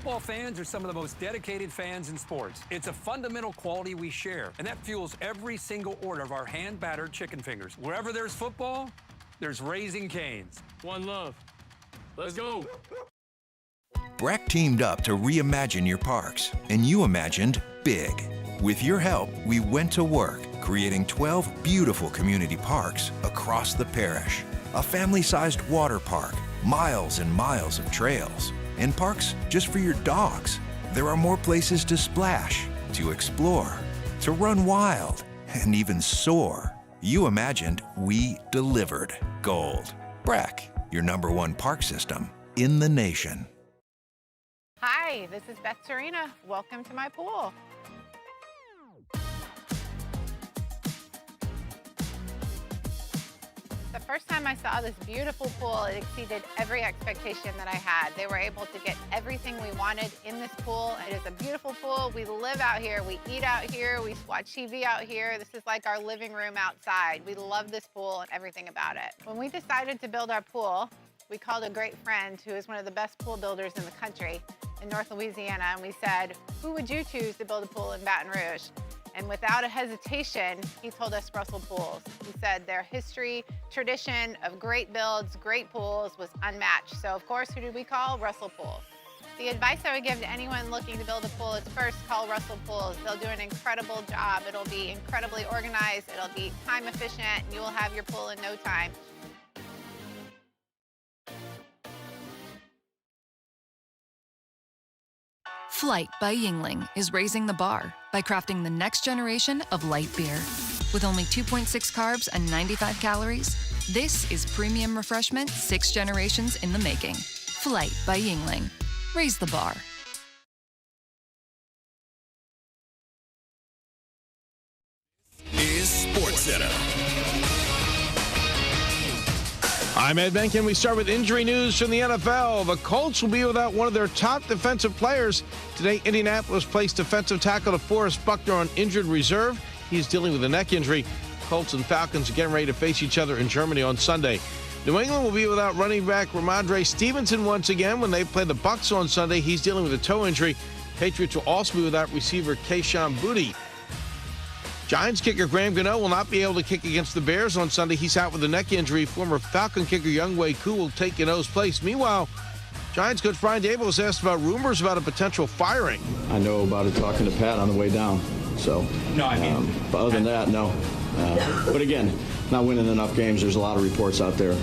Football fans are some of the most dedicated fans in sports. It's a fundamental quality we share, and that fuels every single order of our hand-battered chicken fingers. Wherever there's football, there's Raising Cane's. One love. Let's go. Breck teamed up to reimagine your parks, and you imagined big. With your help, we went to work, creating 12 beautiful community parks across the parish. A family-sized water park, miles and miles of trails, and parks just for your dogs. There are more places to splash, to explore, to run wild, and even soar. You imagined, we delivered. Gold. Breck, your #1 park system in the nation. Hi, this is Beth Serena. Welcome to my pool. The first time I saw this beautiful pool, it exceeded every expectation that I had. They were able to get everything we wanted in this pool. It is a beautiful pool. We live out here, we eat out here, we watch TV out here. This is like our living room outside. We love this pool and everything about it. When we decided to build our pool, we called a great friend who is one of the best pool builders in the country in North Louisiana, and we said, who would you choose to build a pool in Baton Rouge? And without a hesitation, he told us Russell Pools. He said their history, tradition of great builds, great pools was unmatched. So of course, who did we call? Russell Pools. The advice I would give to anyone looking to build a pool is first call Russell Pools. They'll do an incredible job. It'll be incredibly organized. It'll be time efficient, and you will have your pool in no time. Flight by Yingling is raising the bar by crafting the next generation of light beer. With only 2.6 carbs and 95 calories, this is premium refreshment 6 generations in the making. Flight by Yingling. Raise the bar. Is SportsCenter. I'm Ed Benkin. We start with injury news from the NFL. The Colts will be without one of their top defensive players. Today, Indianapolis placed defensive tackle DeForest Buckner on injured reserve. He's dealing with a neck injury. Colts and Falcons are getting ready to face each other in Germany on Sunday. New England will be without running back Ramondre Stevenson once again when they play the Bucs on Sunday. He's dealing with a toe injury. Patriots will also be without receiver Kayshon Boutte. Giants kicker Graham Gano will not be able to kick against the Bears on Sunday. He's out with a neck injury. Former Falcon kicker Younghoe Koo will take Gano's place. Meanwhile, Giants coach Brian Daboll was asked about rumors about a potential firing. I know about it talking to Pat on the way down. So, no, I mean, but other than that, no. But again, not winning enough games. There's a lot of reports out there.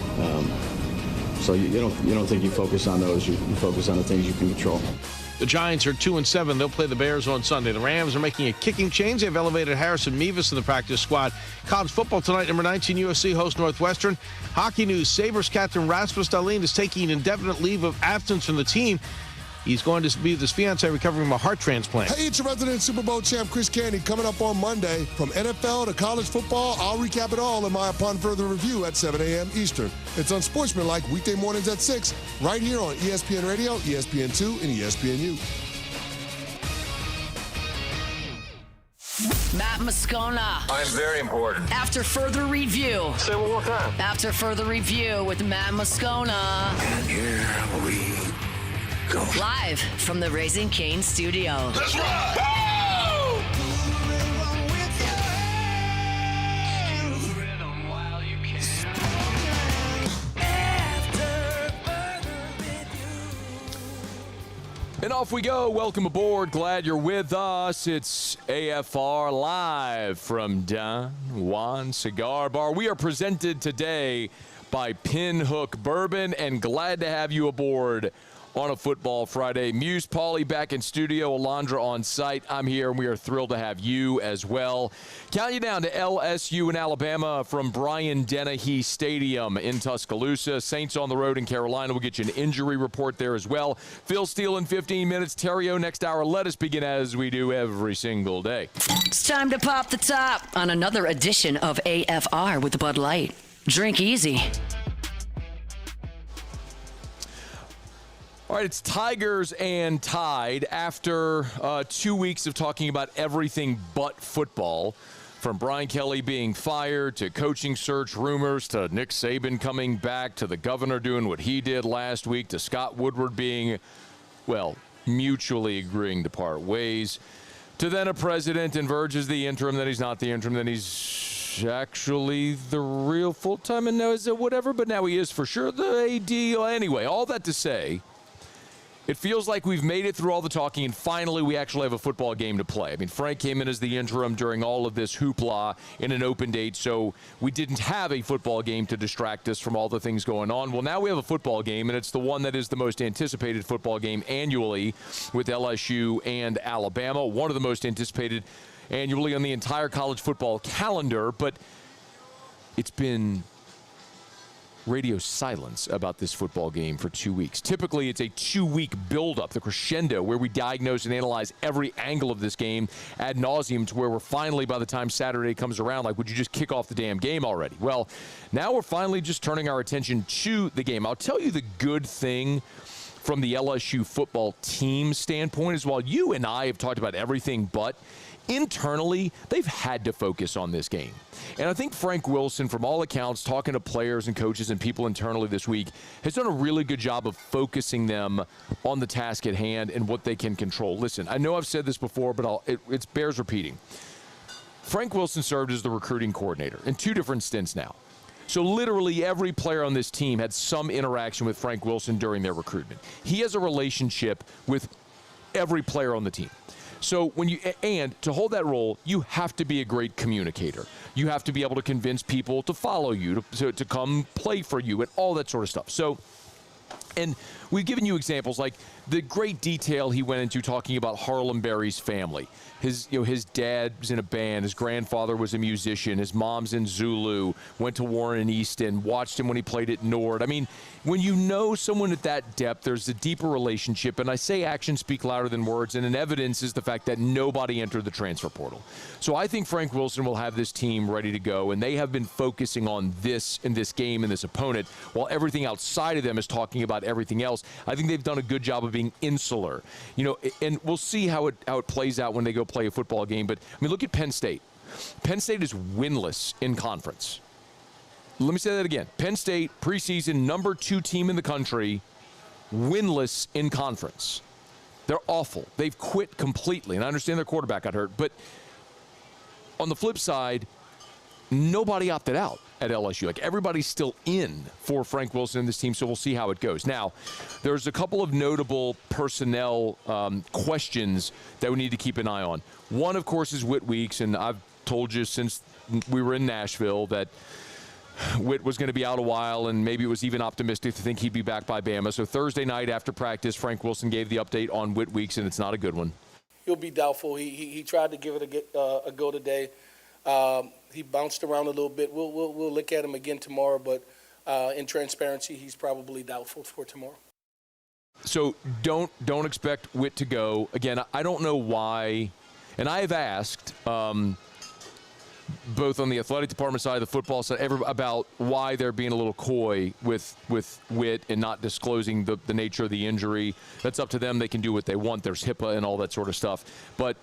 So you don't think you focus on those. You focus on the things you can control. The Giants are 2-7. They'll play the Bears on Sunday. The Rams are making a kicking change. They've elevated Harrison Mevis to the practice squad. College football tonight, number 19 USC hosts Northwestern. Hockey news, Sabres captain Rasmus Dahlin is taking an indefinite leave of absence from the team. He's going to be with his fiancée recovering from a heart transplant. Hey, it's your resident Super Bowl champ, Chris Candy, coming up on Monday. From NFL to college football, I'll recap it all in my Upon Further Review at 7 a.m. Eastern. It's Unsportsmanlike weekday mornings at 6, right here on ESPN Radio, ESPN2, and ESPNU. Matt Moscona. I'm very important. After further review. Say it one more time. After further review with Matt Moscona. And here we go. Live from the Raising Cane's studio. Let's ride! And off we go. Welcome aboard. Glad you're with us. It's AFR live from Don Juan Cigar Bar. We are presented today by Pinhook Bourbon, and glad to have you aboard on a Football Friday. Muse, Paulie back in studio, Alondra on site. I'm here, and we are thrilled to have you as well. Count you down to LSU in Alabama from Brian Dennehy Stadium in Tuscaloosa. Saints on the road in Carolina. We'll get you an injury report there as well. Phil Steele in 15 minutes. Theriot next hour. Let us begin as we do every single day. It's time to pop the top on another edition of AFR with Bud Light. Drink easy. All right, it's Tigers and Tide after 2 weeks of talking about everything but football, from Brian Kelly being fired to coaching search rumors to Nick Saban coming back to the governor doing what he did last week to Scott Woodward being, well, mutually agreeing to part ways, to then a president, and Verge is the interim, then he's not the interim, then he's actually the real full-time, and now is it whatever, but now he is for sure the AD. Anyway, all that to say, it feels like we've made it through all the talking, and finally we actually have a football game to play. I mean, Frank came in as the interim during all of this hoopla in an open date, so we didn't have a football game to distract us from all the things going on. Well, now we have a football game, and it's the one that is the most anticipated football game annually with LSU and Alabama, one of the most anticipated annually on the entire college football calendar, but it's been radio silence about this football game for 2 weeks. Typically, it's a 2-week buildup, the crescendo, where we diagnose and analyze every angle of this game ad nauseum, to where we're finally, by the time Saturday comes around, like, would you just kick off the damn game already? Well, now we're finally just turning our attention to the game. I'll tell you the good thing from the LSU football team standpoint is, while you and I have talked about everything but, internally, they've had to focus on this game. And I think Frank Wilson, from all accounts, talking to players and coaches and people internally this week, has done a really good job of focusing them on the task at hand and what they can control. Listen, I know I've said this before, but it bears repeating. Frank Wilson served as the recruiting coordinator in 2 different stints now. So literally every player on this team had some interaction with Frank Wilson during their recruitment. He has a relationship with every player on the team. So to hold that role, you have to be a great communicator. You have to be able to convince people to follow you, to come play for you, and all that sort of stuff. So, and we've given you examples like the great detail he went into talking about Harlem Berry's family. His dad was in a band. His grandfather was a musician. His mom's in Zulu, went to Warren and Easton, watched him when he played at Nord. I mean, when you know someone at that depth, there's a deeper relationship. And I say actions speak louder than words. And an evidence is the fact that nobody entered the transfer portal. So I think Frank Wilson will have this team ready to go. And they have been focusing on this in this game and this opponent, while everything outside of them is talking about everything else. I think they've done a good job of being insular. And we'll see how it plays out when they go play a football game. But I mean, look at Penn State. Penn State is winless in conference. Let me say that again. Penn State, preseason number 2 team in the country, winless in conference. They're awful. They've quit completely. And I understand their quarterback got hurt. But on the flip side, nobody opted out at LSU. Like, everybody's still in for Frank Wilson and this team, so we'll see how it goes. Now, there's a couple of notable personnel questions that we need to keep an eye on. One, of course, is Whit Weeks, and I've told you since we were in Nashville that Whit was going to be out a while, and maybe it was even optimistic to think he'd be back by Bama. So Thursday night after practice, Frank Wilson gave the update on Whit Weeks, and it's not a good one. He'll be doubtful. He tried to give it a go today. He bounced around a little bit. We'll look at him again tomorrow, but in transparency, he's probably doubtful for tomorrow. So don't expect Whit to go. Again, I don't know why, and I have asked both on the athletic department side, the football side, about why they're being a little coy with Whit and not disclosing the nature of the injury. That's up to them. They can do what they want. There's HIPAA and all that sort of stuff. But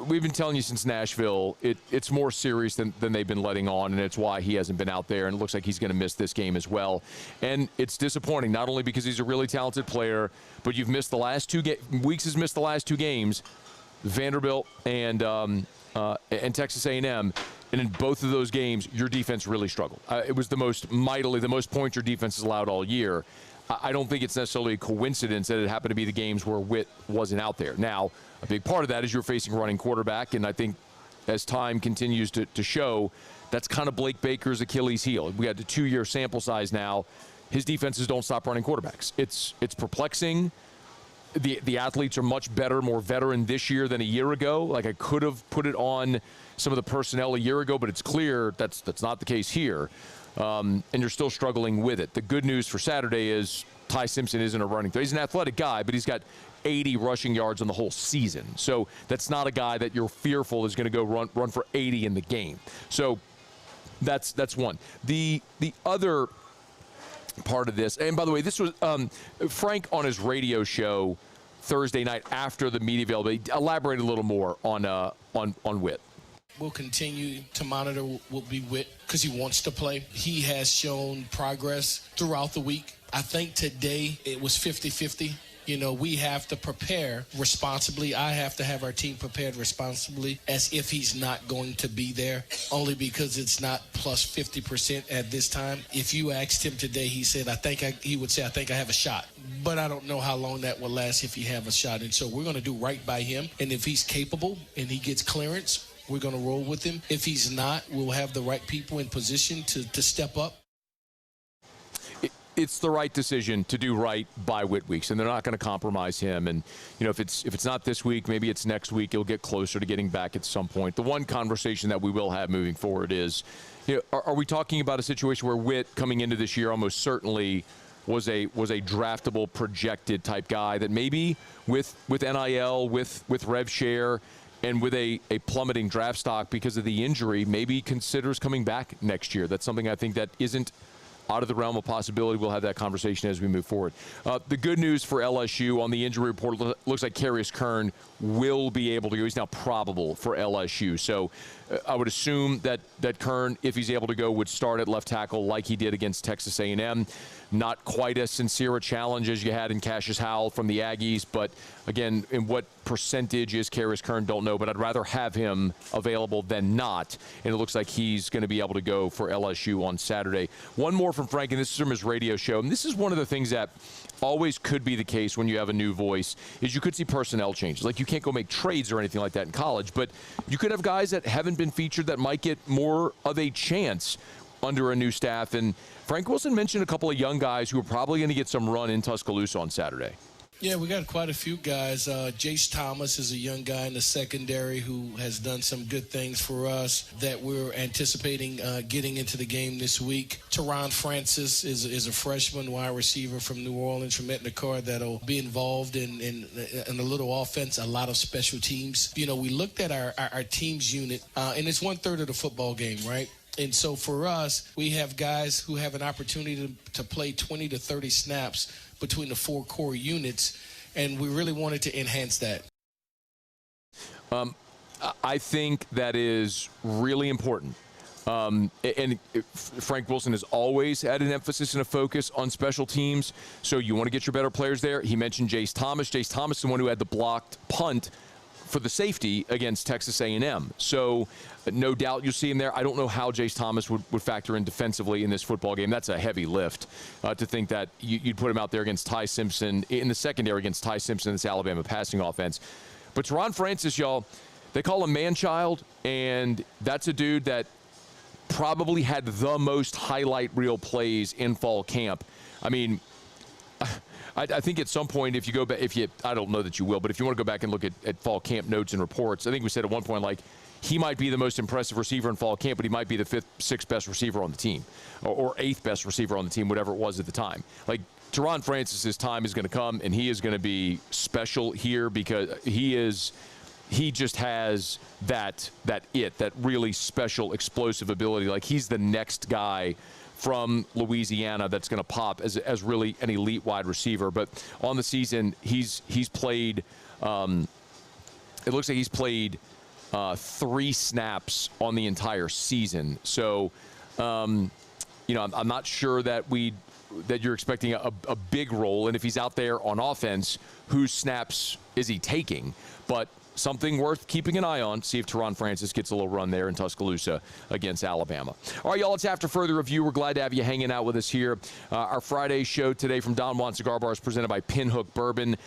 we've been telling you since Nashville, it's more serious than they've been letting on, and it's why he hasn't been out there, and it looks like he's going to miss this game as well. And it's disappointing, not only because he's a really talented player, but you've missed the last 2 games. Weeks has missed the last 2 games, Vanderbilt and Texas A&M. And in both of those games, your defense really struggled. It was the most points your defense has allowed all year. I don't think it's necessarily a coincidence that it happened to be the games where Whit wasn't out there. Now, a big part of that is you're facing a running quarterback, and I think as time continues to show, that's kind of Blake Baker's Achilles heel. We got the 2-year sample size now. His defenses don't stop running quarterbacks. It's perplexing. The athletes are much better, more veteran this year than a year ago. Like, I could have put it on some of the personnel a year ago, but it's clear that's not the case here. And you're still struggling with it. The good news for Saturday is Ty Simpson isn't a running threat. He's an athletic guy, but he's got 80 rushing yards on the whole season. So that's not a guy that you're fearful is going to go run for 80 in the game. So that's one. The other part of this, and by the way, this was Frank on his radio show Thursday night after the media availability, elaborated a little more on Whit. We'll continue to monitor will be Whit because he wants to play. He has shown progress throughout the week. I think today it was 50-50. we have to prepare responsibly. I have to have our team prepared responsibly as if he's not going to be there, only because it's not plus 50% at this time. If you asked him today, he said, he would say, I think I have a shot. But I don't know how long that will last if he have a shot. And so we're going to do right by him. And if he's capable and he gets clearance, we're going to roll with him. If he's not, we'll have the right people in position to step up. It's the right decision to do right by Whit Weeks, and they're not going to compromise him. And if it's not this week, maybe it's next week. He'll get closer to getting back at some point. The one conversation that we will have moving forward is, are we talking about a situation where Whit coming into this year almost certainly was a draftable, projected type guy that maybe with NIL, with rev share, and with a plummeting draft stock because of the injury, maybe considers coming back next year? That's something I think that isn't out of the realm of possibility. We'll have that conversation as we move forward. The good news for LSU on the injury report, looks like Carius Kern will be able to go. He's now probable for LSU. So I would assume that Kern, if he's able to go, would start at left tackle like he did against Texas A&M. Not quite as sincere a challenge as you had in Cassius Howell from the Aggies, but again, in what percentage is Carius Kern, don't know, but I'd rather have him available than not, and it looks like he's going to be able to go for LSU on Saturday. One more from Frank, and this is from his radio show, and this is one of the things that always could be the case when you have a new voice, is you could see personnel changes. Like, you can't go make trades or anything like that in college, but you could have guys that haven't been featured that might get more of a chance under a new staff. And Frank Wilson mentioned a couple of young guys who are probably going to get some run in Tuscaloosa on Saturday. Yeah, we got quite a few guys. Jace Thomas is a young guy in the secondary who has done some good things for us that we're anticipating getting into the game this week. Teron Francis is a freshman wide receiver from New Orleans, from Etna that'll be involved in a little offense, a lot of special teams. We looked at our teams unit, and it's 1/3 of the football game, right? And so for us, we have guys who have an opportunity to play 20 to 30 snaps between the 4 core units, and we really wanted to enhance that. I think that is really important. And Frank Wilson has always had an emphasis and a focus on special teams, so you want to get your better players there. He mentioned Jace Thomas. Jace Thomas is the one who had the blocked punt for the safety against Texas A&M. So no doubt you'll see him there. I don't know how Jace Thomas would factor in defensively in this football game. That's a heavy lift to think that you'd put him out there against Ty Simpson, in the secondary against Ty Simpson in this Alabama passing offense. But Teron Francis, y'all, they call him man-child, and that's a dude that probably had the most highlight reel plays in fall camp. I mean, I think at some point, if you go back, I don't know that you will, but if you want to go back and look at fall camp notes and reports, I think we said at one point, like, he might be the most impressive receiver in fall camp, but he might be the 5th, 6th best receiver on the team, or 8th best receiver on the team, whatever it was at the time. Like, Teron Francis's time is going to come, and he is going to be special here because he just has that really special explosive ability. Like, he's the next guy from Louisiana that's going to pop as really an elite wide receiver. But on the season, he's played, it looks like he's played 3 snaps on the entire season. So, I'm not sure that you're expecting a big role. And if he's out there on offense, whose snaps is he taking? But something worth keeping an eye on. See if Teron Francis gets a little run there in Tuscaloosa against Alabama. All right, y'all, it's After Further Review. We're glad to have you hanging out with us here. Our Friday show today from Don Juan Cigar Bar is presented by Pinhook Bourbon.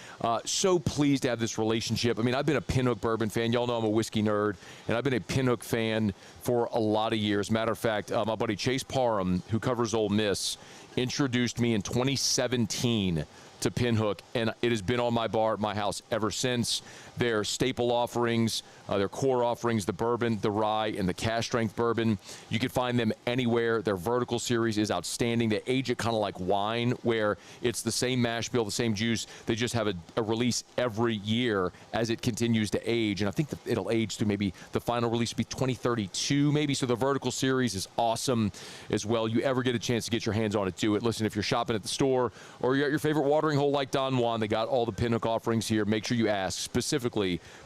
So pleased to have this relationship. I mean, I've been a Pinhook Bourbon fan. Y'all know I'm a whiskey nerd, and I've been a Pinhook fan for a lot of years. Matter of fact, my buddy Chase Parham, who covers Ole Miss, introduced me in 2017 to Pinhook, and it has been on my bar at my house ever since. Their staple offerings, their core offerings, the bourbon, the rye, and the cask strength bourbon. You can find them anywhere. Their vertical series is outstanding. They age it kind of like wine, where it's the same mash bill, the same juice. They just have a release every year as it continues to age. And I think that it'll age through maybe the final release will be 2032 maybe. So the vertical series is awesome as well. You ever get a chance to get your hands on it, do it. Listen, if you're shopping at the store or you're at your favorite watering hole like Don Juan, they got all the Pinhook offerings here. Make sure you ask specifically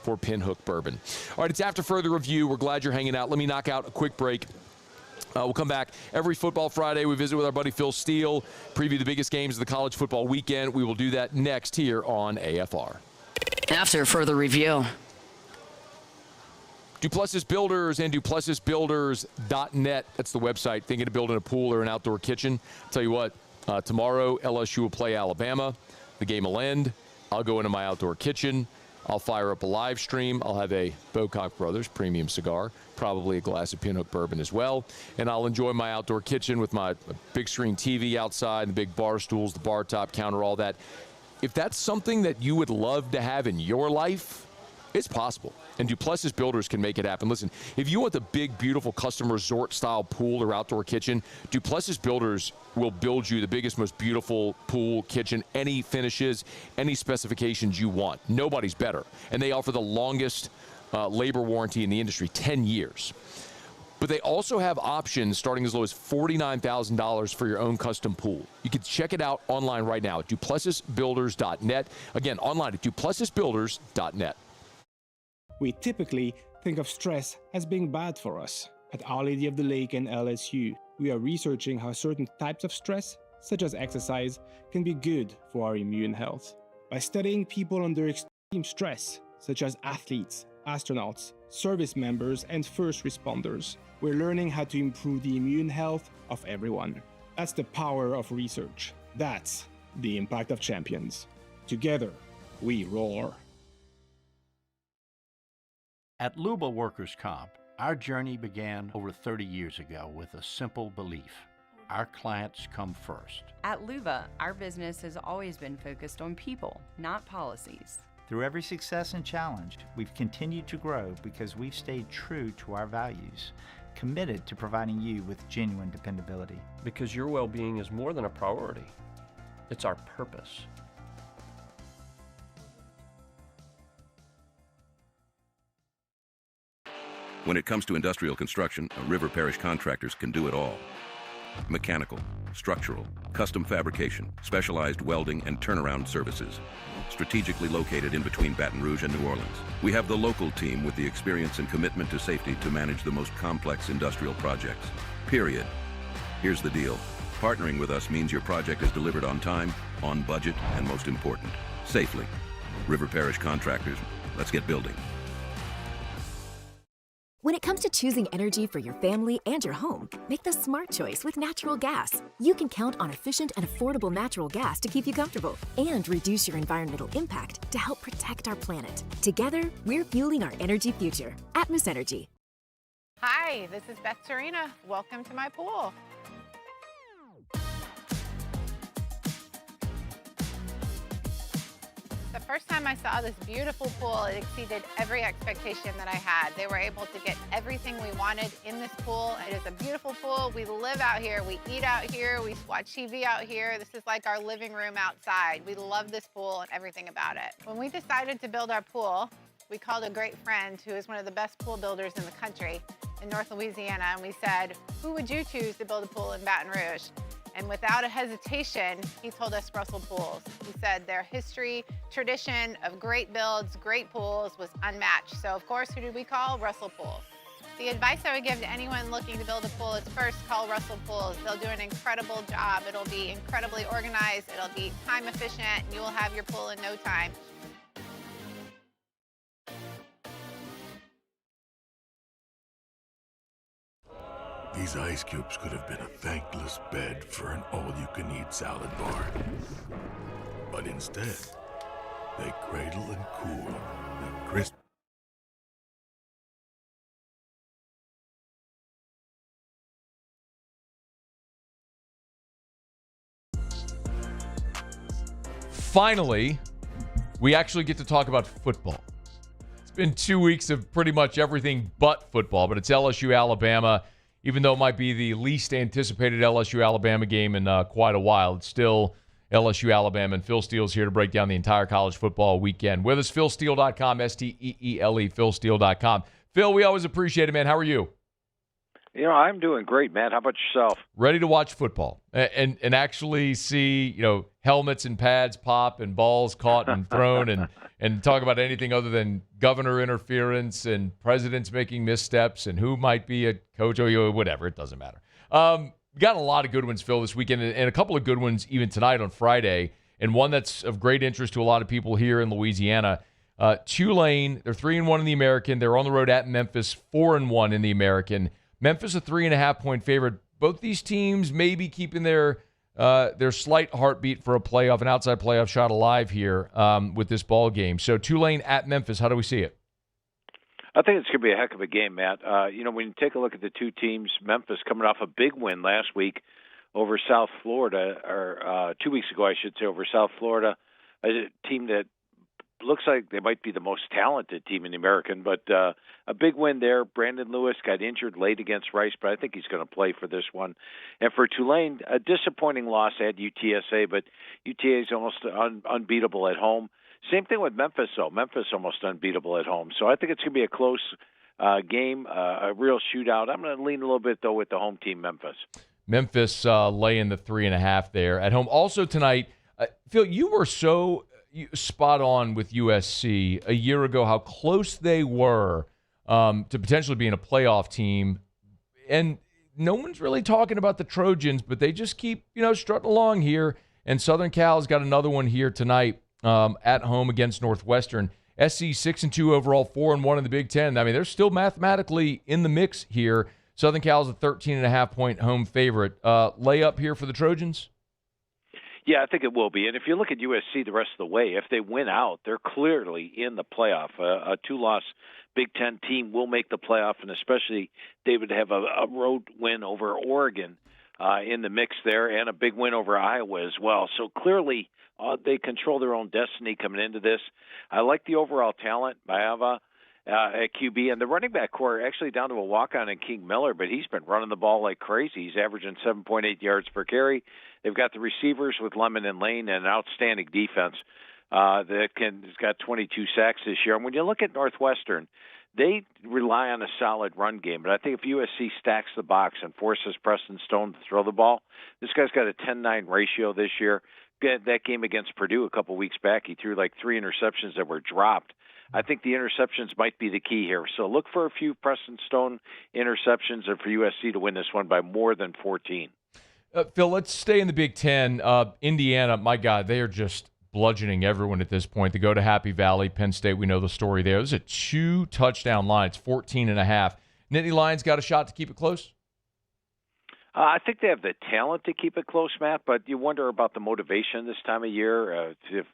for Pinhook Bourbon. All right, it's After Further Review. We're glad you're hanging out. Let me knock out a quick break. We'll come back every Football Friday. We visit with our buddy Phil Steele, preview the biggest games of the college football weekend. We will do that next here on AFR. After further review. Duplessis Builders and DuplessisBuilders.net. That's the website. Thinking of building a pool or an outdoor kitchen? I'll tell you what, tomorrow LSU will play Alabama. The game will end. I'll go into my outdoor kitchen. I'll fire up a live stream. I'll have a Bocock Brothers premium cigar, probably a glass of Pinhook Bourbon as well. And I'll enjoy my outdoor kitchen with my big screen TV outside, the big bar stools, the bar top counter, all that. If that's something that you would love to have in your life, it's possible. And Duplessis Builders can make it happen. Listen, if you want the big, beautiful custom resort-style pool or outdoor kitchen, Duplessis Builders will build you the biggest, most beautiful pool, kitchen, any finishes, any specifications you want. Nobody's better. And they offer the longest labor warranty in the industry, 10 years. But they also have options starting as low as $49,000 for your own custom pool. You can check it out online right now at DuplessisBuilders.net. Again, online at DuplessisBuilders.net. We typically think of stress as being bad for us. At Our Lady of the Lake and LSU, we are researching how certain types of stress, such as exercise, can be good for our immune health. By studying people under extreme stress, such as athletes, astronauts, service members, and first responders, we're learning how to improve the immune health of everyone. That's the power of research. That's the impact of champions. Together, we roar. At Luba Workers' Comp, our journey began over 30 years ago with a simple belief: our clients come first. At Luba, our business has always been focused on people, not policies. Through every success and challenge, we've continued to grow because we've stayed true to our values, committed to providing you with genuine dependability. Because your well-being is more than a priority. It's our purpose. When it comes to industrial construction, River Parish Contractors can do it all. Mechanical, structural, custom fabrication, specialized welding, and turnaround services. Strategically located in between Baton Rouge and New Orleans, we have the local team with the experience and commitment to safety to manage the most complex industrial projects. Period. Here's the deal. Partnering with us means your project is delivered on time, on budget, and most important, safely. River Parish Contractors, let's get building. When it comes to choosing energy for your family and your home, make the smart choice with natural gas. You can count on efficient and affordable natural gas to keep you comfortable and reduce your environmental impact to help protect our planet. Together, we're fueling our energy future. Atmos Energy. Hi, this is Beth Serena. Welcome to my pool. The first time I saw this beautiful pool, it exceeded every expectation that I had. They were able to get everything we wanted in this pool. It is a beautiful pool. We live out here. We eat out here. We watch TV out here. This is like our living room outside. We love this pool and everything about it. When we decided to build our pool, we called a great friend who is one of the best pool builders in the country in North Louisiana, and we said, who would you choose to build a pool in Baton Rouge? And without a hesitation, he told us Russell Pools. He said their history, tradition of great builds, great pools was unmatched. So of course, who did we call? Russell Pools. The advice I would give to anyone looking to build a pool is first call Russell Pools. They'll do an incredible job. It'll be incredibly organized. It'll be time efficient, and you will have your pool in no time. These ice cubes could have been a thankless bed for an all-you-can-eat salad bar. But instead, they cradle and cool the crisp. Finally, we actually get to talk about football. It's been 2 weeks of pretty much everything but football, but it's LSU, Alabama. Even though it might be the least anticipated LSU-Alabama game in quite a while, it's still LSU-Alabama, and Phil Steele's here to break down the entire college football weekend. With us, PhilSteele.com, STEELE, PhilSteele.com. Phil, we always appreciate it, man. How are you? You know, I'm doing great, man. How about yourself? Ready to watch football and actually see, helmets and pads pop and balls caught and thrown and talk about anything other than governor interference and presidents making missteps and who might be a coach or whatever. It doesn't matter. Got a lot of good ones, Phil, this weekend, and a couple of good ones even tonight on Friday, and one that's of great interest to a lot of people here in Louisiana. Tulane, they're 3-1 in the American. They're on the road at Memphis, 4-1 in the American. Memphis a 3.5-point favorite. Both these teams may be keeping their slight heartbeat for a playoff, an outside playoff shot alive here with this ball game. So Tulane at Memphis, how do we see it? I think it's going to be a heck of a game, Matt. When you take a look at the two teams, Memphis coming off a big win last week over South Florida, or 2 weeks ago, I should say, over South Florida, a team that looks like they might be the most talented team in the American, but a big win there. Brandon Lewis got injured late against Rice, but I think he's going to play for this one. And for Tulane, a disappointing loss at UTSA, but UTA is almost unbeatable at home. Same thing with Memphis, though. Memphis almost unbeatable at home. So I think it's going to be a close game, a real shootout. I'm going to lean a little bit, though, with the home team, Memphis. Memphis laying the 3.5 there at home. Also tonight, Phil, you were so spot on with USC a year ago, how close they were to potentially being a playoff team. And no one's really talking about the Trojans, but they just keep, strutting along here. And Southern Cal's got another one here tonight. At home against Northwestern. SC 6-2 overall, 4-1 in the Big Ten. I mean, they're still mathematically in the mix here. Southern Cal's a 13.5-point home favorite. Layup here for the Trojans? Yeah, I think it will be. And if you look at USC the rest of the way, if they win out, they're clearly in the playoff. A two-loss Big Ten team will make the playoff, and especially they would have a road win over Oregon in the mix there, and a big win over Iowa as well. So clearly they control their own destiny coming into this. I like the overall talent, Maeva at QB, and the running back core actually down to a walk-on in King Miller, but he's been running the ball like crazy. He's averaging 7.8 yards per carry. They've got the receivers with Lemon and Lane and an outstanding defense has got 22 sacks this year. And when you look at Northwestern, they rely on a solid run game, but I think if USC stacks the box and forces Preston Stone to throw the ball, this guy's got a 10-9 ratio this year. That game against Purdue a couple weeks back, he threw like 3 interceptions that were dropped. I think the interceptions might be the key here. So look for a few Preston Stone interceptions and for USC to win this one by more than 14. Phil, let's stay in the Big Ten. Indiana, my God, they are just bludgeoning everyone at this point. They go to Happy Valley, Penn State, we know the story there. This is a 2-touchdown line. It's 14.5. Nittany Lions got a shot to keep it close? I think they have the talent to keep it close, Matt, but you wonder about the motivation this time of year. If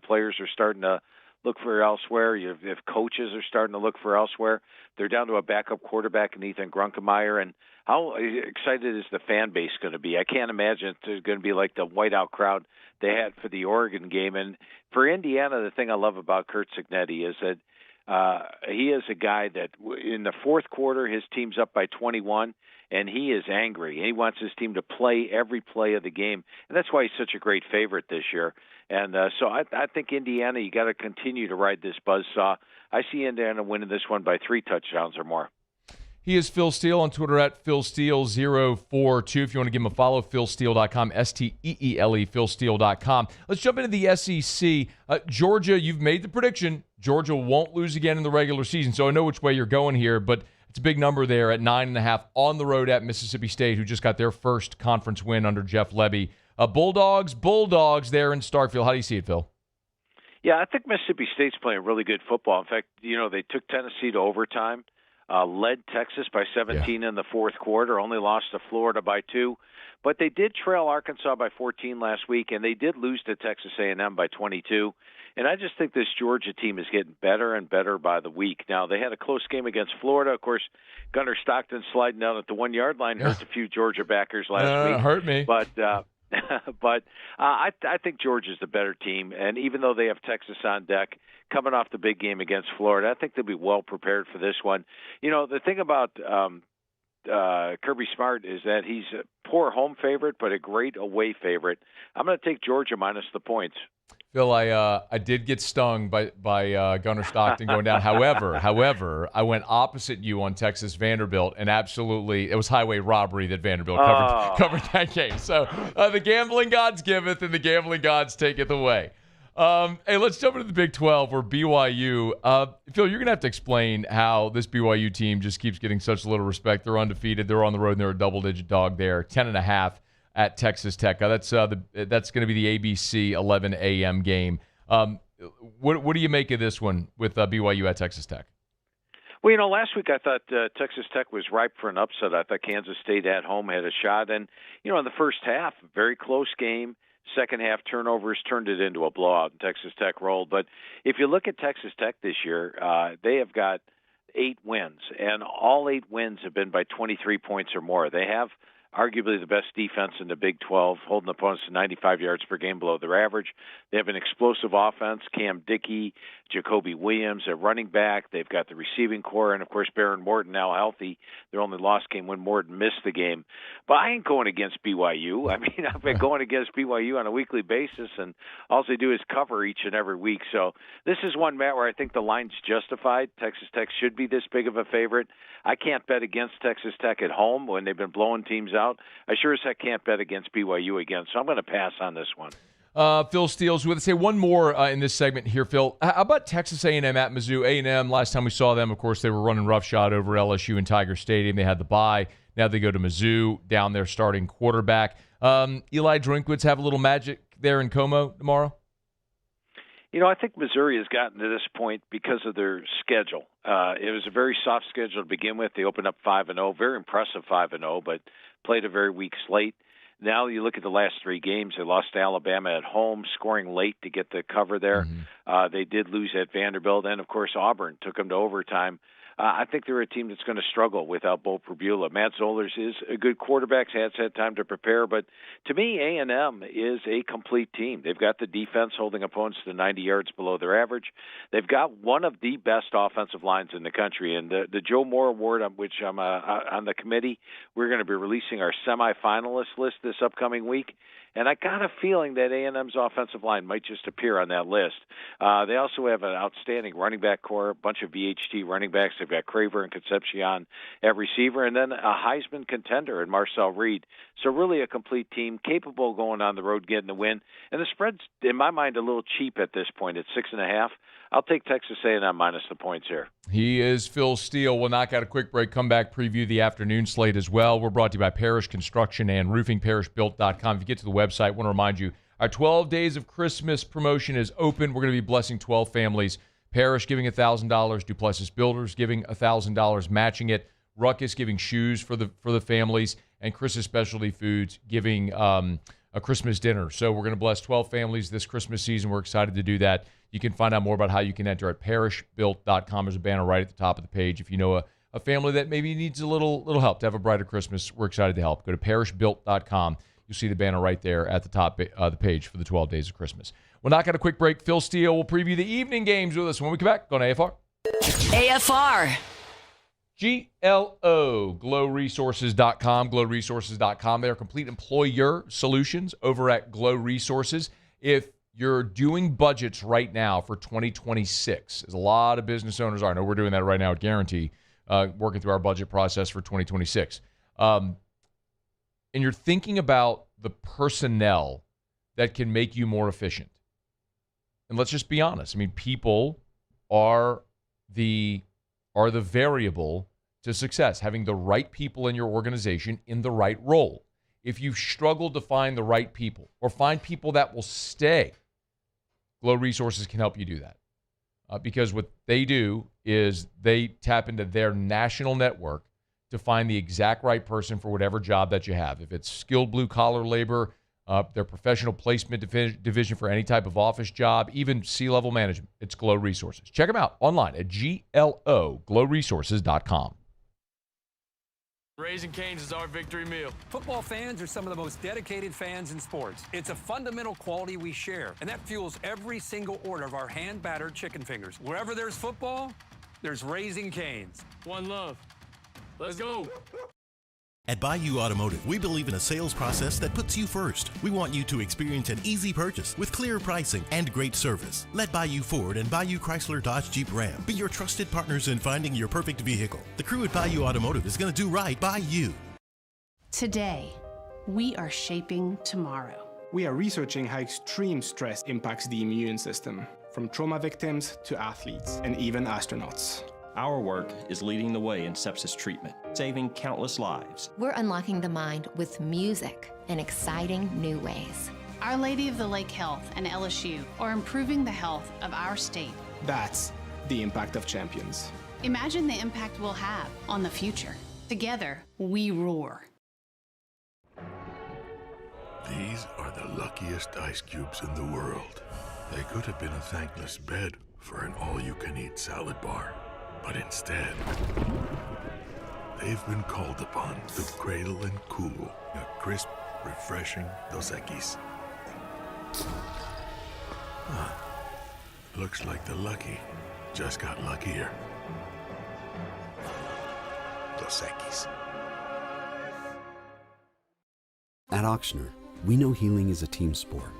players are starting to look for elsewhere, if coaches are starting to look for elsewhere, they're down to a backup quarterback in Ethan Grunkemeyer. And how excited is the fan base going to be? I can't imagine it's going to be like the whiteout crowd they had for the Oregon game. And for Indiana, the thing I love about Curt Cignetti is that he is a guy that in the fourth quarter, his team's up by 21. And he is angry. He wants his team to play every play of the game, and that's why he's such a great favorite this year. And so I think Indiana, you got to continue to ride this buzzsaw. I see Indiana winning this one by 3 touchdowns or more. He is Phil Steele on Twitter at PhilSteele042. If you want to give him a follow, PhilSteele.com, STEELE, PhilSteele.com. Let's jump into the SEC. Georgia, you've made the prediction. Georgia won't lose again in the regular season, so I know which way you're going here, but it's a big number there at 9.5 on the road at Mississippi State, who just got their first conference win under Jeff Lebby. Bulldogs there in Starkville. How do you see it, Phil? Yeah, I think Mississippi State's playing really good football. In fact, they took Tennessee to overtime, led Texas by 17 in the fourth quarter, only lost to Florida by 2. But they did trail Arkansas by 14 last week, and they did lose to Texas A&M by 22. And I just think this Georgia team is getting better and better by the week. Now, they had a close game against Florida. Of course, Gunnar Stockton sliding down at the 1-yard line hurt a few Georgia backers last week. Hurt me. But I think Georgia's the better team. And even though they have Texas on deck, coming off the big game against Florida, I think they'll be well prepared for this one. The thing about Kirby Smart is that he's a poor home favorite, but a great away favorite. I'm going to take Georgia minus the points. Phil, I did get stung by Gunnar Stockton going down. However, I went opposite you on Texas Vanderbilt, and absolutely, it was highway robbery that Vanderbilt covered that game. So the gambling gods giveth, and the gambling gods taketh away. Hey, let's jump into the Big 12 where BYU. Phil, you're going to have to explain how this BYU team just keeps getting such little respect. They're undefeated. They're on the road, and they're a double-digit dog there. 10.5 at Texas Tech. That's going to be the ABC 11 a.m. game. What do you make of this one with BYU at Texas Tech? Well, last week I thought Texas Tech was ripe for an upset. I thought Kansas State at home had a shot. And, in the first half, very close game. Second half turnovers turned it into a blowout, and Texas Tech rolled. But if you look at Texas Tech this year, they have got 8 wins, and all 8 wins have been by 23 points or more. They have arguably the best defense in the Big 12, holding opponents to 95 yards per game below their average. They have an explosive offense, Cam Dickey, Jacoby Williams at running back. They've got the receiving core, and, of course, Baron Morton now healthy. Their only loss came when Morton missed the game. But I ain't going against BYU. I mean, I've been going against BYU on a weekly basis, and all they do is cover each and every week. So this is one, Matt, where I think the line's justified. Texas Tech should be this big of a favorite. I can't bet against Texas Tech at home when they've been blowing teams out. I sure as heck can't bet against BYU again, so I'm going to pass on this one. Phil Steele's with us. Say one more in this segment here, Phil. How about Texas A&M at Mizzou? A&M, last time we saw them, of course, they were running roughshod over LSU in Tiger Stadium. They had the bye. Now they go to Mizzou, down their starting quarterback. Eli Drinkwitz have a little magic there in Como tomorrow? I think Missouri has gotten to this point because of their schedule. It was a very soft schedule to begin with. They opened up 5-0, very impressive 5-0, but played a very weak slate. Now you look at the last 3 games. They lost to Alabama at home, scoring late to get the cover there. Mm-hmm. They did lose at Vanderbilt, and, of course, Auburn took them to overtime. I think they're a team that's going to struggle without Bo Pribula. Matt Zollers is a good quarterback, has had time to prepare, but to me, A&M is a complete team. They've got the defense holding opponents to 90 yards below their average. They've got one of the best offensive lines in the country, and the Joe Moore Award, on which I'm on the committee, we're going to be releasing our semifinalist list this upcoming week. And I got a feeling that A&M's offensive line might just appear on that list. They also have an outstanding running back core, a bunch of VHT running backs. They've got Craver and Concepcion at receiver, and then a Heisman contender in Marcel Reed. So really a complete team, capable of going on the road, getting the win. And the spread's, in my mind, a little cheap at this point at 6.5. I'll take Texas A&M minus the points here. He is Phil Steele. We'll knock out a quick break, come back, preview the afternoon slate as well. We're brought to you by Parish Construction and Roofing, parishbuilt.com. If you get to the website, I want to remind you, our 12 Days of Christmas promotion is open. We're going to be blessing 12 families. Parish giving $1,000, Duplessis Builders giving $1,000, matching it. Ruckus giving shoes for the families, and Chris's Specialty Foods giving a Christmas dinner. So we're going to bless 12 families this Christmas season. We're excited to do that. You can find out more about how you can enter at parishbuilt.com. There's a banner right at the top of the page. If you know a family that maybe needs a little help to have a brighter Christmas, we're excited to help. Go to parishbuilt.com. You'll see the banner right there at the top of the page for the 12 Days of Christmas. We'll knock out a quick break. Phil Steele will preview the evening games with us when we come back. Go to AFR. AFR. GLO, glowresources.com, glowresources.com. They are complete employer solutions over at Glow Resources. If you're doing budgets right now for 2026, as a lot of business owners are, I know we're doing that right now at Guarantee, working through our budget process for 2026. And you're thinking about the personnel that can make you more efficient. And let's just be honest. I mean, people are the variable to success, having the right people in your organization in the right role. If you've struggled to find the right people or find people that will stay, Glow Resources can help you do that. Because what they do is they tap into their national network to find the exact right person for whatever job that you have. If it's skilled blue-collar labor, their professional placement division for any type of office job, even C-level management, it's Glow Resources. Check them out online at glowresources.com. Raising Cane's is our victory meal. Football fans are some of the most dedicated fans in sports. It's a fundamental quality we share, and that fuels every single order of our hand-battered chicken fingers. Wherever there's football, there's Raising Cane's. One love. Let's go. At Bayou Automotive, we believe in a sales process that puts you first. We want you to experience an easy purchase with clear pricing and great service. Let Bayou Ford and Bayou Chrysler Dodge Jeep Ram be your trusted partners in finding your perfect vehicle. The crew at Bayou Automotive is going to do right by you. Today, we are shaping tomorrow. We are researching how extreme stress impacts the immune system, from trauma victims to athletes and even astronauts. Our work is leading the way in sepsis treatment, saving countless lives. We're unlocking the mind with music in exciting new ways. Our Lady of the Lake Health and LSU are improving the health of our state. That's the impact of champions. Imagine the impact we'll have on the future. Together, we roar. These are the luckiest ice cubes in the world. They could have been a thankless bed for an all-you-can-eat salad bar. But instead, they've been called upon to cradle and cool a crisp, refreshing Dos Equis. Looks like the lucky just got luckier. Dos Equis. At Auctioner, we know healing is a team sport.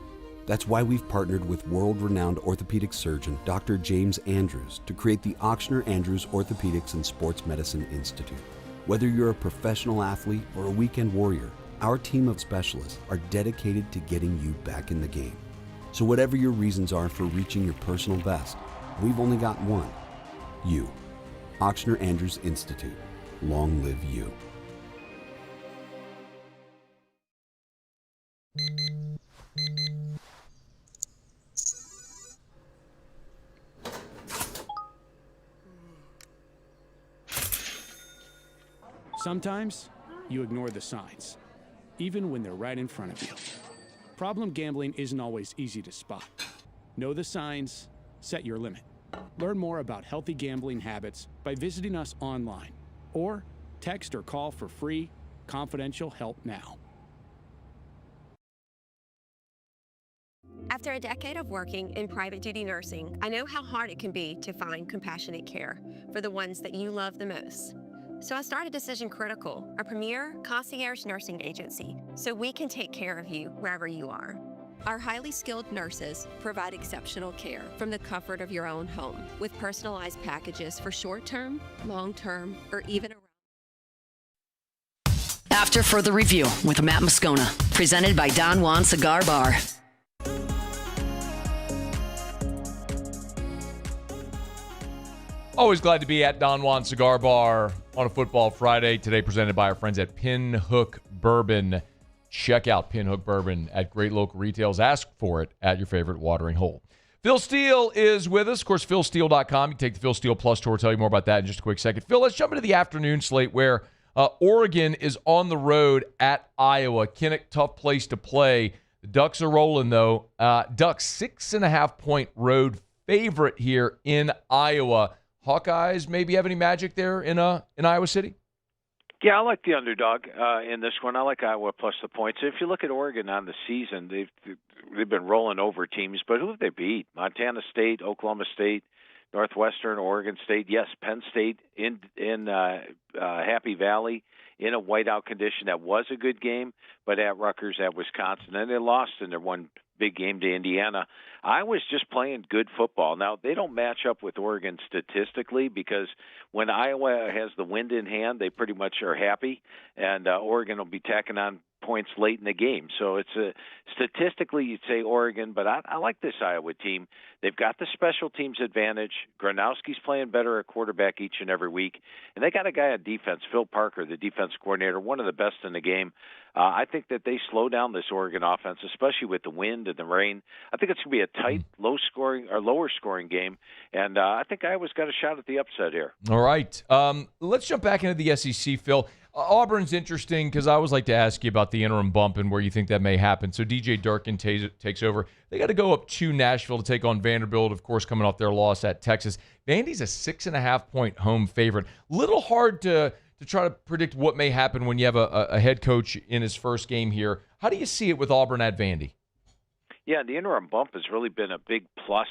That's why we've partnered with world-renowned orthopedic surgeon Dr. James Andrews to create the Auctioner Andrews Orthopedics and Sports Medicine Institute. Whether you're a professional athlete or a weekend warrior, our team of specialists are dedicated to getting you back in the game. So whatever your reasons are for reaching your personal best, we've only got one: you. Auctioner Andrews Institute. Long live you. Sometimes you ignore the signs, even when they're right in front of you. Problem gambling isn't always easy to spot. Know the signs, set your limit. Learn more about healthy gambling habits by visiting us online or text or call for free, confidential help now. After a decade of working in private duty nursing, I know how hard it can be to find compassionate care for the ones that you love the most. So I started Decision Critical, a premier concierge nursing agency, so we can take care of you wherever you are. Our highly skilled nurses provide exceptional care from the comfort of your own home, with personalized packages for short-term, long-term, or even around. After further review with Matt Moscona, presented by Don Juan Cigar Bar. Always glad to be at Don Juan Cigar Bar on a Football Friday. Today presented by our friends at Pinhook Bourbon. Check out Pinhook Bourbon at great local retails. Ask for it at your favorite watering hole. Phil Steele is with us. Of course, philsteele.com. You can take the Phil Steele Plus tour. I'll tell you more about that in just a quick second. Phil, let's jump into the afternoon slate where Oregon is on the road at Iowa. Kinnick, tough place to play. The Ducks are rolling, though. Ducks 6.5-point road favorite here in Iowa. Hawkeyes maybe have any magic there in Iowa City? Yeah, I like the underdog in this one. I like Iowa plus the points. If you look at Oregon on the season, they've been rolling over teams, but who have they beat? Montana State, Oklahoma State, Northwestern, Oregon State. Yes, Penn State in Happy Valley in a whiteout condition. That was a good game, but at Rutgers, at Wisconsin, and they lost in their one big game to Indiana. Iowa's just playing good football. Now, they don't match up with Oregon statistically because when Iowa has the wind in hand, they pretty much are happy, and Oregon will be tacking on points late in the game. So it's statistically you'd say Oregon, but I like this Iowa team. They've got the special teams advantage. Gronowski's playing better at quarterback each and every week, and they got a guy on defense, Phil Parker, the defense coordinator, one of the best in the game. I think that they slow down this Oregon offense, especially with the wind and the rain. I think it's going to be a tight, lower scoring game, and I think Iowa's got a shot at the upset here. All right, let's jump back into the SEC, Phil. Auburn's interesting because I always like to ask you about the interim bump and where you think that may happen. So DJ Durkin takes over. They got to go up to Nashville to take on Vanderbilt, of course, coming off their loss at Texas. Vandy's a 6.5-point home favorite. Little hard to try to predict what may happen when you have a head coach in his first game here. How do you see it with Auburn at Vandy? Yeah, the interim bump has really been a big plus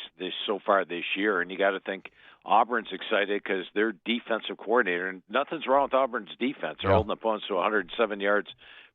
so far this year, and you got to think Auburn's excited because their defensive coordinator, and nothing's wrong with Auburn's defense. They're holding opponents to 107 yards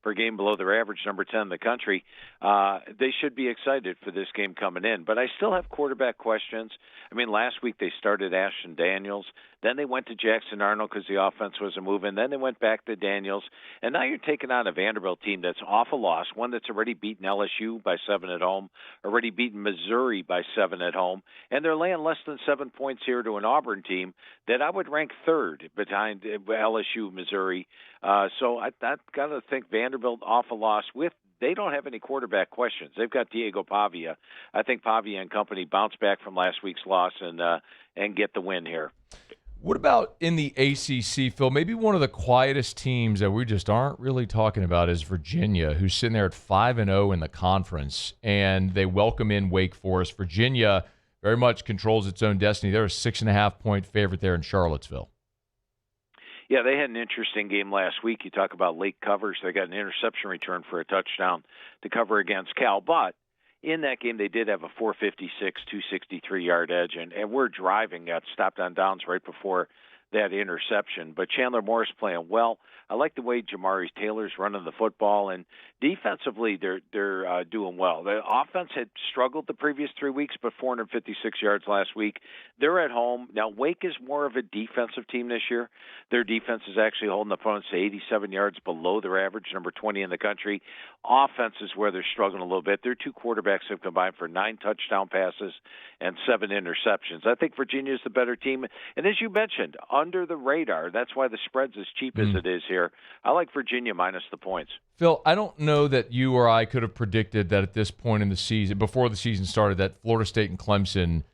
per game below their average, number 10 in the country. They should be excited for this game coming in. But I still have quarterback questions. I mean, last week they started Ashton Daniels. Then they went to Jackson Arnold because the offense wasn't moving. Then they went back to Daniels. And now you're taking on a Vanderbilt team that's off a loss, one that's already beaten LSU by 7 at home, already beaten Missouri by 7 at home. And they're laying less than 7 points here to an Auburn team that I would rank third behind LSU, Missouri. So I've got to think Vanderbilt off a loss with. They don't have any quarterback questions. They've got Diego Pavia. I think Pavia and company bounce back from last week's loss and get the win here. What about in the ACC, Phil? Maybe one of the quietest teams that we just aren't really talking about is Virginia, who's sitting there at 5-0 in the conference, and they welcome in Wake Forest. Virginia very much controls its own destiny. They're a 6.5-point favorite there in Charlottesville. Yeah, they had an interesting game last week. You talk about late covers. They got an interception return for a touchdown to cover against Cal. But in that game, they did have a 456, 263-yard edge, and we're driving, got stopped on downs right before that interception. But Chandler Morris playing well. I like the way Jamari Taylor's running the football, and defensively they're doing well. The offense had struggled the previous 3 weeks, but 456 yards last week. They're at home. Now, Wake is more of a defensive team this year. Their defense is actually holding opponents to 87 yards below their average, number 20 in the country. Offense is where they're struggling a little bit. Their two quarterbacks have combined for 9 touchdown passes and 7 interceptions. I think Virginia is the better team. And as you mentioned, under the radar, that's why the spread's as cheap as it is here. I like Virginia minus the points. Phil, I don't know that you or I could have predicted that at this point in the season, before the season started, that Florida State and Clemson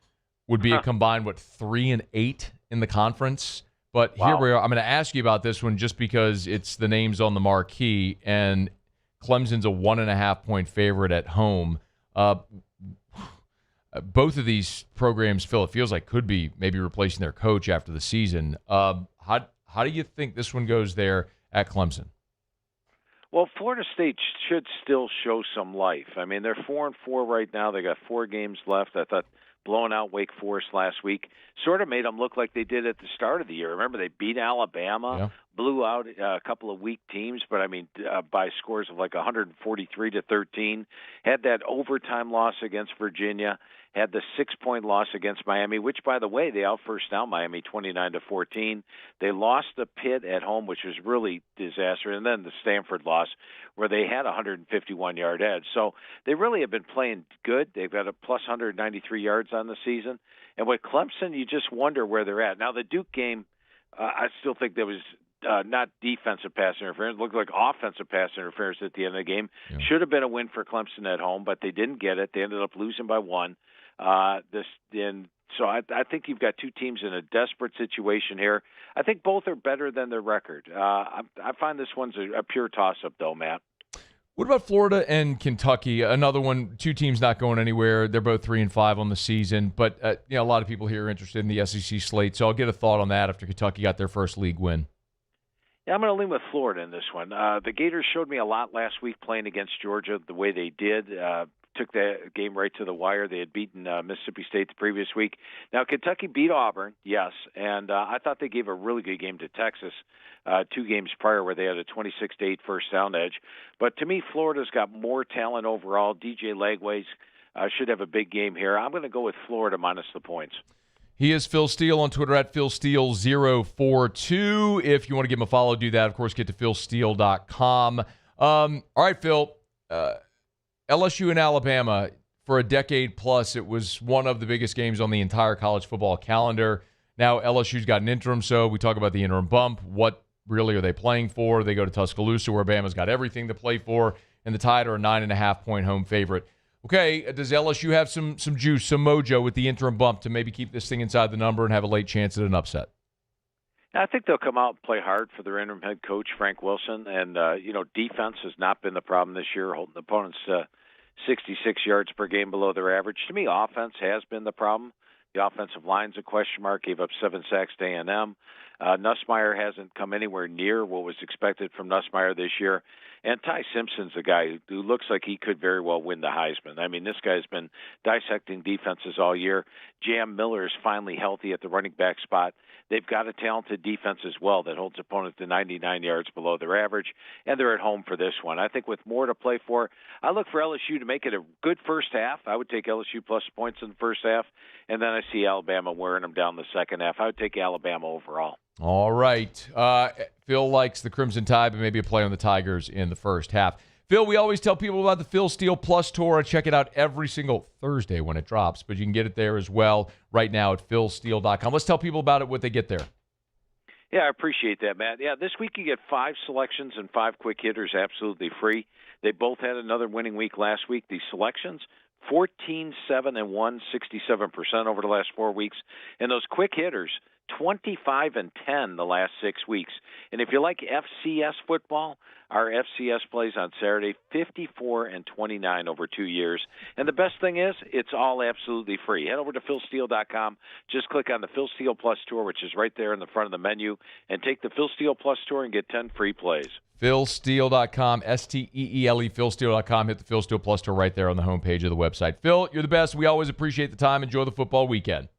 would be a combined, 3-8 in the conference. But here we are. I'm going to ask you about this one just because it's the names on the marquee, and Clemson's a 1.5-point favorite at home. Both of these programs, Phil, it feels like could be maybe replacing their coach after the season. How do you think this one goes there at Clemson? Well, Florida State should still show some life. I mean, they're 4-4 right now. They got 4 games left. I thought blowing out Wake Forest last week sort of made them look like they did at the start of the year. Remember, they beat Alabama, blew out a couple of weak teams, but I mean, by scores of like 143-13. Had that overtime loss against Virginia. Had the 6-point loss against Miami, which, by the way, they out-first down Miami 29-14. They lost to Pitt at home, which was really disastrous, and then the Stanford loss, where they had a 151-yard edge. So they really have been playing good. They've got a plus 193 yards on the season. And with Clemson, you just wonder where they're at. Now, the Duke game, I still think there was not defensive pass interference. It looked like offensive pass interference at the end of the game. Yeah. Should have been a win for Clemson at home, but they didn't get it. They ended up losing by 1. So I think you've got two teams in a desperate situation here. I think both are better than their record. I find this one's a pure toss-up, though, Matt. What about Florida and Kentucky? Another one, two teams not going anywhere. They're both 3-5 on the season, but a lot of people here are interested in the SEC slate. So I'll get a thought on that after Kentucky got their first league win. Yeah, I'm going to lean with Florida in this one. The Gators showed me a lot last week playing against Georgia, the way they did. Took that game right to the wire. They had beaten Mississippi State the previous week. Now, Kentucky beat Auburn, yes, and I thought they gave a really good game to Texas 2 games prior where they had a 26-8 first down edge. But to me, Florida's got more talent overall. DJ Lagways should have a big game here. I'm going to go with Florida minus the points. He is Phil Steele on Twitter at PhilSteele042. If you want to give him a follow, do that. Of course, get to PhilSteele.com. All right, Phil. LSU and Alabama, for a decade plus, it was one of the biggest games on the entire college football calendar. Now LSU's got an interim, so we talk about the interim bump. What really are they playing for? They go to Tuscaloosa, where Bama's got everything to play for, and the Tide are a 9.5-point home favorite. Okay, does LSU have some juice, some mojo with the interim bump to maybe keep this thing inside the number and have a late chance at an upset? I think they'll come out and play hard for their interim head coach, Frank Wilson. And, defense has not been the problem this year, holding opponents 66 yards per game below their average. To me, offense has been the problem. The offensive line's a question mark, gave up 7 sacks to A&M. Nussmeier hasn't come anywhere near what was expected from Nussmeier this year. And Ty Simpson's the guy who looks like he could very well win the Heisman. I mean, this guy's been dissecting defenses all year. Jam Miller is finally healthy at the running back spot. They've got a talented defense as well that holds opponents to 99 yards below their average, and they're at home for this one. I think with more to play for, I look for LSU to make it a good first half. I would take LSU plus points in the first half, and then I see Alabama wearing them down the second half. I would take Alabama overall. All right. Phil likes the Crimson Tide, but maybe a play on the Tigers in the first half. Phil, we always tell people about the Phil Steele Plus Tour. Check it out every single Thursday when it drops, but you can get it there as well right now at philsteele.com. Let's tell people about it, what they get there. Yeah, I appreciate that, Matt. Yeah, this week you get 5 selections and 5 quick hitters absolutely free. They both had another winning week last week. The selections, 14, 7, and 1, 67% over the last 4 weeks. And those quick hitters, 25 and 10 the last 6 weeks. And if you like FCS football, our FCS plays on Saturday, 54 and 29 over 2 years. And the best thing is, it's all absolutely free. Head over to philsteele.com. Just click on the Phil Steele Plus Tour, which is right there in the front of the menu, and take the Phil Steele Plus Tour and get 10 free plays. philsteele.com, STEELE, philsteele.com. Hit the Phil Steele Plus Tour right there on the homepage of the website. Phil, you're the best. We always appreciate the time. Enjoy the football weekend.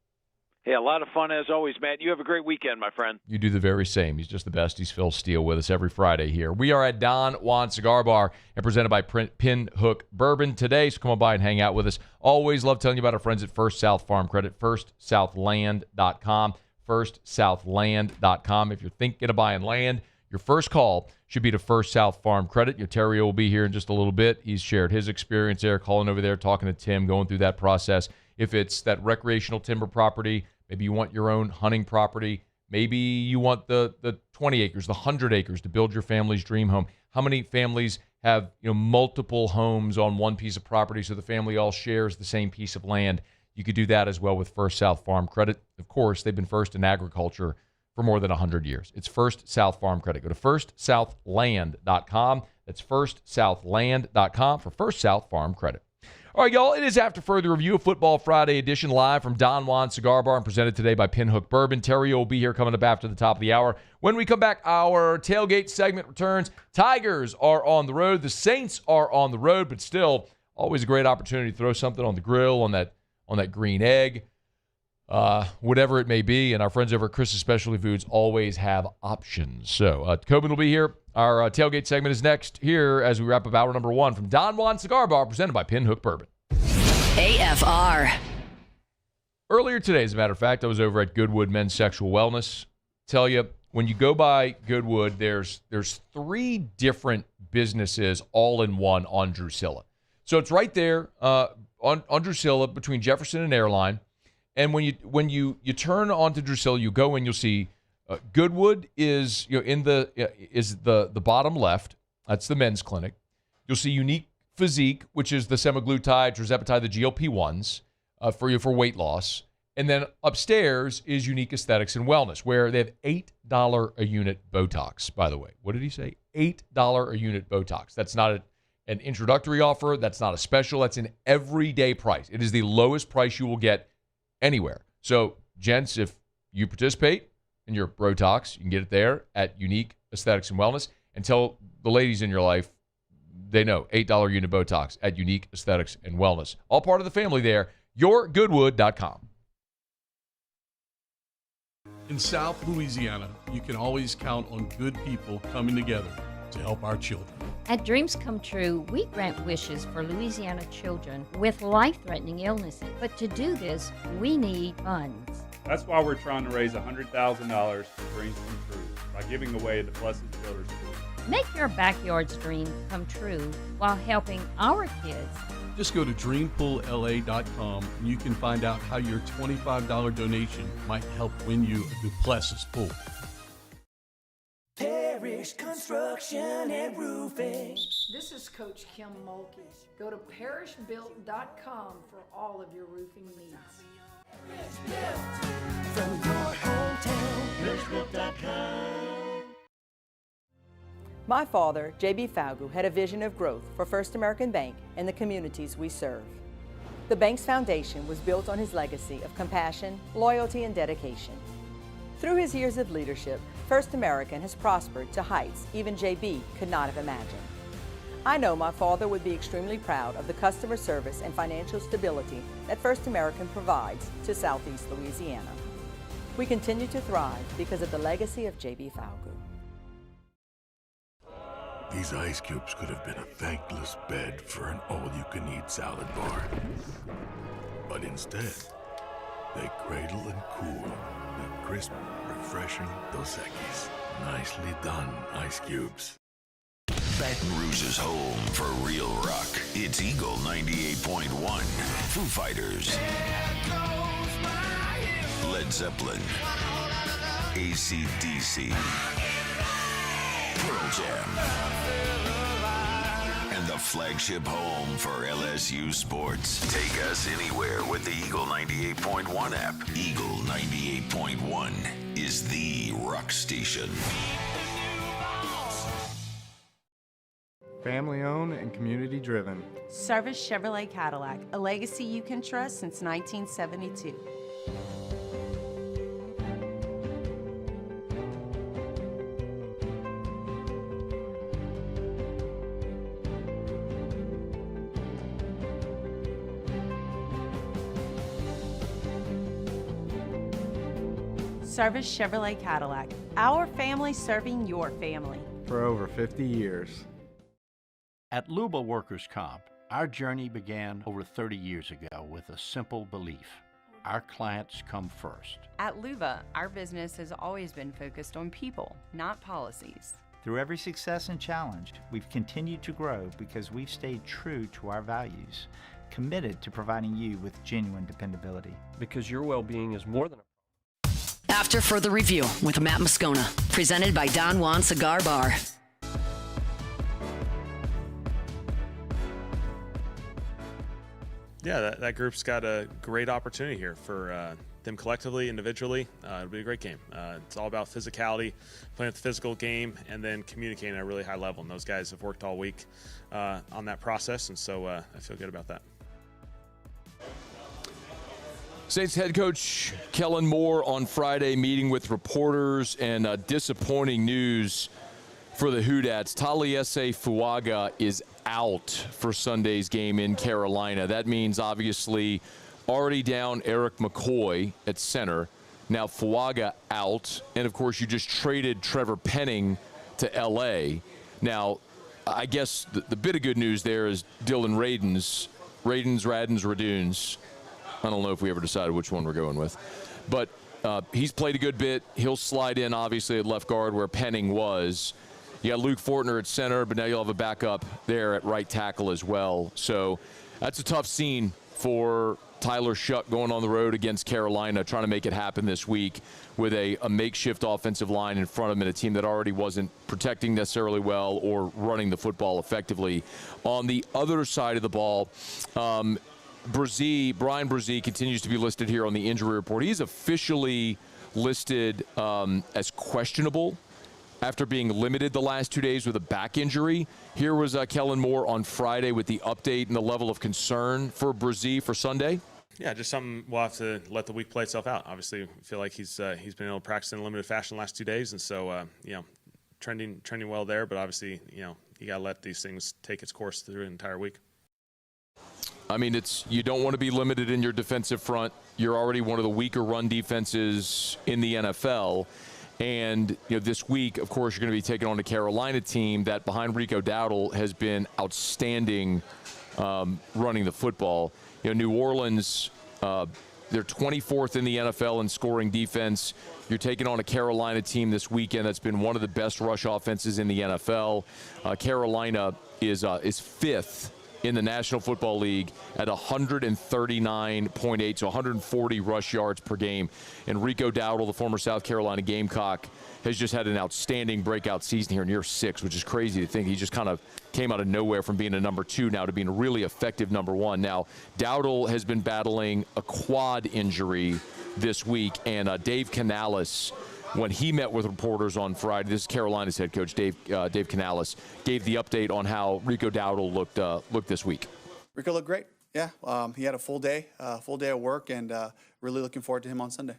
Hey, a lot of fun as always, Matt. You have a great weekend, my friend. You do the very same. He's just the best. He's Phil Steele with us every Friday here. We are at Don Juan Cigar Bar and presented by Pinhook Bourbon today. So come on by and hang out with us. Always love telling you about our friends at First South Farm Credit, firstsouthland.com, firstsouthland.com. If you're thinking of buying land, your first call should be to First South Farm Credit. Your Theriot will be here in just a little bit. He's shared his experience there, calling over there, talking to Tim, going through that process. If it's that recreational timber property, maybe you want your own hunting property. Maybe you want the 20 acres, the 100 acres to build your family's dream home. How many families have multiple homes on one piece of property so the family all shares the same piece of land? You could do that as well with First South Farm Credit. Of course, they've been first in agriculture for more than 100 years. It's First South Farm Credit. Go to firstsouthland.com. That's firstsouthland.com for First South Farm Credit. All right, y'all, it is After Further Review, a Football Friday edition, live from Don Juan Cigar Bar and presented today by Pinhook Bourbon. Theriot will be here coming up after the top of the hour. When we come back, our tailgate segment returns. Tigers are on the road. The Saints are on the road, but still always a great opportunity to throw something on the grill, on that green egg, whatever it may be. And our friends over at Chris's Specialty Foods always have options. So Coben will be here. Our tailgate segment is next here as we wrap up hour number 1 from Don Juan Cigar Bar, presented by Pinhook Bourbon. AFR. Earlier today, as a matter of fact, I was over at Goodwood Men's Sexual Wellness. Tell you, when you go by Goodwood, there's 3 different businesses all in one on Drusilla. So it's right there on Drusilla between Jefferson and Airline. And when you turn onto Drusilla, you go in, you'll see Goodwood is the bottom left. That's the men's clinic. You'll see Unique Physique, which is the semaglutide, tirzepatide, the GLP-1s for weight loss. And then upstairs is Unique Aesthetics and Wellness, where they have $8 a unit Botox, by the way. What did he say? $8 a unit Botox. That's not an introductory offer. That's not a special. That's an everyday price. It is the lowest price you will get anywhere. So, gents, if you participate in your Botox, you can get it there at Unique Aesthetics and Wellness. And tell the ladies in your life, they know, $8 unit Botox at Unique Aesthetics and Wellness. All part of the family there. YourGoodwood.com. In South Louisiana, you can always count on good people coming together to help our children. At Dreams Come True, we grant wishes for Louisiana children with life-threatening illnesses. But to do this, we need funds. That's why we're trying to raise $100,000 for Dreams Come True by giving away the Blessed Children's School. Make your backyard's dream come true while helping our kids. Just go to dreampoolla.com and you can find out how your $25 donation might help win you a Duplessis pool. Parish Construction and Roofing. This is Coach Kim Mulkey. Go to parishbuilt.com for all of your roofing needs. From your hometown, parishbuilt.com. My father, J.B. Falgu, had a vision of growth for First American Bank and the communities we serve. The bank's foundation was built on his legacy of compassion, loyalty, and dedication. Through his years of leadership, First American has prospered to heights even JB could not have imagined. I know my father would be extremely proud of the customer service and financial stability that First American provides to Southeast Louisiana. We continue to thrive because of the legacy of JB Falgout. These ice cubes could have been a thankless bed for an all-you-can-eat salad bar. But instead, they cradle and cool the crisp, refreshing Dos Equis. Nicely done, ice cubes. Baton Rouge's home for real rock. It's Eagle 98.1. Foo Fighters. Led Zeppelin. AC/DC. Pearl Jam. And the flagship home for LSU sports. Take us anywhere with the Eagle 98.1 app. Eagle 98.1 is the rock station. Family owned and community driven. Service Chevrolet Cadillac, a legacy you can trust since 1972. Service Chevrolet Cadillac, our family serving your family. For over 50 years. At Luba Workers' Comp, our journey began over 30 years ago with a simple belief. Our clients come first. At Luba, our business has always been focused on people, not policies. Through every success and challenge, we've continued to grow because we've stayed true to our values, committed to providing you with genuine dependability. Because your well-being is more than a After further review with Matt Moscona, presented by Don Juan Cigar Bar. Yeah, that group's got a great opportunity here for them collectively, individually. It'll be a great game. It's all about physicality, playing the physical game, and then communicating at a really high level. And those guys have worked all week on that process, and so I feel good about that. Saints head coach Kellen Moore on Friday meeting with reporters, and disappointing news for the Hoodats. Taliese Fuaga is out for Sunday's game in Carolina. That means obviously already down Eric McCoy at center. Now Fuaga out, and of course you just traded Trevor Penning to LA. Now I guess the bit of good news there is Dylan Radins, Raduns. I don't know if we ever decided which one we're going with. But he's played a good bit. He'll slide in, obviously, at left guard where Penning was. You got Luke Fortner at center, but now you'll have a backup there at right tackle as well. So that's a tough scene for Tyler Shuck going on the road against Carolina, trying to make it happen this week with a makeshift offensive line in front of him and a team that already wasn't protecting necessarily well or running the football effectively. On the other side of the ball, Brian Brzee continues to be listed here on the injury report. He's officially listed as questionable after being limited the last 2 days with a back injury. Here was Kellen Moore on Friday with the update and the level of concern for Brzee for Sunday. Yeah, just something we'll have to let the week play itself out. Obviously, I feel like he's been able to practice in a limited fashion the last 2 days, and so trending well there. But obviously, you got to let these things take its course through an entire week. I mean, you don't want to be limited in your defensive front. You're already one of the weaker run defenses in the NFL. And this week, of course, you're going to be taking on a Carolina team that, behind Rico Dowdle, has been outstanding running the football. New Orleans, they're 24th in the NFL in scoring defense. You're taking on a Carolina team this weekend that's been one of the best rush offenses in the NFL. Carolina is fifth in the National Football League at 139.8, so 140 rush yards per game. And Rico Dowdle, the former South Carolina Gamecock, has just had an outstanding breakout season here in year 6, which is crazy to think. He just kind of came out of nowhere from being a number 2 now to being a really effective number 1. Now, Dowdle has been battling a quad injury this week, and Dave Canales, when he met with reporters on Friday, this is Carolina's head coach, Dave Canales, gave the update on how Rico Dowdle looked this week. Rico looked great. Yeah, he had a full day of work, and really looking forward to him on Sunday.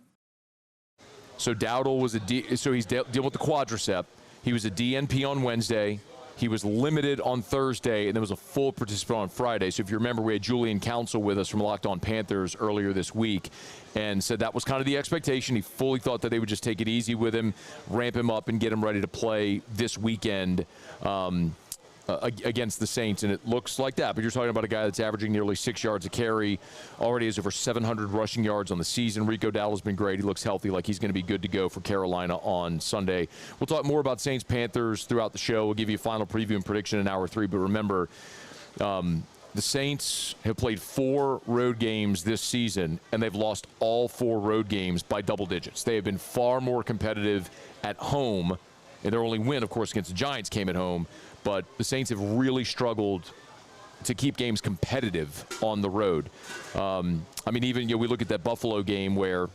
So Dowdle was so he's dealing with the quadricep. He was a DNP on Wednesday. He was limited on Thursday, and there was a full participant on Friday. So if you remember, we had Julian Council with us from Locked On Panthers earlier this week and said that was kind of the expectation. He fully thought that they would just take it easy with him, ramp him up, and get him ready to play this weekend against the Saints, and it looks like that. But you're talking about a guy that's averaging nearly 6 yards a carry, already has over 700 rushing yards on the season. Rico Dowdle's been great. He looks healthy, like he's going to be good to go for Carolina on Sunday. We'll talk more about Saints-Panthers throughout the show. We'll give you a final preview and prediction in hour 3. But remember, the Saints have played 4 road games this season, and they've lost all 4 road games by double digits. They have been far more competitive at home, and their only win, of course, against the Giants came at home. But the Saints have really struggled to keep games competitive on the road. I mean, even we look at that Buffalo game where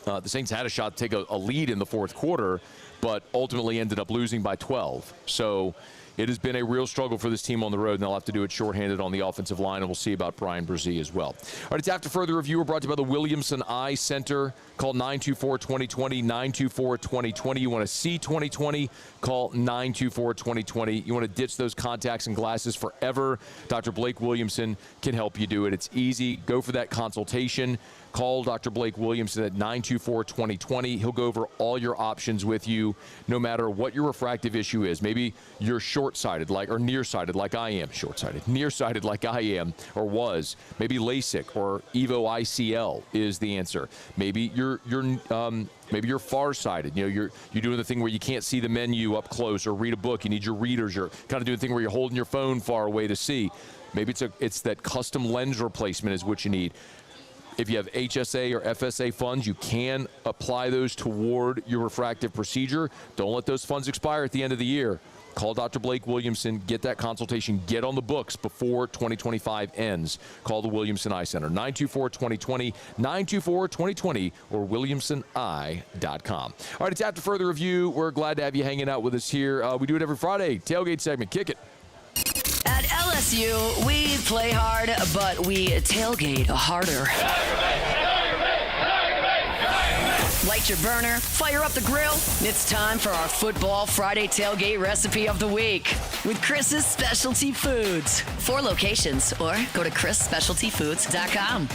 the Saints had a shot to take a lead in the fourth quarter, but ultimately ended up losing by 12. So it has been a real struggle for this team on the road, and they'll have to do it shorthanded on the offensive line, and we'll see about Brian Brzee as well. All right, it's After Further Review. We're brought to you by the Williamson Eye Center. Call 924-2020, 924-2020. You want to see 2020, call 924-2020. You want to ditch those contacts and glasses forever, Dr. Blake Williamson can help you do it. It's easy. Go for that consultation. Call Dr. Blake Williamson at 924-2020. He'll go over all your options with you, no matter what your refractive issue is. Maybe you're short-sighted or nearsighted like I am. Short-sighted. Nearsighted like I am or was. Maybe LASIK or EVO ICL is the answer. Maybe maybe you're farsighted. You're doing the thing where you can't see the menu up close or read a book. You need your readers. You're kind of doing the thing where you're holding your phone far away to see. Maybe it's that custom lens replacement is what you need. If you have HSA or FSA funds, you can apply those toward your refractive procedure. Don't let those funds expire at the end of the year. Call Dr. Blake Williamson. Get that consultation. Get on the books before 2025 ends. Call the Williamson Eye Center, 924-2020, 924-2020, or williamsoneye.com. All right, it's After Further Review. We're glad to have you hanging out with us here. We do it every Friday. Tailgate segment. Kick it. At LSU, we play hard, but we tailgate harder. Light your burner, fire up the grill. It's time for our Football Friday tailgate recipe of the week with Chris's Specialty Foods. 4 locations, or go to chrisspecialtyfoods.com.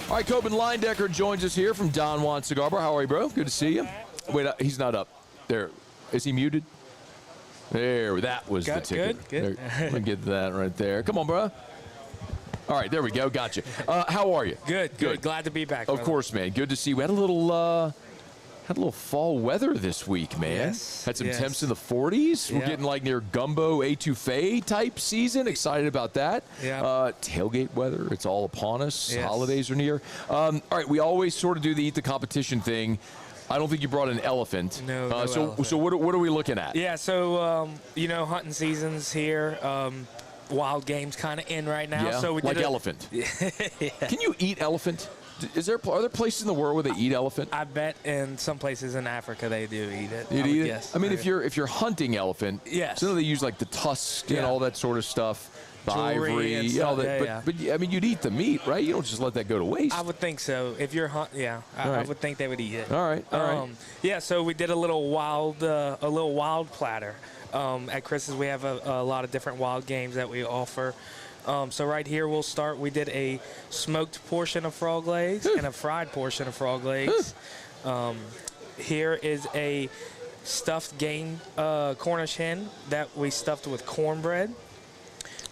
All right, Coben Linedecker joins us here from Don Juan Cigar Bar. How are you, bro? Good to see you. Wait, he's not up. There. Is he muted? There, that was the ticket. Good. Let me get that right there. Come on, bro. All right, there we go. Gotcha. How are you? Good. Glad to be back. Of course, man. Good to see you. We had a little fall weather this week, man. Yes. Had some temps in the 40s. Yeah. We're getting like near gumbo etouffee type season. Excited about that. Yeah. Tailgate weather. It's all upon us. Yes. Holidays are near. All right, we always sort of do the eat the competition thing. I don't think you brought an elephant. No elephant. So what are we looking at? Yeah, so, hunting season's here. Wild game's kind of in right now. Yeah, so we like did elephant. Yeah. Can you eat elephant? Are there places in the world where they eat elephant? I bet in some places in Africa they do eat it. I mean, if you're hunting elephant, yes. So they use like the tusk and all that sort of stuff. The Jewelry ivory, and stuff, all that. But I mean, you'd eat the meat, right? You don't just let that go to waste. I would think so. If you're I would think they would eat it. All right. Yeah, so we did a little wild platter. At Chris's, we have a lot of different wild games that we offer. So right here, we'll start. We did a smoked portion of frog legs and a fried portion of frog legs. Here is a stuffed game Cornish hen that we stuffed with cornbread.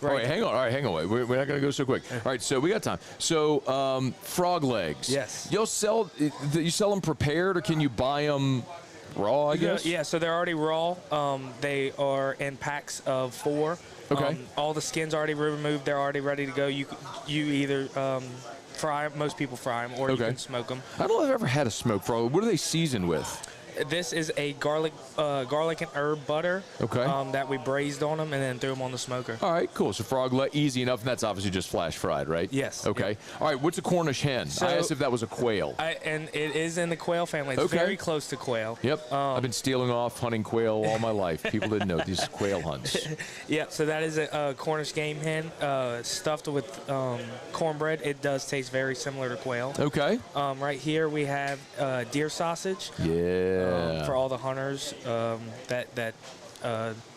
Right. All right, hang on. Wait, we're not going to go so quick. All right, so we got time. So frog legs. Yes. You sell them prepared, or can you buy them raw, I guess? Yeah, so they're already raw. They are in packs of 4. Okay. All the skin's already removed. They're already ready to go. You either fry them. Most people fry them, or you can smoke them. I don't know if I've ever had a smoked frog. What are they seasoned with? This is a garlic and herb butter. Okay. That we braised on them and then threw them on the smoker. All right, cool. So frog leg, easy enough, and that's obviously just flash fried, right? Yes. Okay. Yep. All right, what's a Cornish hen? So, I asked if that was a quail. And it is in the quail family. It's very close to quail. Yep. I've been stealing off hunting quail all my life. People didn't know these quail hunts. Yeah, so that is a Cornish game hen stuffed with cornbread. It does taste very similar to quail. Okay. Right here we have deer sausage. Yeah. For all the hunters that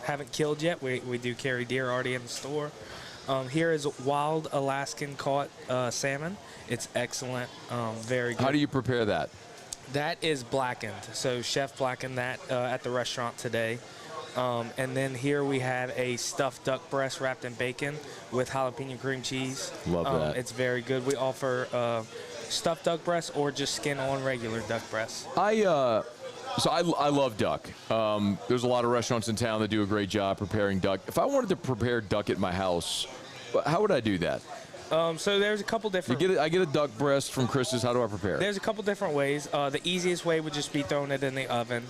haven't killed yet, we do carry deer already in the store. Here is wild Alaskan caught salmon. It's excellent, very good. How do you prepare that? That is blackened. So chef blackened that at the restaurant today. And then here we have a stuffed duck breast wrapped in bacon with jalapeno cream cheese. Love that. It's very good. We offer stuffed duck breast or just skin on regular duck breast. So I love duck. There's a lot of restaurants in town that do a great job preparing duck. If I wanted to prepare duck at my house, how would I do that? So there's a couple different. I get a duck breast from Chris's. How do I prepare it? There's a couple different ways. The easiest way would just be throwing it in the oven.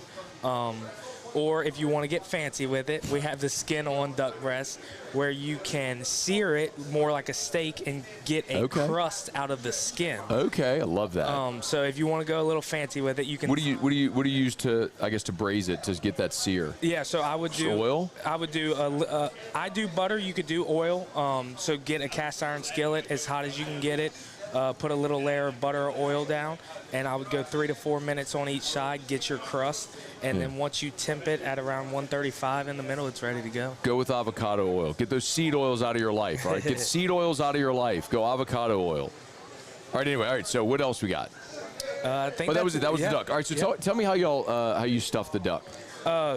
Or if you want to get fancy with it, we have the skin-on duck breast where you can sear it more like a steak and get a crust out of the skin. Okay, I love that. So if you want to go a little fancy with it, you can. What do you use to braise it to get that sear? Yeah, so I would do oil. I would do I do butter. You could do oil. So get a cast iron skillet as hot as you can get it. Put a little layer of butter or oil down, and I would go 3 to 4 minutes on each side, get your crust, and then once you temp it at around 135 in the middle, it's ready to go. Go with avocado oil. Get those seed oils out of your life, all right? Get seed oils out of your life. Go avocado oil. All right, anyway, all right, so what else we got? I think that was the duck. All right, so tell me how how you stuff the duck.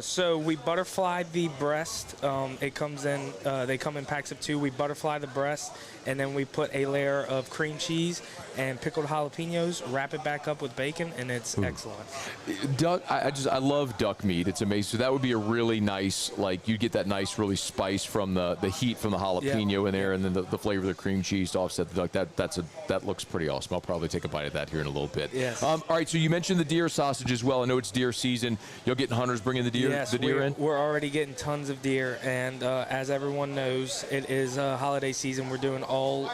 So we butterfly the breast. It comes in. They come in packs of 2. We butterfly the breast, and then we put a layer of cream cheese and pickled jalapenos. Wrap it back up with bacon, and it's excellent. Duck. I love duck meat. It's amazing. So that would be a really nice, you get that nice, really spice from the heat from the jalapeno in there, and then the flavor of the cream cheese to offset the duck. That looks pretty awesome. I'll probably take a bite of that here in a little bit. Yes. All right. So you mentioned the deer sausage as well. I know it's deer season. You'll get hunters bringing the deer. Yes, the deer in. We're already getting tons of deer, and as everyone knows, it is holiday season. We're doing all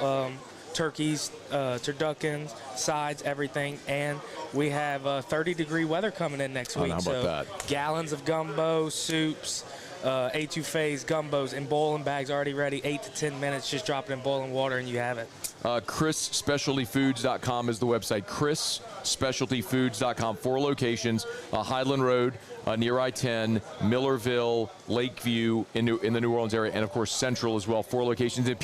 turkeys, turduckens, sides, everything, and we have 30-degree weather coming in next week. How about that? Gallons of gumbo, soups, etouffees, gumbos, in boiling bags already ready. 8 to 10 minutes, just drop it in boiling water, and you have it. ChrisSpecialtyFoods.com is the website. ChrisSpecialtyFoods.com. 4 locations: Highland Road, near I-10, Millerville, Lakeview in the New Orleans area, and of course Central as well. 4 locations. And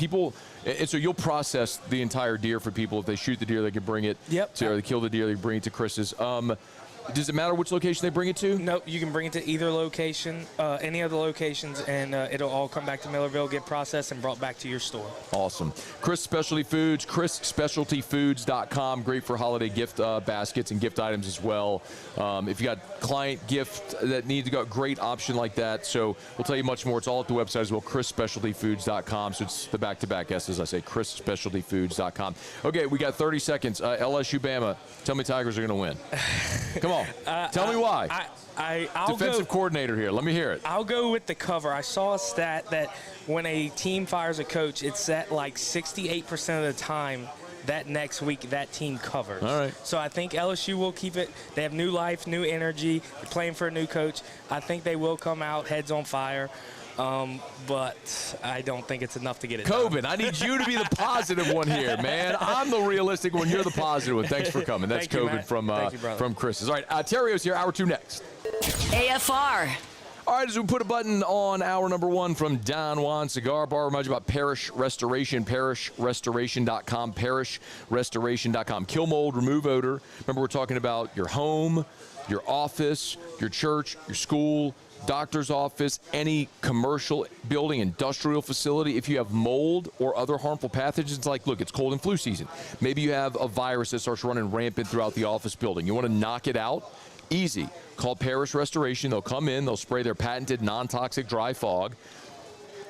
so you'll process the entire deer for people. If they shoot the deer, they can bring it. Yep. Or they kill the deer, they can bring it to Chris's. Does it matter which location they bring it to? Nope, you can bring it to either location, any of the locations, and it'll all come back to Millerville, get processed, and brought back to your store. Awesome. Chris Specialty Foods, ChrisSpecialtyFoods.com. Great for holiday gift baskets and gift items as well. If you got client gift that needs to go, great option like that. So we'll tell you much more. It's all at the website as well, ChrisSpecialtyFoods.com. So it's the back-to-back S, as I say, ChrisSpecialtyFoods.com. Okay, we got 30 seconds. LSU Bama. Tell me Tigers are going to win. Come on. Tell me why. I'll Defensive coordinator here. Let me hear it. I'll go with the cover. I saw a stat that when a team fires a coach, it's at 68% of the time that next week that team covers. All right. So I think LSU will keep it. They have new life, new energy. They're playing for a new coach. I think they will come out heads on fire. But I don't think it's enough to get it Coben, done. I need you to be the positive one here, man. I'm the realistic one. You're the positive one. Thanks for coming. That's Coben from Chris's. All right, Theriot's here. Hour 2 next. AFR. All right, as we put a button on hour number 1 from Don Juan Cigar Bar, remind you about Parish Restoration, parishrestoration.com, parishrestoration.com. Kill mold, remove odor. Remember, we're talking about your home, your office, your church, your school, doctor's office, any commercial building, industrial facility. If you have mold or other harmful pathogens, look, it's cold and flu season. Maybe you have a virus that starts running rampant throughout the office building. You want to knock it out? Easy. Call Parish Restoration. They'll come in. They'll spray their patented non-toxic dry fog.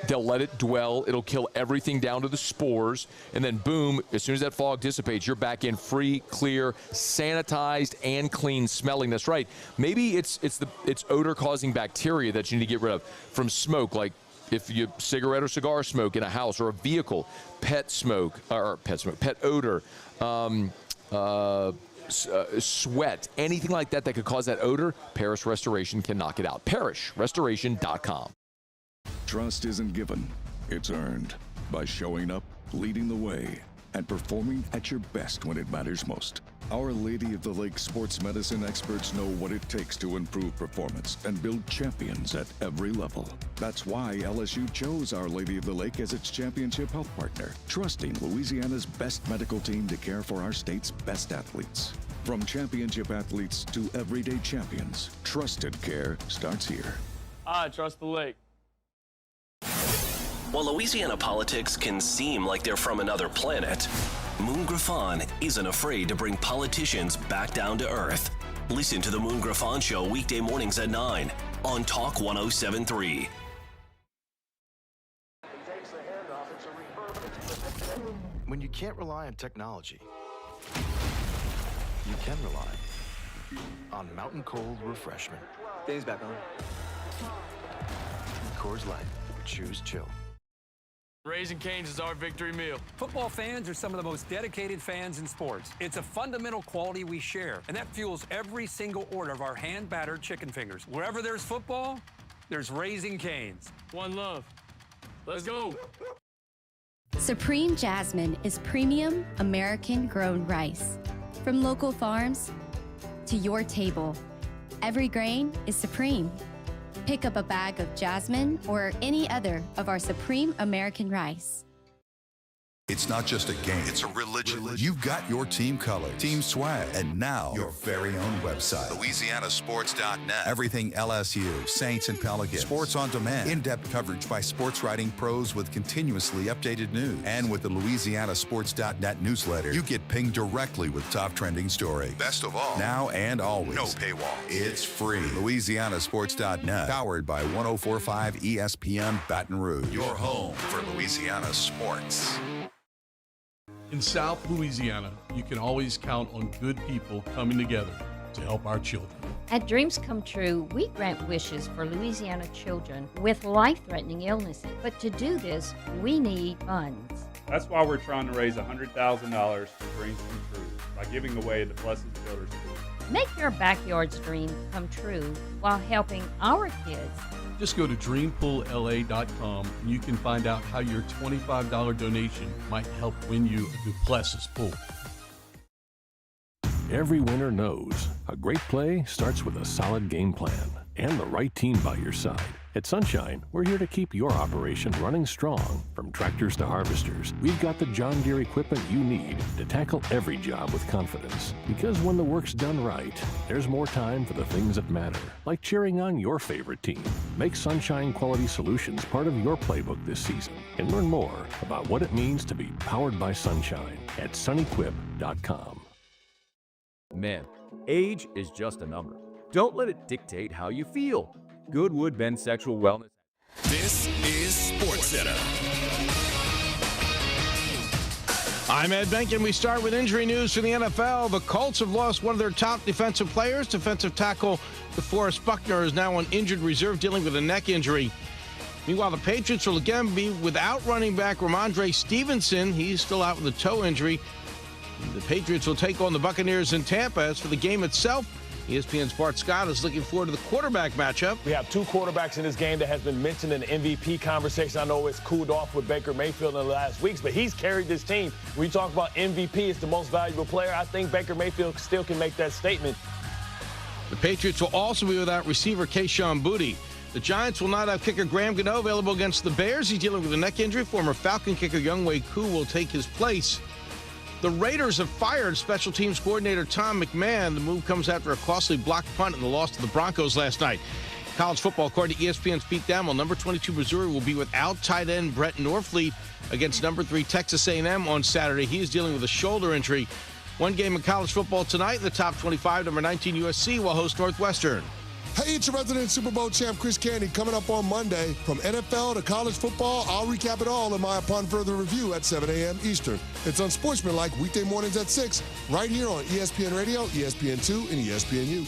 They'll let it dwell. It'll kill everything down to the spores. And then, boom, as soon as that fog dissipates, you're back in free, clear, sanitized, and clean smelling. That's right. Maybe it's odor-causing bacteria that you need to get rid of from smoke, like if you cigarette or cigar smoke in a house or a vehicle, pet odor, sweat, anything like that could cause that odor. Parish Restoration can knock it out. ParishRestoration.com. Trust isn't given, it's earned by showing up, leading the way, and performing at your best when it matters most. Our Lady of the Lake sports medicine experts know what it takes to improve performance and build champions at every level. That's why LSU chose Our Lady of the Lake as its championship health partner, trusting Louisiana's best medical team to care for our state's best athletes. From championship athletes to everyday champions, trusted care starts here. I trust the lake. While Louisiana politics can seem like they're from another planet, Moon Griffon isn't afraid to bring politicians back down to earth. Listen to the Moon Griffon Show weekday mornings at 9 on Talk 107.3. When you can't rely on technology, you can rely on Mountain Cold Refreshment. Dave's back on. Coors Light. Choose chill. Raising Cane's is our victory meal. Football fans are some of the most dedicated fans in sports. It's a fundamental quality we share, and that fuels every single order of our hand-battered chicken fingers. Wherever there's football, there's Raising Cane's. One love. Let's go. Supreme Jasmine is premium American-grown rice. From local farms to your table, every grain is supreme. Pick up a bag of Jasmine or any other of our Supreme American rice. It's not just a game, it's a religion. You've got your team color, team swag, and now your very own website. LouisianaSports.net. Everything LSU, Saints, and Pelicans. Sports on demand. In-depth coverage by sports writing pros with continuously updated news. And with the LouisianaSports.net newsletter, you get pinged directly with top trending stories. Best of all, now and always. No paywall. It's free. LouisianaSports.net. Powered by 104.5 ESPN Baton Rouge. Your home for Louisiana sports. In South Louisiana, you can always count on good people coming together to help our children. At Dreams Come True, we grant wishes for Louisiana children with life-threatening illnesses. But to do this, we need funds. That's why we're trying to raise $100,000 for Dreams Come True by giving away the Blessed Builders School. Make your backyard's dream come true while helping our kids. Just go to dreampoolla.com and you can find out how your $25 donation might help win you a Duplessis pool. Every winner knows a great play starts with a solid game plan and the right team by your side. At Sunshine, we're here to keep your operation running strong. From tractors to harvesters, we've got the John Deere equipment you need to tackle every job with confidence. Because when the work's done right, there's more time for the things that matter, like cheering on your favorite team. Make Sunshine Quality Solutions part of your playbook this season and learn more about what it means to be powered by Sunshine at sunequip.com. Men, age is just a number. Don't let it dictate how you feel. Goodwood Men's Sexual Wellness. This is SportsCenter. I'm Ed Benkin. We start with injury news for the NFL. The Colts have lost one of their top defensive players. Defensive tackle DeForest Buckner is now on injured reserve dealing with a neck injury. Meanwhile, the Patriots will again be without running back Ramondre Stevenson. He's still out with a toe injury. The Patriots will take on the Buccaneers in Tampa. As for the game itself, ESPN's Bart Scott is looking forward to the quarterback matchup. We have two quarterbacks in this game that has been mentioned in the MVP conversation. I know it's cooled off with Baker Mayfield in the last weeks, but he's carried this team. When you talk about MVP, it's the most valuable player. I think Baker Mayfield still can make that statement. The Patriots will also be without receiver Kayshon Boutte. The Giants will not have kicker Graham Gano available against the Bears. He's dealing with a neck injury. Former Falcon kicker Younghoe Koo will take his place. The Raiders have fired special teams coordinator Tom McMahon. The move comes after a costly blocked punt in the loss to the Broncos last night. College football, according to ESPN's Pete Thamel, number 22 Missouri will be without tight end Brett Norfleet against number 3 Texas A&M on Saturday. He is dealing with a shoulder injury. One game in college football tonight. In the top 25, number 19 USC will host Northwestern. Hey, it's your resident Super Bowl champ, Chris Candy, coming up on Monday. From NFL to college football, I'll recap it all in my Upon Further Review at 7 a.m. Eastern. It's Unsportsmanlike weekday mornings at 6, right here on ESPN Radio, ESPN2, and ESPNU.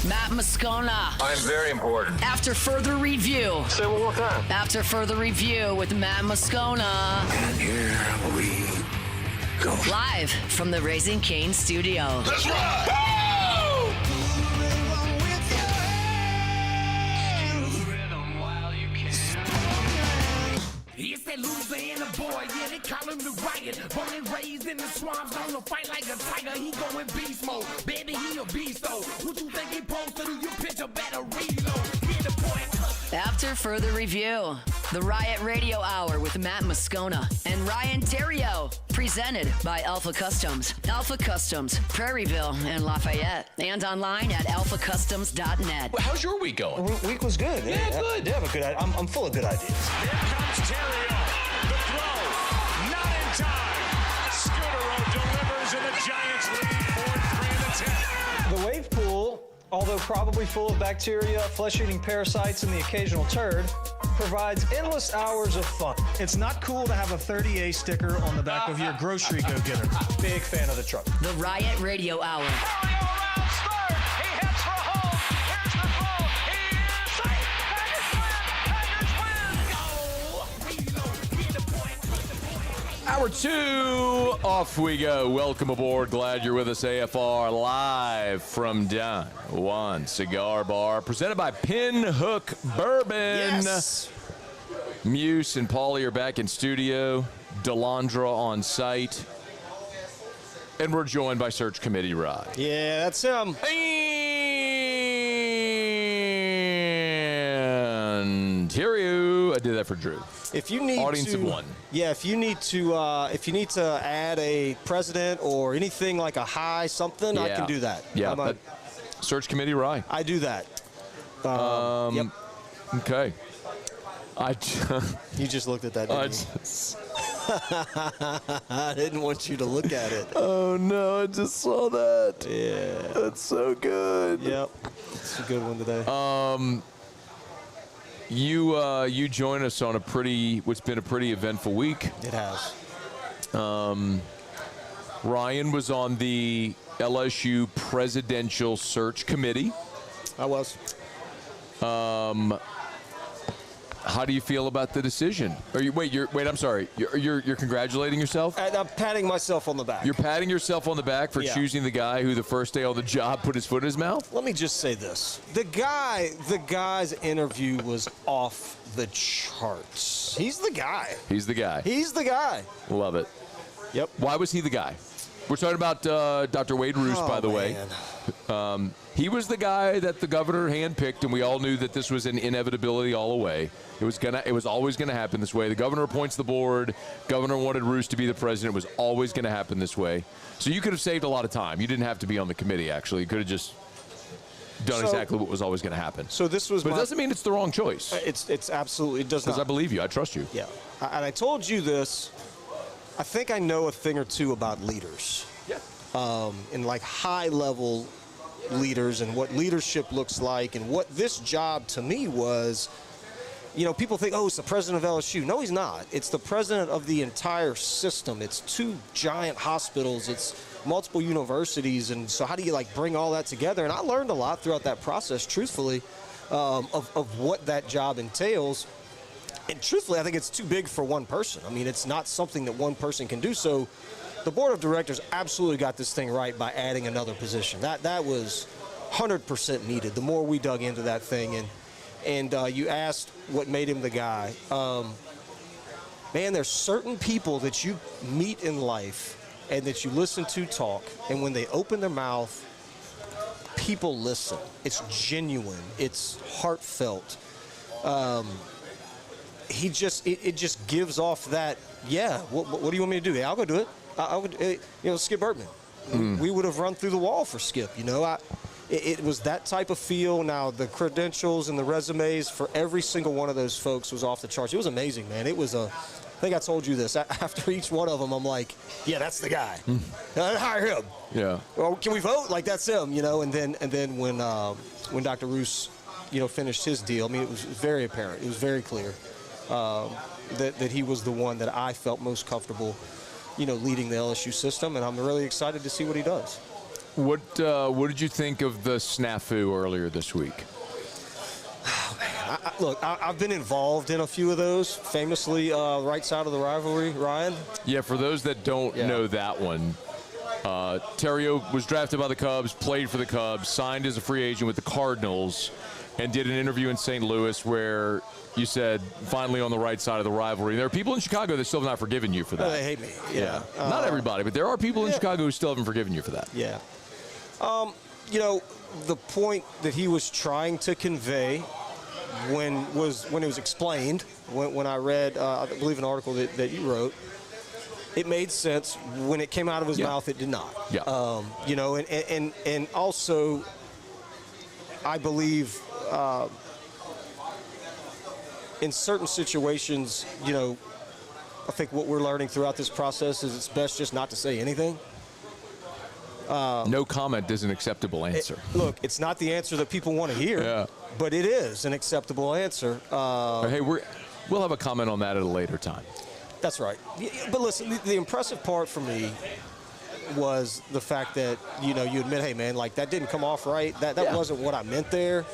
Matt Moscona. I'm very important. After further review. Say one more time. After further review with Matt Moscona. And here we go. Live from the Raising Cane's studio. That's right. It's that Louisiana boy, yeah, they call him the Riot. Born and raised in the swamps, gonna fight like a tiger. He going beast mode, baby, he a beast though. What you think he supposed to do? You picture better reload. Get the point. After further review, the Riot Radio Hour with Matt Moscona and Ryan Theriot, presented by Alpha Customs. Alpha Customs, Prairieville and Lafayette, and online at alphacustoms.net. Well, how's your week going? Week was good. Yeah, good. Yeah, but good. I'm full of good ideas. Here comes Theriot. The throw, not in time. Scudero delivers and the Giants lead 4-3 in the 10th. The wave pool, although probably full of bacteria, flesh-eating parasites, and the occasional turd, provides endless hours of fun. It's not cool to have a 30A sticker on the back of your grocery go-getter. Big fan of the truck. The Riot Radio Hour. Hour 2, off we go. Welcome aboard. Glad you're with us. AFR live from Don Juan Cigar Bar, presented by Pinhook Bourbon. Yes. Muse and Paulie are back in studio. Delandra on site. And we're joined by Search Committee Rod. Yeah, that's him. And here you. I did that for Drew. If you need audience of one. Yeah, if you need to add a president or anything like a high something, I can do that. Yeah, Search Committee Rye. I do that. Yep. Okay. You just looked at that, didn't you? I didn't want you to look at it. Oh, no, I just saw that. Yeah. That's so good. Yep. It's a good one today. You join us on what's been a pretty eventful week. It has. Ryan was on the LSU Presidential Search Committee. I was. How do you feel about the decision? I'm sorry. You're congratulating yourself? I'm patting myself on the back. You're patting yourself on the back for choosing the guy who the first day on the job put his foot in his mouth? Let me just say this. The guy's interview was off the charts. He's the guy. He's the guy. He's the guy. Love it. Yep. Why was he the guy? We're talking about Dr. Wade Roos, by the way. He was the guy that the governor handpicked, and we all knew that this was an inevitability all the way. It was always gonna happen this way. The governor appoints the board. Governor wanted Roos to be the president. It was always gonna happen this way. So you could have saved a lot of time. You didn't have to be on the committee. Actually, you could have just done exactly what was always gonna happen. So this was. But it doesn't mean it's the wrong choice. It's absolutely it does not. Because I believe you. I trust you. Yeah, and I told you this. I think I know a thing or two about leaders. Yeah. And like high-level leaders and what leadership looks like and what this job to me was. People think, it's the president of LSU. No, he's not. It's the president of the entire system. It's 2 giant hospitals. It's multiple universities. And so how do you bring all that together? And I learned a lot throughout that process, truthfully, of what that job entails. And truthfully, I think it's too big for one person. I mean, it's not something that one person can do. So the board of directors absolutely got this thing right by adding another position. That was 100% needed. The more we dug into that thing, and you asked what made him the guy. Man, there's certain people that you meet in life and that you listen to talk, and when they open their mouth, people listen. It's genuine. It's heartfelt. It just gives off that, what do you want me to do? I'll go do it. Skip Bertman. We would have run through the wall for Skip. It was that type of feel. Now, the credentials and the resumes for every single one of those folks was off the charts. It was amazing, man. It was a think I told you this. After each one of them, I'm like, yeah, that's the guy. Hire him. Yeah. Well, can we vote? Like, that's him, you know? And then when Dr. Roos, you know, finished his deal, I mean, it was very apparent. It was very clear that he was the one that I felt most comfortable, you know, leading the LSU system, and I'm really excited to see what he does. What did you think of the snafu earlier this week? Oh, man. Look, I've been involved in a few of those, famously right side of the rivalry, Ryan. Yeah, for those that don't know that one, Theriot was drafted by the Cubs, played for the Cubs, signed as a free agent with the Cardinals, and did an interview in St. Louis where you said, finally on the right side of the rivalry. There are people in Chicago that still have not forgiven you for that. They hate me. Yeah. Not everybody, but there are people in Chicago who still haven't forgiven you for that. Yeah. You know, the point that he was trying to convey when it was explained, when I read, I believe, an article that you wrote, it made sense. When it came out of his mouth, it did not. Yeah. You know, and also, I believe in certain situations, you know, I think what we're learning throughout this process is it's best just not to say anything. No comment is an acceptable answer. Look, it's not the answer that people want to hear, but it is an acceptable answer. Hey, we'll have a comment on that at a later time. That's right. But listen, the impressive part for me was the fact that, you know, you admit, hey, man, like, that didn't come off right. That wasn't what I meant there.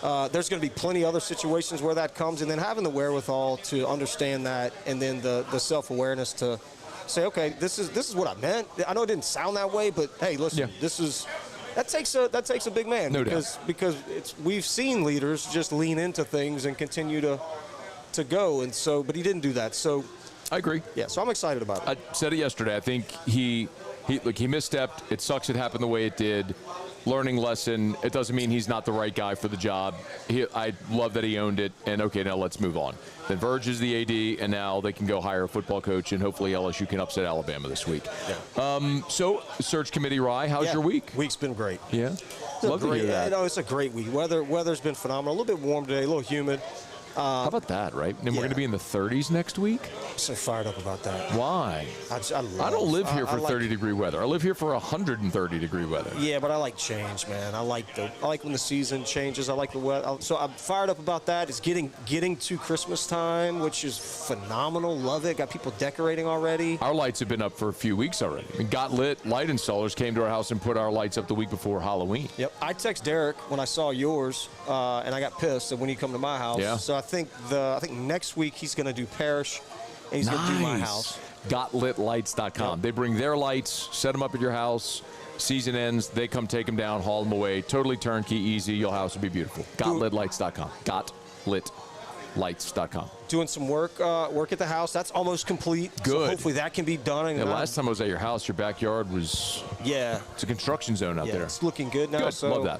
There's going to be plenty other situations where that comes, and then having the wherewithal to understand that, and then the self-awareness to say, okay, this is what I meant. I know it didn't sound that way, but hey, listen, that takes a big man. No because doubt. Because we've seen leaders just lean into things and continue to go, and so, but he didn't do that. So I agree. Yeah, so I'm excited about it. I said it yesterday. I think he misstepped. It sucks it happened the way it did. Learning lesson. It doesn't mean he's not the right guy for the job. I love that he owned it. And okay, now let's move on. Then Verge is the AD, and now they can go hire a football coach, and hopefully LSU can upset Alabama this week. Yeah. So, search committee, Rye, how's your week? Week's been great. Yeah. Love to hear that. No, it's a great week. Weather's been phenomenal. A little bit warm today, a little humid. How about that, right? And we're going to be in the 30s next week? I'm so fired up about that. Why? I don't live here for 30-degree weather. I live here for 130-degree weather. Yeah, but I like change, man. I like when the season changes. I like the weather. So I'm fired up about that. It's getting to Christmas time, which is phenomenal. Love it. Got people decorating already. Our lights have been up for a few weeks already. I mean, Got Lit light installers came to our house and put our lights up the week before Halloween. Yep. I text Derek when I saw yours, and I got pissed when you come to my house. Yeah. So I think next week he's going to do Parish, and he's going to do my house. GotLitLights.com. They bring their lights, set them up at your house. Season ends, they come take them down, haul them away. Totally turnkey, easy. Your house will be beautiful. GotLitLights.com. GotLitLights.com. Doing some work at the house. That's almost complete. Good. So hopefully that can be done. Yeah, last time I was at your house, your backyard was. Yeah. It's a construction zone out there. It's looking good now. Good. So, love that.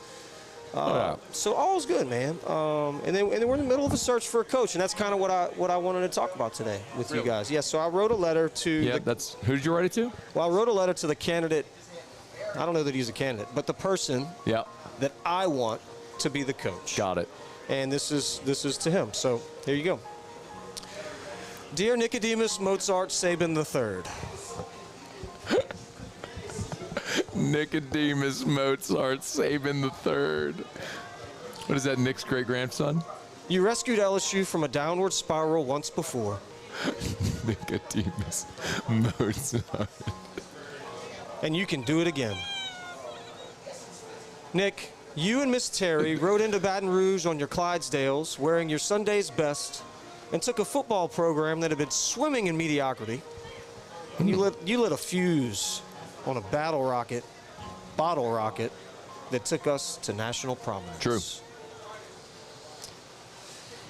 So all's good, man. And then we're in the middle of a search for a coach, and that's kind of what I wanted to talk about today with you guys. Yeah. So I wrote a letter to. Yeah. Who did you write it to? Well, I wrote a letter to the candidate. I don't know that he's a candidate, but the person. Yeah. That I want to be the coach. Got it. And this is to him. So here you go. Dear Nicodemus Mozart Saban III. Nicodemus Mozart Saban III. What is that, Nick's great-grandson? You rescued LSU from a downward spiral once before. Nicodemus Mozart. And you can do it again. Nick, you and Miss Terry rode into Baton Rouge on your Clydesdales wearing your Sunday's best and took a football program that had been swimming in mediocrity, and you lit a fuse on a bottle rocket that took us to national prominence. True.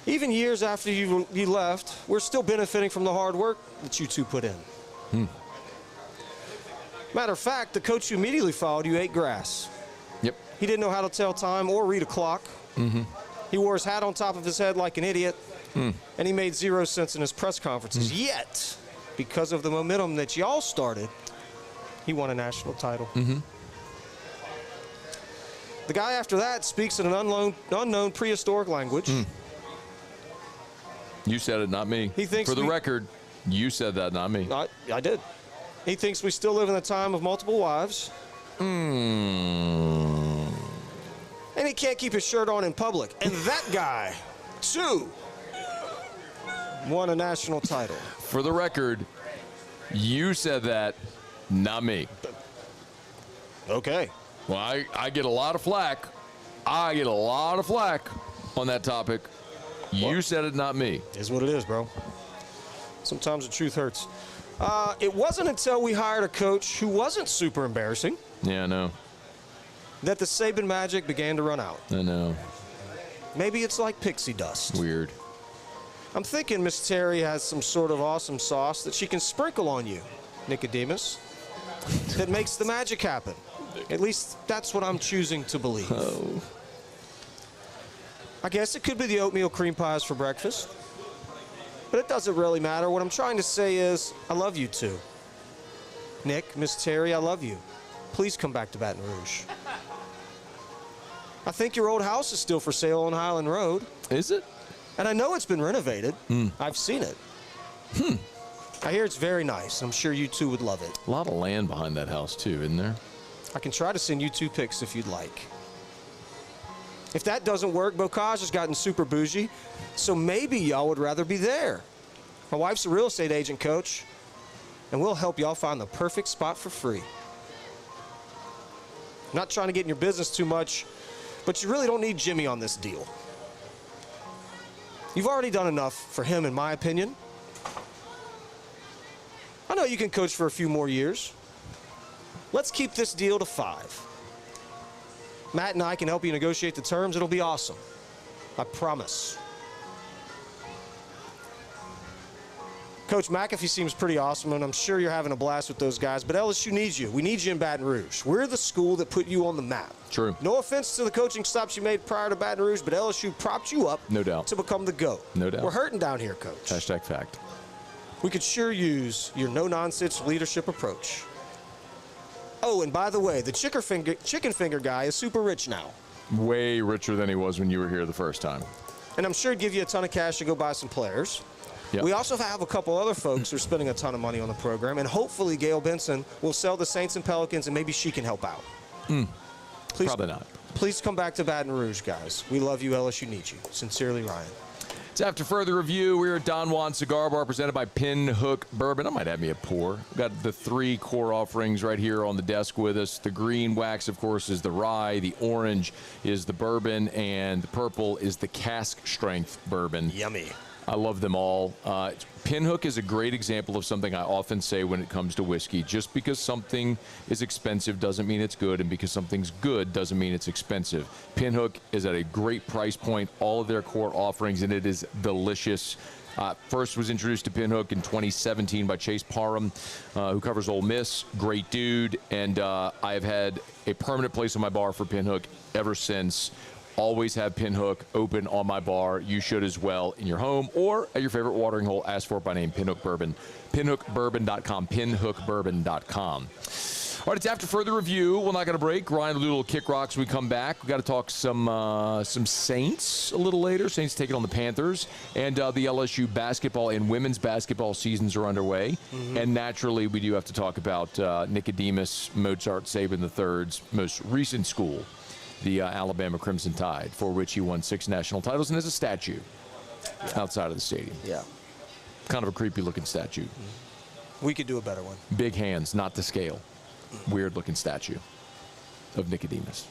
Even years after you left, we're still benefiting from the hard work that you two put in. Matter of fact, the coach who immediately followed you ate grass. Yep. He didn't know how to tell time or read a clock. Mm-hmm. He wore his hat on top of his head like an idiot, and he made zero sense in his press conferences. Yet, because of the momentum that y'all started, he won a national title. The guy after that speaks in an unknown prehistoric language. You said it, not me. He thinks For the record, You said that, not me. I did. He thinks we still live in the time of multiple wives. And he can't keep his shirt on in public. And that guy, too, won a national title. For the record, you said that, not me. Okay. Well, I get a lot of flack. I get a lot of flack on that topic. You said it, not me. Is what it is, bro. Sometimes the truth hurts. It wasn't until we hired a coach who wasn't super embarrassing. Yeah, I know. That the Saban magic began to run out. I know. Maybe it's like pixie dust. Weird. I'm thinking Miss Terry has some sort of awesome sauce that she can sprinkle on you, Nicodemus, that makes the magic happen. At least that's what I'm choosing to believe. Oh. I guess it could be the oatmeal cream pies for breakfast. But it doesn't really matter. What I'm trying to say is, I love you two. Nick, Miss Terry, I love you. Please come back to Baton Rouge. I think your old house is still for sale on Highland Road. Is it? And I know it's been renovated. I've seen it. I hear it's very nice. I'm sure you two would love it. A lot of land behind that house, too, isn't there? I can try to send you 2 pics if you'd like. If that doesn't work, Bocage has gotten super bougie, so maybe y'all would rather be there. My wife's a real estate agent, Coach, and we'll help y'all find the perfect spot for free. I'm not trying to get in your business too much, but you really don't need Jimmy on this deal. You've already done enough for him, in my opinion. I know you can coach for a few more years. Let's keep this deal to 5. Matt and I can help you negotiate the terms. It'll be awesome. I promise. Coach McAfee seems pretty awesome, and I'm sure you're having a blast with those guys, but LSU needs you. We need you in Baton Rouge. We're the school that put you on the map. True. No offense to the coaching stops you made prior to Baton Rouge, but LSU propped you up No doubt. to become the GOAT. No doubt. We're hurting down here, Coach. Hashtag fact. We could sure use your no-nonsense leadership approach. Oh, and by the way, the chicken finger guy is super rich now. Way richer than he was when you were here the first time. And I'm sure he'd give you a ton of cash to go buy some players. Yep. We also have a couple other folks who are spending a ton of money on the program, and hopefully Gail Benson will sell the Saints and Pelicans, and maybe she can help out. Please, Probably not. Please come back to Baton Rouge, guys. We love you. LSU needs you. Sincerely, Ryan. It's after further review. We're at Don Juan Cigar Bar, presented by Pinhook Bourbon. I might have me a pour. We've got the 3 core offerings right here on the desk with us. The green wax, of course, is the rye. The orange is the bourbon, and the purple is the cask strength bourbon. Yummy. I love them all. Pinhook is a great example of something I often say when it comes to whiskey. Just because something is expensive doesn't mean it's good, and because something's good doesn't mean it's expensive. Pinhook is at a great price point, all of their core offerings, and it is delicious. First was introduced to Pinhook in 2017 by Chase Parham, who covers Ole Miss. Great dude, and I have had a permanent place on my bar for Pinhook ever since. Always have Pinhook open on my bar. You should as well in your home or at your favorite watering hole. Ask for it by name, Pinhook Bourbon. Pinhookbourbon.com, Pinhookbourbon.com. All right, it's after further review. We're not going to break. Ryan will do a little kick rocks when we come back. We've got to talk some Saints a little later. Saints taking on the Panthers. And the LSU basketball and women's basketball seasons are underway. And naturally, we do have to talk about Nicodemus Mozart Saban III's most recent school, the Alabama Crimson Tide, for which he won 6 national titles and has a statue outside of the stadium. Yeah. Kind of a creepy-looking statue. We could do a better one. Big hands, not to scale. Weird-looking statue of Nicodemus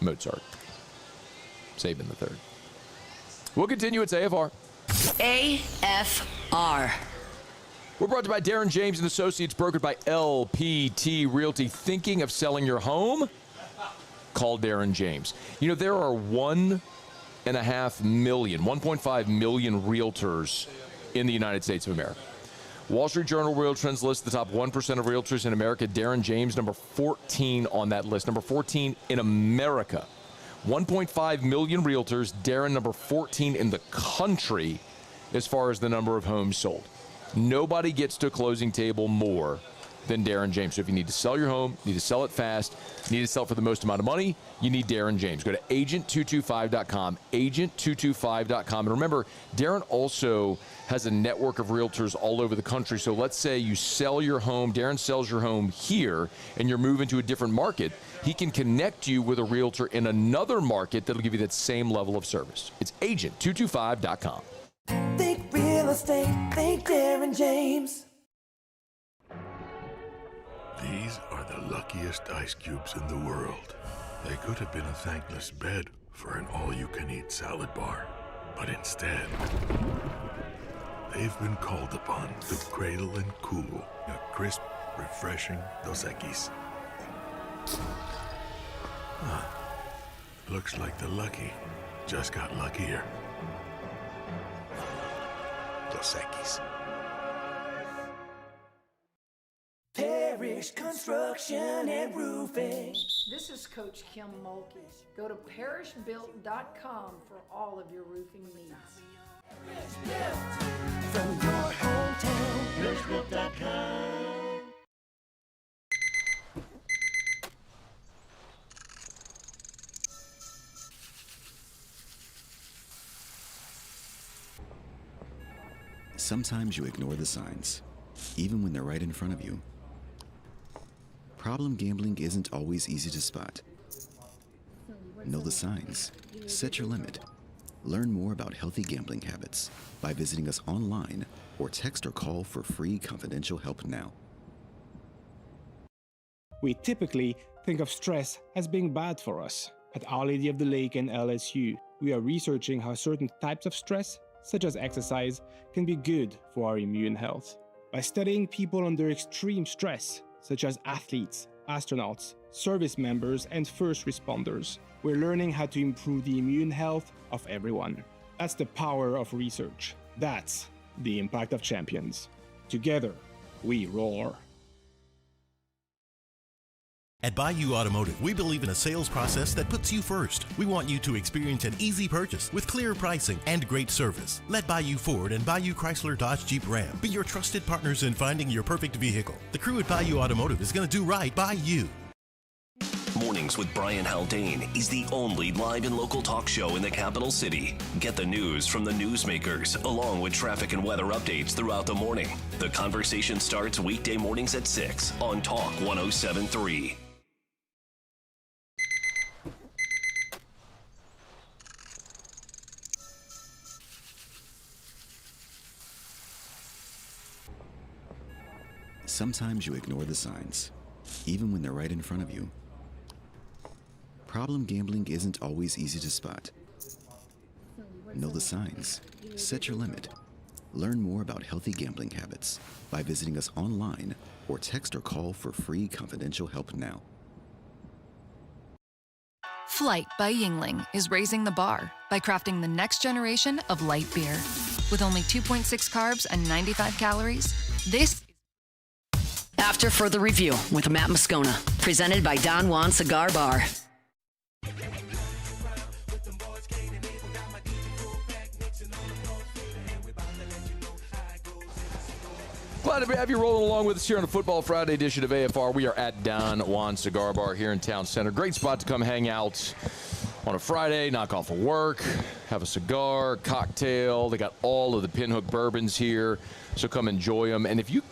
Mozart Saban III. We'll continue. It's AFR. AFR. We're brought to you by Darren James and Associates, brokered by LPT Realty. Thinking of selling your home? Call Darren James. You know, there are 1.5 million realtors in the United States of America. Wall Street Journal Real Trends lists the top 1% of realtors in America. Darren James, number 14 on that list. Number 14 in America. 1.5 million realtors. Darren, number 14 in the country as far as the number of homes sold. Nobody gets to a closing table more than Darren James. So if you need to sell your home, need to sell it fast, need to sell it for the most amount of money, you need Darren James. Go to agent225.com, agent225.com. And remember, Darren also has a network of realtors all over the country. So let's say you sell your home, Darren sells your home here, and you're moving to a different market. He can connect you with a realtor in another market that'll give you that same level of service. It's agent225.com. Think real estate, think Darren James. These are the luckiest ice cubes in the world. They could have been a thankless bed for an all-you-can-eat salad bar. But instead, they've been called upon to cradle and cool a crisp, refreshing Dos Equis. Looks like the lucky just got luckier. Dos Equis. Parish Construction and Roofing. This is Coach Kim Mulkey. Go to parishbuilt.com for all of your roofing needs. From your hometown, parishbuilt.com. Sometimes you ignore the signs, even when they're right in front of you. Problem gambling isn't always easy to spot. Know the signs. Set your limit. Learn more about healthy gambling habits by visiting us online or text or call for free confidential help now. We typically think of stress as being bad for us. At Our Lady of the Lake and LSU, we are researching how certain types of stress, such as exercise, can be good for our immune health. By studying people under extreme stress, such as athletes, astronauts, service members, and first responders, we're learning how to improve the immune health of everyone. That's the power of research. That's the impact of champions. Together, we roar. At Bayou Automotive, we believe in a sales process that puts you first. We want you to experience an easy purchase with clear pricing and great service. Let Bayou Ford and Bayou Chrysler Dodge Jeep Ram be your trusted partners in finding your perfect vehicle. The crew at Bayou Automotive is going to do right by you. Mornings with Brian Haldane is the only live and local talk show in the capital city. Get the news from the newsmakers, along with traffic and weather updates throughout the morning. The conversation starts weekday mornings at 6 on Talk 107.3. Sometimes you ignore the signs, even when they're right in front of you. Problem gambling isn't always easy to spot. Know the signs. Set your limit. Learn more about healthy gambling habits by visiting us online or text or call for free confidential help now. Flight by Yingling is raising the bar by crafting the next generation of light beer. With only 2.6 carbs and 95 calories, this After further review with Matt Moscona, presented by Don Juan Cigar Bar. Glad to have you rolling along with us here on the Football Friday edition of AFR. We are at Don Juan Cigar Bar here in Town Center. Great spot to come hang out on a Friday, knock off of work, have a cigar, cocktail. They got all of the Pinhook bourbons here, so come enjoy them. And if you're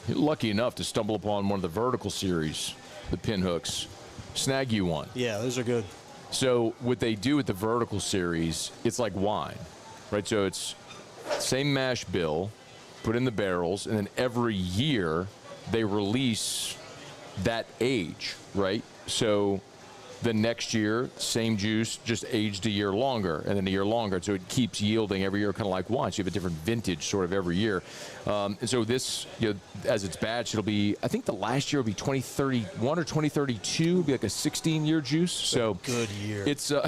lucky enough to stumble upon one of the vertical series, the Pinhooks, snag you one. Yeah, those are good. So what they do with the vertical series, it's like wine, right? So it's same mash bill, put in the barrels, and then every year they release that age, right? So the next year, same juice, just aged a year longer, and then a year longer. So it keeps yielding every year, kind of like wine. So you have a different vintage sort of every year. And so this, as it's batched, it'll be, I think the last year will be 2031 or 2032. It'll be like a 16-year juice. So good year. It's you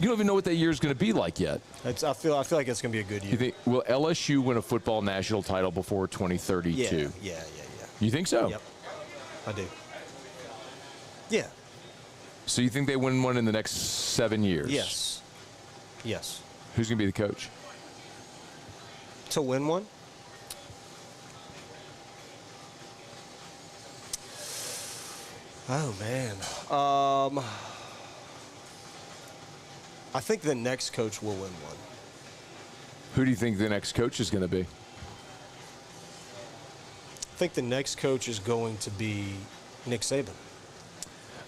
don't even know what that year is going to be like yet. I feel like it's going to be a good year. You think, will LSU win a football national title before 2032? Yeah. You think so? Yep, I do. Yeah. So you think they win one in the next 7 years? Yes. Who's going to be the coach? To win one? Oh, man. I think the next coach will win one. Who do you think the next coach is going to be? I think the next coach is going to be Nick Saban.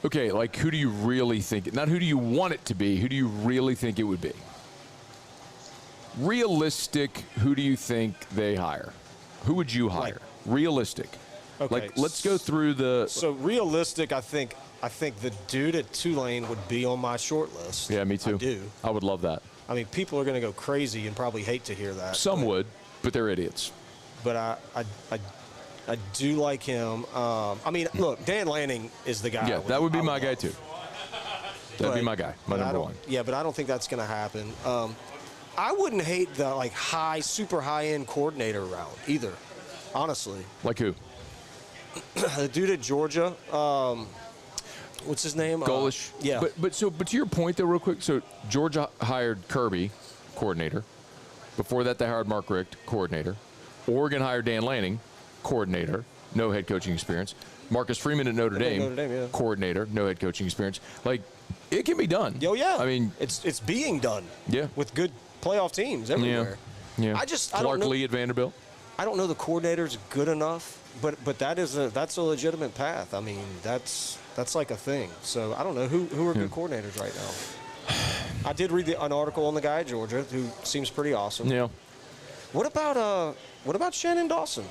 Okay, like who do you really think? Not who do you want it to be. Who do you really think it would be? Realistic, who do you think they hire? Who would you hire? Realistic. Okay. Like, let's go through the. So realistic, I think the dude at Tulane would be on my short list. Yeah, me too. I do. I would love that. I mean, people are going to go crazy and probably hate to hear that. Some would, but they're idiots. But I do like him. I mean, look, Dan Lanning is the guy. Yeah, that would be my guy too. That'd be my guy, my number one. Yeah, but I don't think that's going to happen. I wouldn't hate the super high end coordinator route either. Honestly. Like who? The dude at Georgia. What's his name? Golish. Yeah. But to your point though, real quick. So Georgia hired Kirby, coordinator. Before that, they hired Mark Richt, coordinator. Oregon hired Dan Lanning, coordinator, no head coaching experience. Marcus Freeman at Notre Dame, yeah. coordinator, no head coaching experience. Like, it can be done. Oh yeah. I mean, it's being done. Yeah. With good playoff teams everywhere. Yeah. I don't Clark know, Lee at Vanderbilt. I don't know the coordinator's good enough, but that's a legitimate path. I mean, that's like a thing. So I don't know who are good coordinators right now. I did read an article on the guy at Georgia who seems pretty awesome. Yeah. What about Shannon Dawson?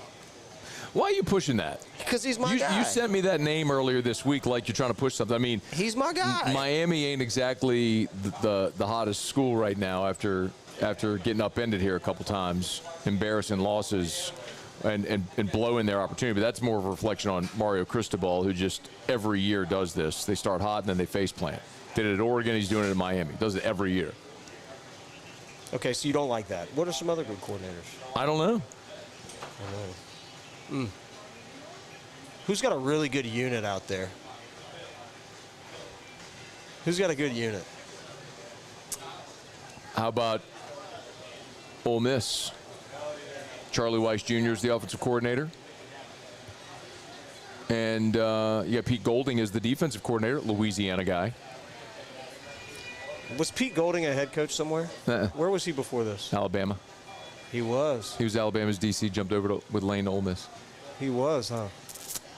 Why are you pushing that? Because he's my guy. You sent me that name earlier this week like you're trying to push something. I mean, he's my guy. Miami ain't exactly the hottest school right now after getting upended here a couple times, embarrassing losses and blowing their opportunity. But that's more of a reflection on Mario Cristobal, who just every year does this. They start hot and then they face plant. Did it at Oregon, he's doing it at Miami. Does it every year. Okay, so you don't like that. What are some other good coordinators? I don't know. Who's got a really good unit out there? Who's got a good unit? How about Ole Miss? Charlie Weiss Jr. is the offensive coordinator. And you got Pete Golding as the defensive coordinator, Louisiana guy. Was Pete Golding a head coach somewhere? Where was he before this? Alabama. He was. He was Alabama's DC, jumped over with Lane to Ole Miss. He was, huh?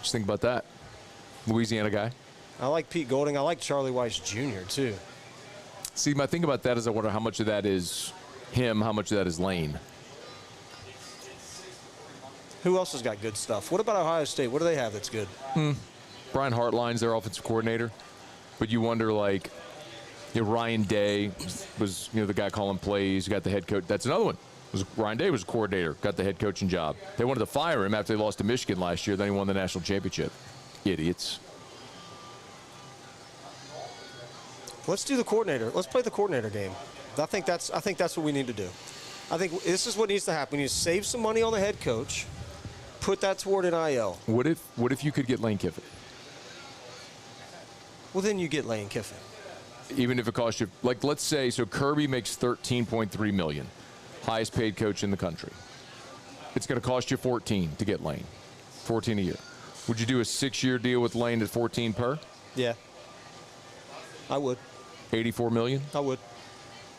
Just think about that. Louisiana guy. I like Pete Golding. I like Charlie Weiss Jr. too. See, my thing about that is I wonder how much of that is him, how much of that is Lane. Who else has got good stuff? What about Ohio State? What do they have that's good? Brian Hartline's their offensive coordinator. But you wonder, like, Ryan Day was, the guy calling plays, got the head coach. That's another one. Ryan Day was a coordinator, got the head coaching job. They wanted to fire him after they lost to Michigan last year. Then he won the national championship. Idiots. Let's do the coordinator. Let's play the coordinator game. I think that's what we need to do. I think this is what needs to happen. We need to save some money on the head coach, put that toward NIL. What if you could get Lane Kiffin? Well, then you get Lane Kiffin. Even if it costs you, like, let's say, so Kirby makes $13.3 million. Highest paid coach in the country. It's going to cost you $14 to get Lane. $14 a year. Would you do a 6-year deal with Lane at $14 per? Yeah. I would. $84 million? I would.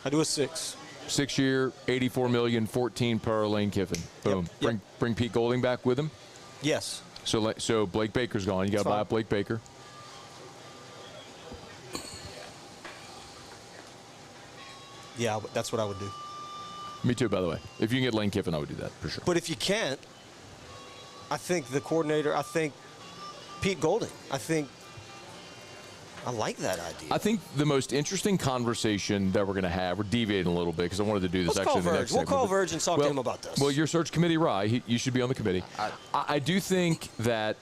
I'd do a 6. 6-year, $84 million, $14 per Lane Kiffin. Boom. Yep. Bring Pete Golding back with him? Yes. So Blake Baker's gone. You got to buy up Blake Baker. Yeah, that's what I would do. Me too, by the way. If you can get Lane Kiffin, I would do that for sure. But if you can't, I think the coordinator, I think Pete Golding. I like that idea. I think the most interesting conversation that we're going to have, we're deviating a little bit because I wanted to do this Let's actually call in the Verge. next We'll segment. call Verge and talk to him about this. Well, your search committee, Rye, you should be on the committee. I do think that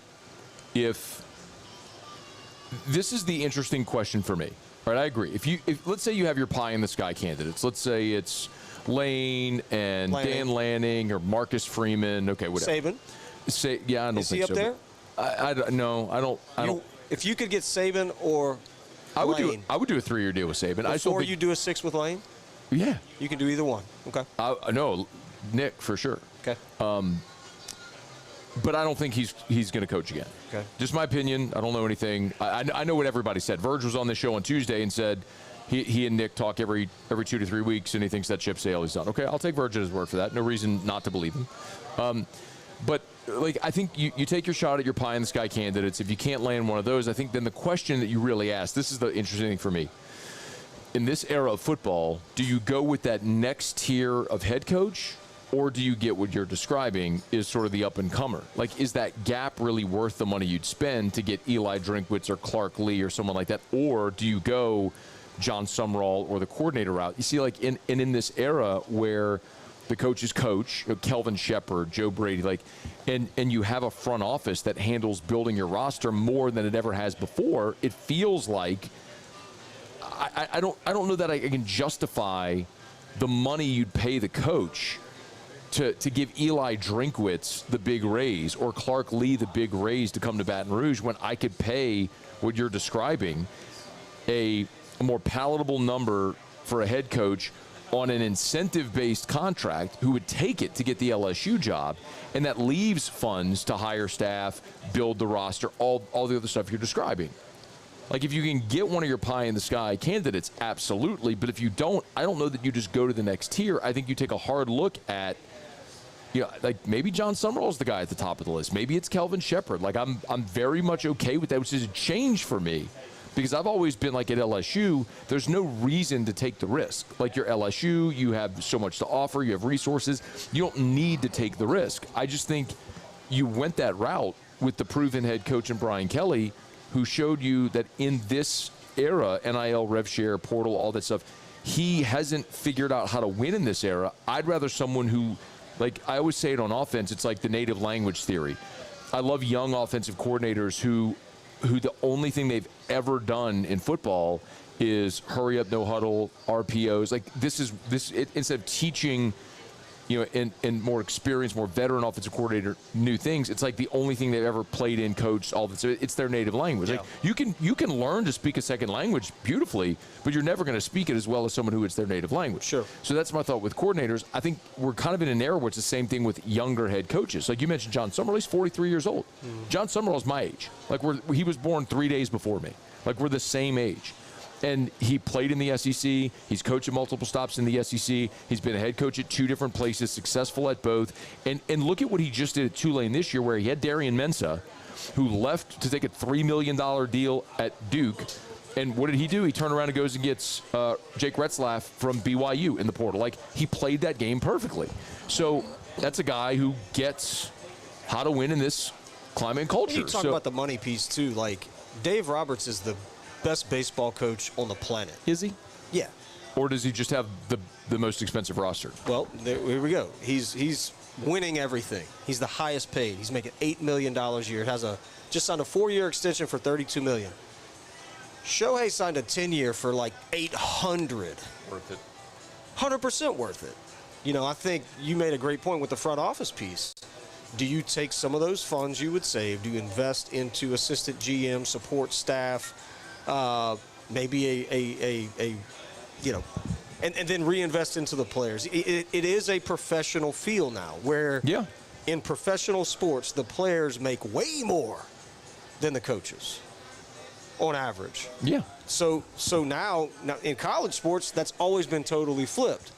if this is the interesting question for me. All right, I agree. If let's say you have your pie in the sky candidates. Let's say it's Lane and Dan Lanning or Marcus Freeman. Okay, whatever. Saban. Yeah, I don't think so. Is he up there? I don't. If you could get Saban or Lane. I would do a 3-year deal with Saban. Before you do a 6 with Lane? Yeah. You can do either one. Okay. No, Nick, for sure. Okay. but I don't think he's going to coach again. Okay. Just my opinion. I don't know anything. I know what everybody said. Verge was on the show on Tuesday and said he and Nick talk every 2 to 3 weeks, and he thinks that ship sail is done. Okay, I'll take Verge at his word for that. No reason not to believe him. But like, I think you take your shot at your pie in the sky candidates. If you can't land one of those, I think then the question that you really ask, this is the interesting thing for me. In this era of football, do you go with that next tier of head coach, or do you get what you're describing is sort of the up-and-comer? Like, is that gap really worth the money you'd spend to get Eli Drinkwitz or Clark Lee or someone like that? Or do you go John Sumrall or the coordinator route? You see, like, in this era where the coach is coach, Kelvin Shepard, Joe Brady, like, and you have a front office that handles building your roster more than it ever has before, it feels like I don't know that I can justify the money you'd pay the coach to give Eli Drinkwitz the big raise or Clark Lee the big raise to come to Baton Rouge when I could pay what you're describing a more palatable number for a head coach on an incentive-based contract who would take it to get the LSU job, and that leaves funds to hire staff, build the roster, all the other stuff you're describing. Like, if you can get one of your pie-in-the-sky candidates, absolutely, but if you don't, I don't know that you just go to the next tier. I think you take a hard look at, like, maybe John Sumrall's the guy at the top of the list. Maybe it's Kelvin Shepard. Like, I'm very much okay with that, which is a change for me. Because I've always been like, at LSU, there's no reason to take the risk. Like, you're LSU, you have so much to offer, you have resources. You don't need to take the risk. I just think you went that route with the proven head coach in Brian Kelly, who showed you that in this era, NIL, rev share, portal, all that stuff, he hasn't figured out how to win in this era. I'd rather someone who, like, I always say it on offense, it's like the native language theory. I love young offensive coordinators who the only thing they've ever done in football is hurry up, no huddle, RPOs. Like, instead of teaching, in more experienced, more veteran offensive coordinator new things, it's like the only thing they've ever played in, coached, all this. It's their native language. Yeah. Like, you can learn to speak a second language beautifully, but you're never going to speak it as well as someone who it's their native language. Sure. So that's my thought with coordinators. I think we're kind of in an era where it's the same thing with younger head coaches. Like you mentioned, John Sumrall, he's 43 years old. John Sumrall's my age. Like, he was born 3 days before me. Like, we're the same age. And he played in the SEC. He's coached at multiple stops in the SEC. He's been a head coach at 2 different places, successful at both. And look at what he just did at Tulane this year, where he had Darian Mensah, who left to take a $3 million deal at Duke. And what did he do? He turned around and goes and gets Jake Retzlaff from BYU in the portal. Like, he played that game perfectly. So that's a guy who gets how to win in this climate and culture. You talk about the money piece, too. Like, Dave Roberts is the best baseball coach on the planet. Is he? Yeah. Or does he just have the most expensive roster? Well, here we go. He's winning everything. He's the highest paid. He's making $8 million a year. Has just signed a 4-year extension for $32 million. Shohei signed a 10-year for like $800. Worth it. 100% worth it. I think you made a great point with the front office piece. Do you take some of those funds you would save? Do you invest into assistant GM, support staff? Maybe and then reinvest into the players. It is a professional feel now, where in professional sports, the players make way more than the coaches on average. Yeah. So now in college sports, that's always been totally flipped.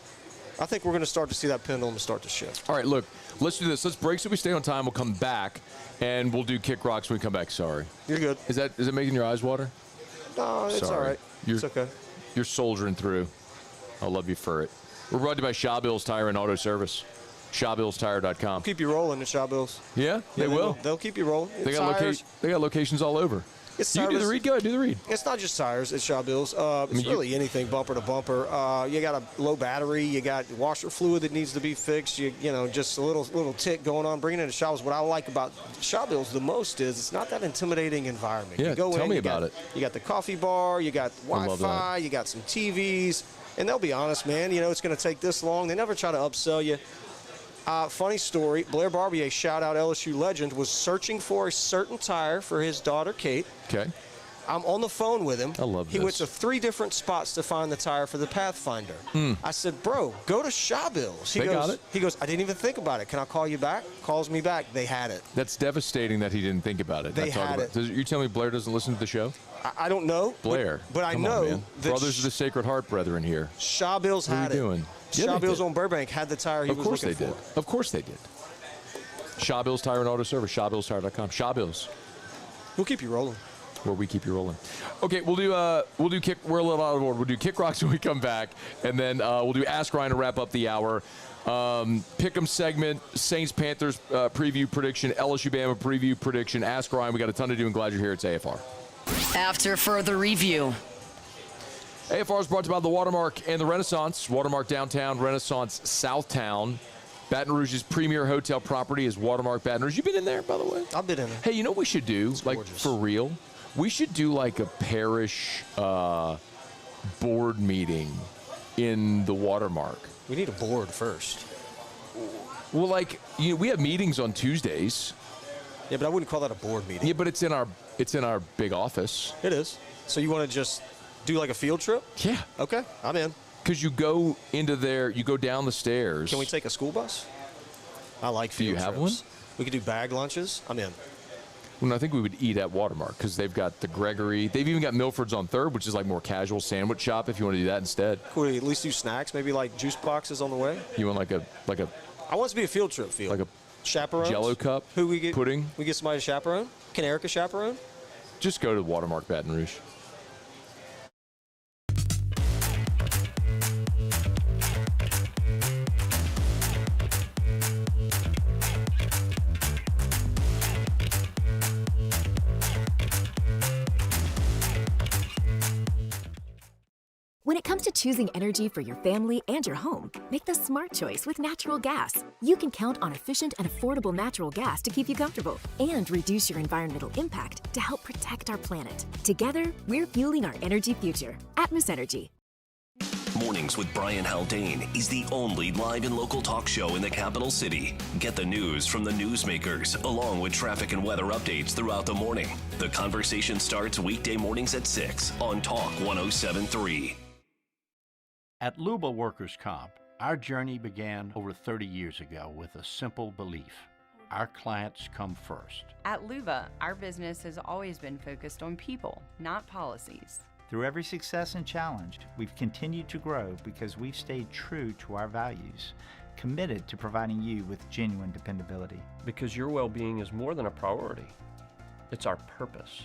I think we're going to start to see that pendulum start to shift. All right, look, let's do this. Let's break so we stay on time. We'll come back, and we'll do Kick Rocks when we come back. Sorry. You're good. Is it making your eyes water? No, it's all right. It's okay. You're soldiering through. I love you for it. We're brought to you by Shaw Bills Tire and Auto Service. ShawBillsTire.com. Keep you rolling at Shaw Bills. Yeah, they will. They'll keep you rolling. They got locations all over. You do the read. Go ahead, do the read. It's not just tires. It's Shaw Bills. It's really anything bumper to bumper. You got a low battery. You got washer fluid that needs to be fixed. Just a little tick going on. Bringing it to Shaw Bills. What I like about Shaw Bills the most is it's not that intimidating environment. Yeah, you go tell me about it. You got the coffee bar. You got Wi-Fi. You got some TVs. And they'll be honest, man. It's going to take this long. They never try to upsell you. Funny story, Blair Barbier, shout-out LSU legend, was searching for a certain tire for his daughter, Kate. Okay. I'm on the phone with him. I love He this. went to 3 different spots to find the tire for the Pathfinder. I said, bro, go to Shawbills. They got it. He goes, I didn't even think about it. Can I call you back? Calls me back. They had it. That's devastating that he didn't think about it. They had it. You're telling me Blair doesn't listen to the show? I don't know. Blair. But I Come know on, man. that Brothers of the Sacred Heart brethren here. Shawbills had it. What are you doing? Yeah, they Shawbills did. on Burbank had the tire he was looking for. Of course they did. Shawbills Tire and Auto Service, ShawBillsTire.com. Shawbills. We'll keep you rolling. Where we keep you rolling. Okay, we'll do kick. We're a little out of order. We'll do Kick Rocks when we come back, and then we'll do Ask Ryan to wrap up the hour. Pick'em segment, Saints Panthers preview prediction, LSU Bama preview prediction. Ask Ryan. We got a ton to do, and glad you're here. It's AFR. After further review. AFR is brought to you by the Watermark and the Renaissance. Watermark Downtown, Renaissance Southtown. Baton Rouge's premier hotel property is Watermark Baton Rouge. You been in there, by the way? I've been in there. Hey, you know what we should do? It's like, gorgeous. for real? We should do, like, a parish board meeting in the Watermark. We need a board first. Well, like, we have meetings on Tuesdays. Yeah, but I wouldn't call that a board meeting. Yeah, but it's in our big office. It is. So you want to just do like a field trip? Yeah. Okay, I'm in. Because you go into there, you go down the stairs. Can we take a school bus? I like field Do you have trips. one? We could do bag lunches. I'm in. Well, I think we would eat at Watermark because they've got the Gregory. They've even got Milford's on 3rd, which is like more casual sandwich shop if you want to do that instead. Could we at least do snacks? Maybe like juice boxes on the way? You want like a I want it to be a field trip field. like a chaperone? Jello cup Who we get? pudding? We get somebody to chaperone? Can Erica chaperone? Just go to Watermark Baton Rouge. When it comes to choosing energy for your family and your home, make the smart choice with natural gas. You can count on efficient and affordable natural gas to keep you comfortable and reduce your environmental impact to help protect our planet. Together, we're fueling our energy future. Atmos Energy. Mornings with Brian Haldane is the only live and local talk show in the capital city. Get the news from the newsmakers, along with traffic and weather updates throughout the morning. The conversation starts weekday mornings at 6 on Talk 107.3. At Luba Workers' Comp, our journey began over 30 years ago with a simple belief. Our clients come first. At Luba, our business has always been focused on people, not policies. Through every success and challenge, we've continued to grow because we've stayed true to our values, committed to providing you with genuine dependability. Because your well-being is more than a priority. It's our purpose.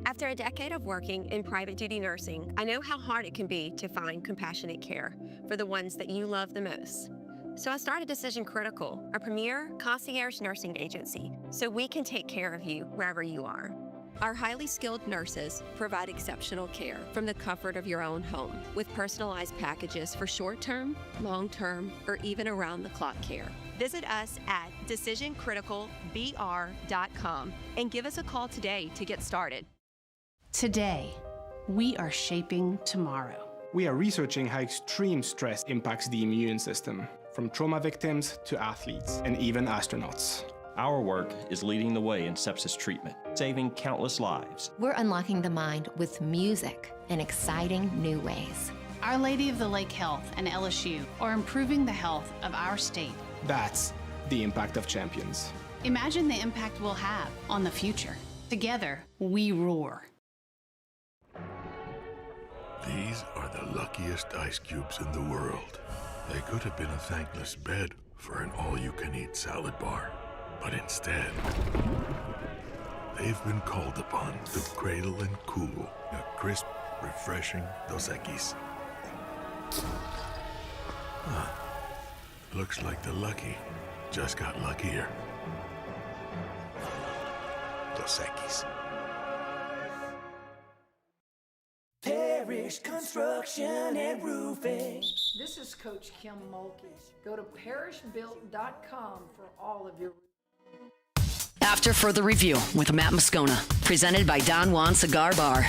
After a decade of working in private duty nursing, I know how hard it can be to find compassionate care for the ones that you love the most. So I started Decision Critical, a premier concierge nursing agency, so we can take care of you wherever you are. Our highly skilled nurses provide exceptional care from the comfort of your own home with personalized packages for short-term, long-term, or even around-the-clock care. Visit us at decisioncriticalbr.com and give us a call today to get started. Today, we are shaping tomorrow. We are researching how extreme stress impacts the immune system, from trauma victims to athletes and even astronauts. Our work is leading the way in sepsis treatment, saving countless lives. We're unlocking the mind with music in exciting new ways. Our Lady of the Lake Health and LSU are improving the health of our state. That's the impact of champions. Imagine the impact we'll have on the future. Together, we roar. These are the luckiest ice cubes in the world. They could have been a thankless bed for an all-you-can-eat salad bar. But instead, they've been called upon to cradle and cool a crisp, refreshing Dos Equis. Looks like the lucky just got luckier. Dos Equis. Parish Construction and Roofing. This is Coach Kim Mulkey. Go to parishbuilt.com for all of your After further review with Matt Moscona, presented by Don Juan Cigar Bar.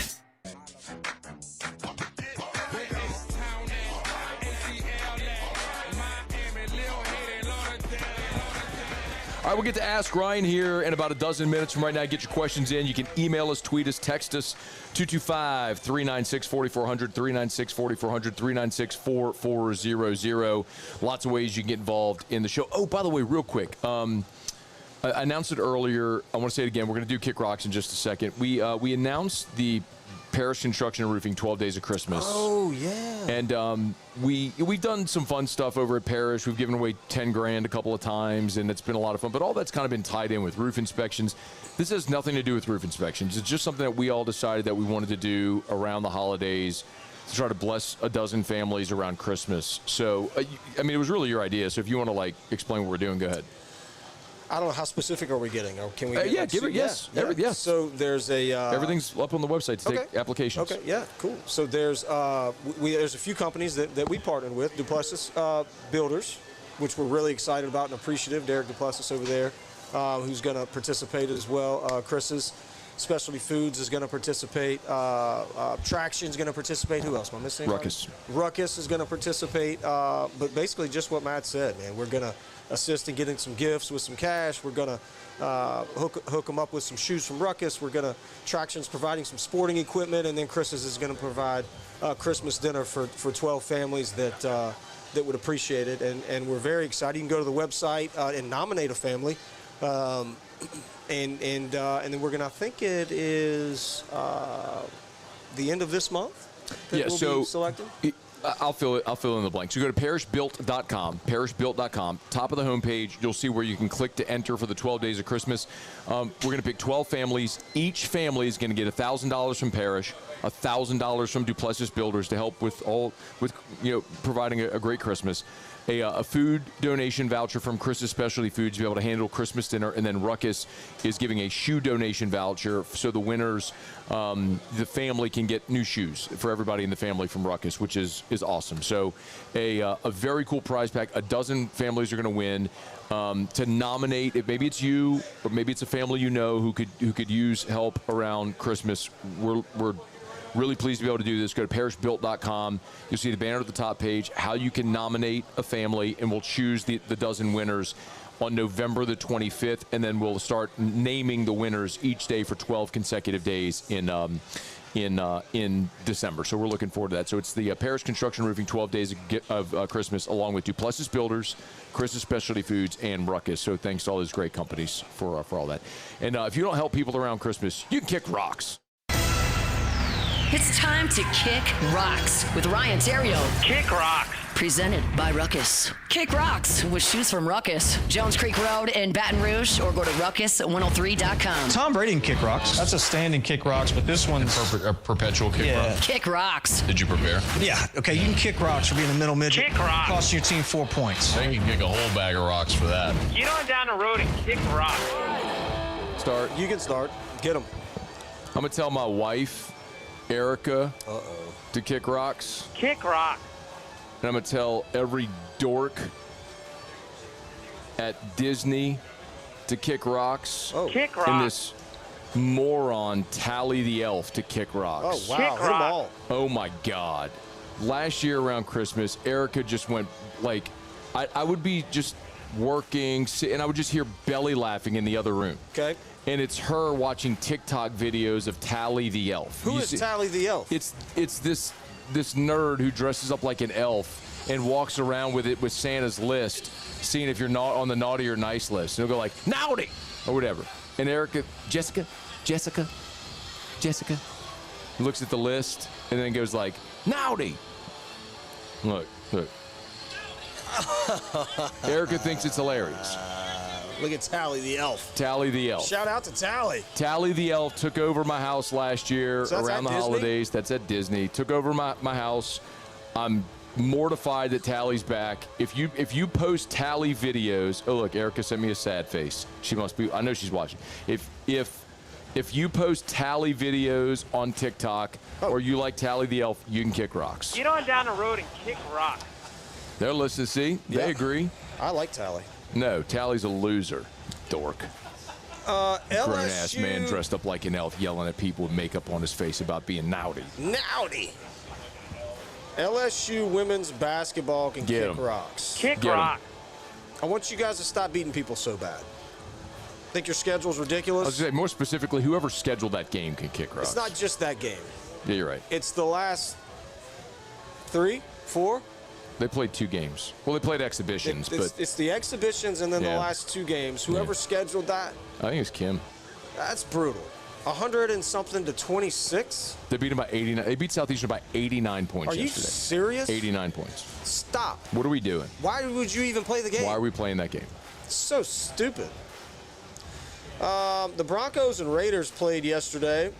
All right, we'll get to Ask Ryan here in about a dozen minutes from right now. Get your questions in. You can email us, tweet us, text us, 225-396-4400, 396-4400, 396-4400. Lots of ways you can get involved in the show. Oh, by the way, real quick, I announced it earlier. I want to say it again. We're going to do Kick Rocks in just a second. We announced the Parish Construction and Roofing 12 Days of Christmas. Oh, yeah. And we've done some fun stuff over at Parish. We've given away $10,000 a couple of times, and it's been a lot of fun. But all that's kind of been tied in with roof inspections. This has nothing to do with roof inspections. It's just something that we all decided that we wanted to do around the holidays to try to bless a dozen families around Christmas. So, I mean, it was really your idea. So if you want to, explain what we're doing, go ahead. I don't know, how specific are we getting? Or can we? Yeah, give it. Yes, yes. So there's a. Everything's up on the website to take applications. Okay, yeah, cool. So there's there's a few companies that we partnered with, Duplessis Builders, which we're really excited about and appreciative. Derek Duplessis over there, who's going to participate as well. Chris's Specialty Foods is going to participate. Traction's going to participate. Who else am I missing? Ruckus. Ruckus is going to participate. But basically, just what Matt said, man. We're going to assist in getting some gifts with some cash. We're going to hook them up with some shoes from Ruckus. We're going to Traction's providing some sporting equipment, and then Chris's is going to provide Christmas dinner for 12 families that would appreciate it. And we're very excited. You can go to the website and nominate a family. And then we're going to, I think it is the end of this month that we'll be selected. I'll fill in the blanks. You go to parishbuilt.com, top of the homepage. You'll see where you can click to enter for the 12 Days of Christmas. We're going to pick 12 families. Each family is going to get $1,000 from Parish, $1,000 from Duplessis Builders to help with providing a great Christmas. A food donation voucher from Chris's Specialty Foods to be able to handle Christmas dinner, and then Ruckus is giving a shoe donation voucher so the winners, the family can get new shoes for everybody in the family from Ruckus, which is awesome. So a very cool prize pack. A dozen families are going to win. To nominate, maybe it's you, or maybe it's a family you know who could use help around Christmas. We're really pleased to be able to do this. Go to parishbuilt.com. You'll see the banner at the top page, how you can nominate a family, and we'll choose the dozen winners on November the 25th, and then we'll start naming the winners each day for 12 consecutive days in December. So we're looking forward to that. So it's the Parish Construction Roofing 12 Days of Christmas, along with Duplessis Builders, Chris's Specialty Foods, and Ruckus. So thanks to all those great companies for all that. And if you don't help people around Christmas, you can kick rocks. It's time to Kick Rocks with Ryan Theriot. Kick Rocks. Presented by Ruckus. Kick Rocks with shoes from Ruckus. Jones Creek Road in Baton Rouge, or go to ruckus103.com. Tom Brady can kick rocks. That's a standing kick rocks, but this one's a perpetual kick rock. Kick Rocks. Did you prepare? Yeah. Okay, you can kick rocks for being a middle midget. Kick rocks. Cost your team 4 points. I think you can kick a whole bag of rocks for that. Get on down the road and kick rocks. Start. You can start. Get them. I'm going to tell my wife, Erica, to kick rocks. Kick rocks. And I'm going to tell every dork at Disney to kick rocks. Kick rocks. And this moron, Tally the Elf, to kick rocks. Oh, wow. Hit them all. Oh, my God. Last year around Christmas, Erica just went, I would be just working, and I would just hear belly laughing in the other room. Okay. And it's her watching TikTok videos of Tally the Elf. Who is Tally the Elf? It's this nerd who dresses up like an elf and walks around with it with Santa's list, seeing if you're not on the naughty or nice list. And he'll go like, naughty, or whatever. And Erica, Jessica, looks at the list and then goes like, naughty. Look. Erica thinks it's hilarious. Look at Tally the Elf. Tally the Elf. Shout out to Tally. Tally the Elf took over my house last year around the holidays. That's at Disney. Took over my house. I'm mortified that Tally's back. If you post Tally videos, oh look, Erica sent me a sad face. She must be. I know she's watching. If you post Tally videos on TikTok or you like Tally the Elf, you can kick rocks. Get on down the road and kick rocks. They're listening. See, they agree. I like Tally. No, Tally's a loser, dork. Grown-ass man dressed up like an elf yelling at people with makeup on his face about being naughty. Naughty. LSU women's basketball can kick rocks. Kick rocks. I want you guys to stop beating people so bad. Think your schedule's ridiculous? I was going to say, more specifically, whoever scheduled that game can kick rocks. It's not just that game. Yeah, you're right. It's the last 3, 4. They played 2 games. Well, they played exhibitions, but it's the exhibitions and then the last 2 games. Whoever scheduled that, I think it's Kim. That's brutal. 100 and something to 26. They beat them by 89. They beat Southeastern by 89 points yesterday. Are you serious? 89 points. Stop. What are we doing? Why would you even play the game? Why are we playing that game? It's so stupid. The Broncos and Raiders played yesterday.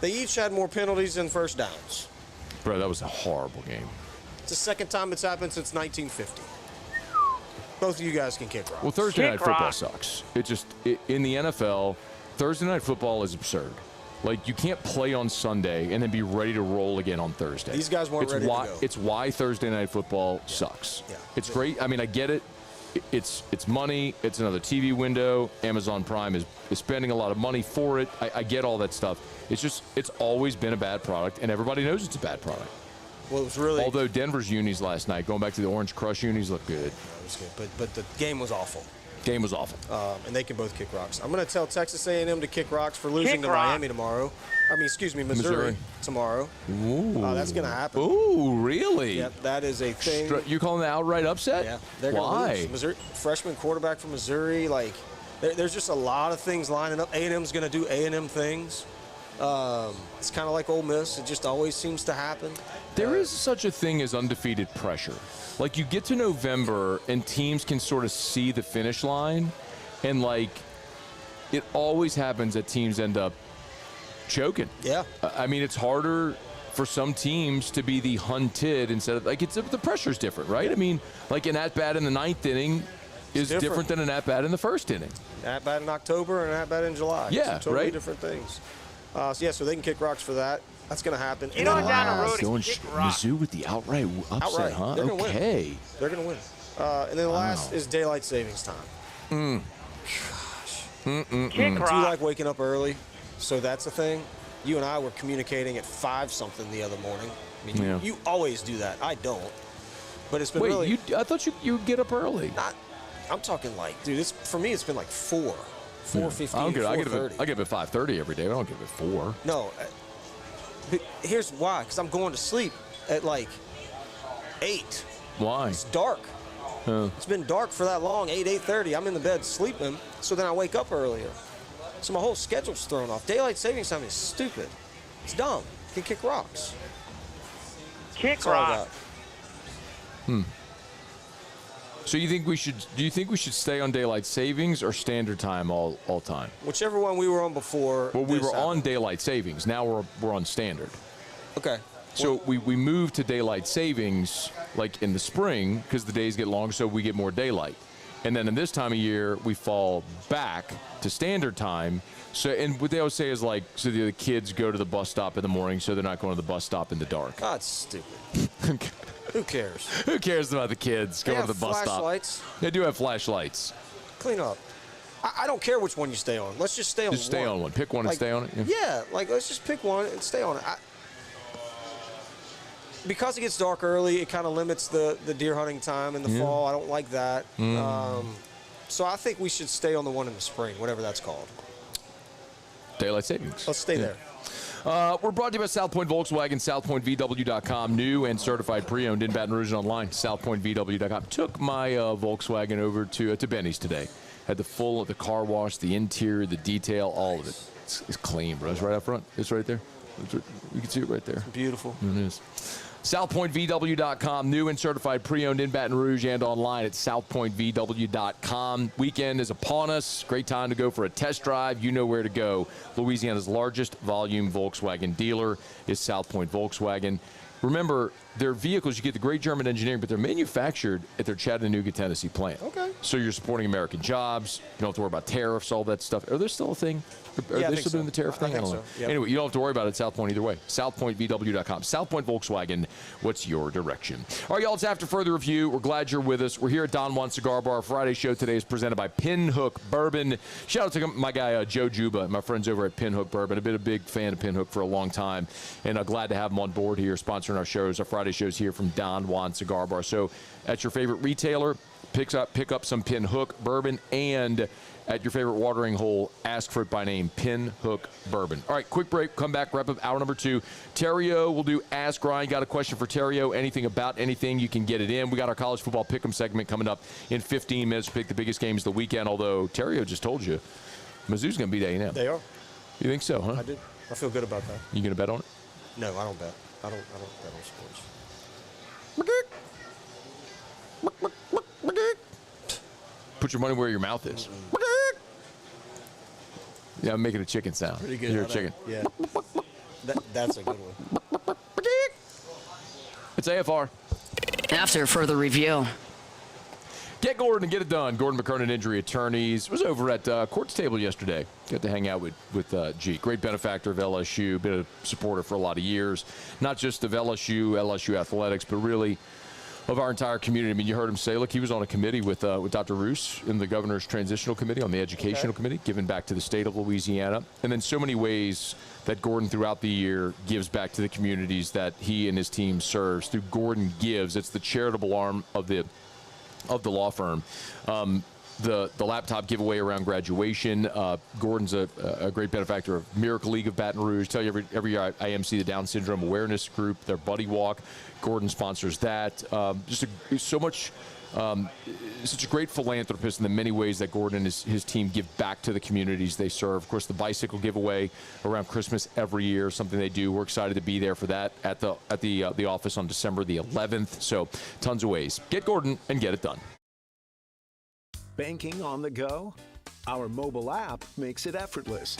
They each had more penalties than first downs. Bro, that was a horrible game. It's the second time it's happened since 1950. Both of you guys can kick rocks. Well, Thursday night football sucks. In the NFL, Thursday night football is absurd. Like, you can't play on Sunday and then be ready to roll again on Thursday. These guys weren't ready to go. It's why Thursday night football sucks. Yeah. It's great. I mean, I get it. It's money. It's another TV window. Amazon Prime is spending a lot of money for it. I get all that stuff. It's always been a bad product, and everybody knows it's a bad product. Well, it was really. Although Denver's unis last night, going back to the Orange Crush unis, looked good. It was good, but the game was awful. Game was awful. And they can both kick rocks. I'm going to tell Texas A&M to kick rocks for losing to Miami tomorrow. Missouri tomorrow. Ooh. That's going to happen. Ooh, really? Yep, that is a thing. You calling the outright upset? Yeah. They're Why? Lose. Missouri, freshman quarterback from Missouri. Like, there's just a lot of things lining up. A&M's going to do A&M things. It's kind of like Ole Miss. It just always seems to happen. There is such a thing as undefeated pressure. Like, you get to November and teams can sort of see the finish line, and like it always happens that teams end up choking. Yeah. I mean, it's harder for some teams to be the hunted instead of like the pressure's different, right? I mean, like an at-bat in the 9th inning is different than an at-bat in the 1st inning. At-bat in October and an at-bat in July. Yeah, It's totally right? different things. So they can kick rocks for that. That's going to happen. Get on down the road Going and kick rocks. Mizzou with the outright upset, huh? They're gonna Okay. win. They're going to win. And then the last is daylight savings time. Kick Do you rocks. like waking up early? So that's a thing. You and I were communicating at 5-something the other morning. I mean, you always do that. I don't. But it's been really. I thought you get up early. I'm talking like, dude, for me, it's been like 4. 4:15, 4:30. I get up at 5:30 every day. I don't get up at 4. No. But here's why. Because I'm going to sleep at like 8. Why? It's dark. It's been dark for that long, 8:30. I'm in the bed sleeping, so then I wake up earlier. So my whole schedule's thrown off. Daylight savings time is stupid. It's dumb. You can kick rocks. Kick rocks. So do you think we should stay on daylight savings or standard time all time? Whichever one we were on before. Well, we were on daylight savings. Now we're on standard. Okay. So we moved to daylight savings like in the spring because the days get longer, so we get more daylight. And then in this time of year, we fall back to standard time. So, and what they always say is like, so the kids go to the bus stop in the morning, so they're not going to the bus stop in the dark. That's stupid. Who cares? Who cares about the kids going to the bus stop? Flashlights. They do have flashlights. Clean up. I don't care which one you stay on. Let's just stay on one. Just stay on one. Pick one and stay on it. Yeah, let's just pick one and stay on it. Because it gets dark early, it kind of limits the deer hunting time in the fall. I don't like that. So I think we should stay on the one in the spring, whatever that's called. Daylight savings. Let's stay there. We're brought to you by South Point Volkswagen, southpointvw.com. New and certified pre-owned in Baton Rouge and online, southpointvw.com. Took my Volkswagen over to Benny's today. Had the car wash, the interior, the detail, all of it. It's clean, bro. It's right up front. It's right there. You can see it right there. It's beautiful. It is. SouthPointVW.com. New and certified pre-owned in Baton Rouge and online at SouthPointVW.com. Weekend is upon us. Great time to go for a test drive. You know where to go. Louisiana's largest volume Volkswagen dealer is South Point Volkswagen. Remember, their vehicles, you get the great German engineering, but they're manufactured at their Chattanooga, Tennessee plant. Okay. So you're supporting American jobs. You don't have to worry about tariffs, all that stuff. Are there still a thing? Are they still doing the tariff thing? I don't know. Yep. Anyway, you don't have to worry about it at South Point either way. SouthPointVW.com. South Point Volkswagen, what's your direction? All right, y'all, it's After Further Review. We're glad you're with us. We're here at Don Juan Cigar Bar. Friday show today is presented by Pinhook Bourbon. Shout out to my guy, Joe Juba, my friends over at Pinhook Bourbon. I've been a big fan of Pinhook for a long time, and glad to have them on board here, sponsoring our shows. Our Friday shows here from Don Juan Cigar Bar. So at your favorite retailer, pick up some Pinhook Bourbon, and at your favorite watering hole, ask for it by name, Pinhook Bourbon. All right, quick break. Come back, wrap up hour number 2. Theriot will do Ask Ryan. Got a question for Theriot? Anything about anything, you can get it in. We got our college football pick'em segment coming up in 15 minutes. Pick the biggest games of the weekend, although Theriot just told you Mizzou's going to beat A&M. They are. You think so, huh? I do. I feel good about that. You going to bet on it? No, I don't bet. I don't bet on sports. Put your money where your mouth is. Yeah, I'm making a chicken sound. Pretty good. You're a chicken. Yeah. That's a good one. It's AFR. After further review. Get Gordon and get it done. Gordon McKernan Injury Attorneys was over at Court's table yesterday. Got to hang out with G. Great benefactor of LSU. Been a supporter for a lot of years. Not just of LSU athletics, but really of our entire community. I mean, you heard him say, look, he was on a committee with Dr. Roos in the governor's transitional committee, on the educational committee, giving back to the state of Louisiana. And then so many ways that Gordon throughout the year gives back to the communities that he and his team serves. Through Gordon Gives, it's the charitable arm of the law firm. The laptop giveaway around graduation. Gordon's a great benefactor of Miracle League of Baton Rouge. Tell you every year I MC the Down Syndrome Awareness Group, their Buddy Walk. Gordon sponsors that. Such a great philanthropist in the many ways that Gordon and his team give back to the communities they serve. Of course, the bicycle giveaway around Christmas every year, something they do. We're excited to be there for that at the office on December the 11th. So tons of ways. Get Gordon and get it done. Banking on the go? Our mobile app makes it effortless.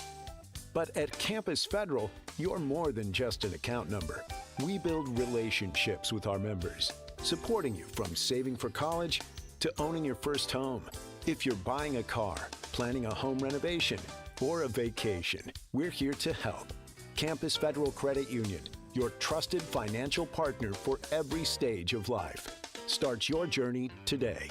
But at Campus Federal, you're more than just an account number. We build relationships with our members, supporting you from saving for college to owning your first home. If you're buying a car, planning a home renovation, or a vacation, we're here to help. Campus Federal Credit Union, your trusted financial partner for every stage of life. Start your journey today.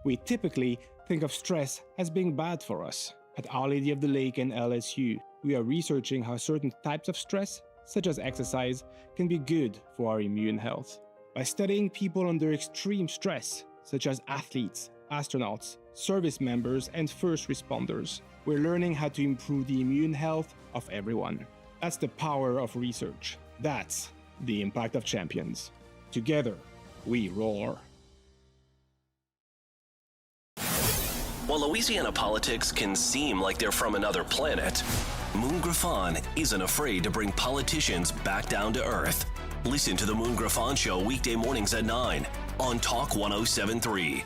We typically think of stress as being bad for us. At Our Lady of the Lake and LSU, we are researching how certain types of stress, such as exercise, can be good for our immune health. By studying people under extreme stress, such as athletes, astronauts, service members, and first responders, we're learning how to improve the immune health of everyone. That's the power of research. That's the impact of champions. Together, we roar. While Louisiana politics can seem like they're from another planet, Moon Griffon isn't afraid to bring politicians back down to earth. Listen to the Moon Griffon Show weekday mornings at 9 on Talk 107.3.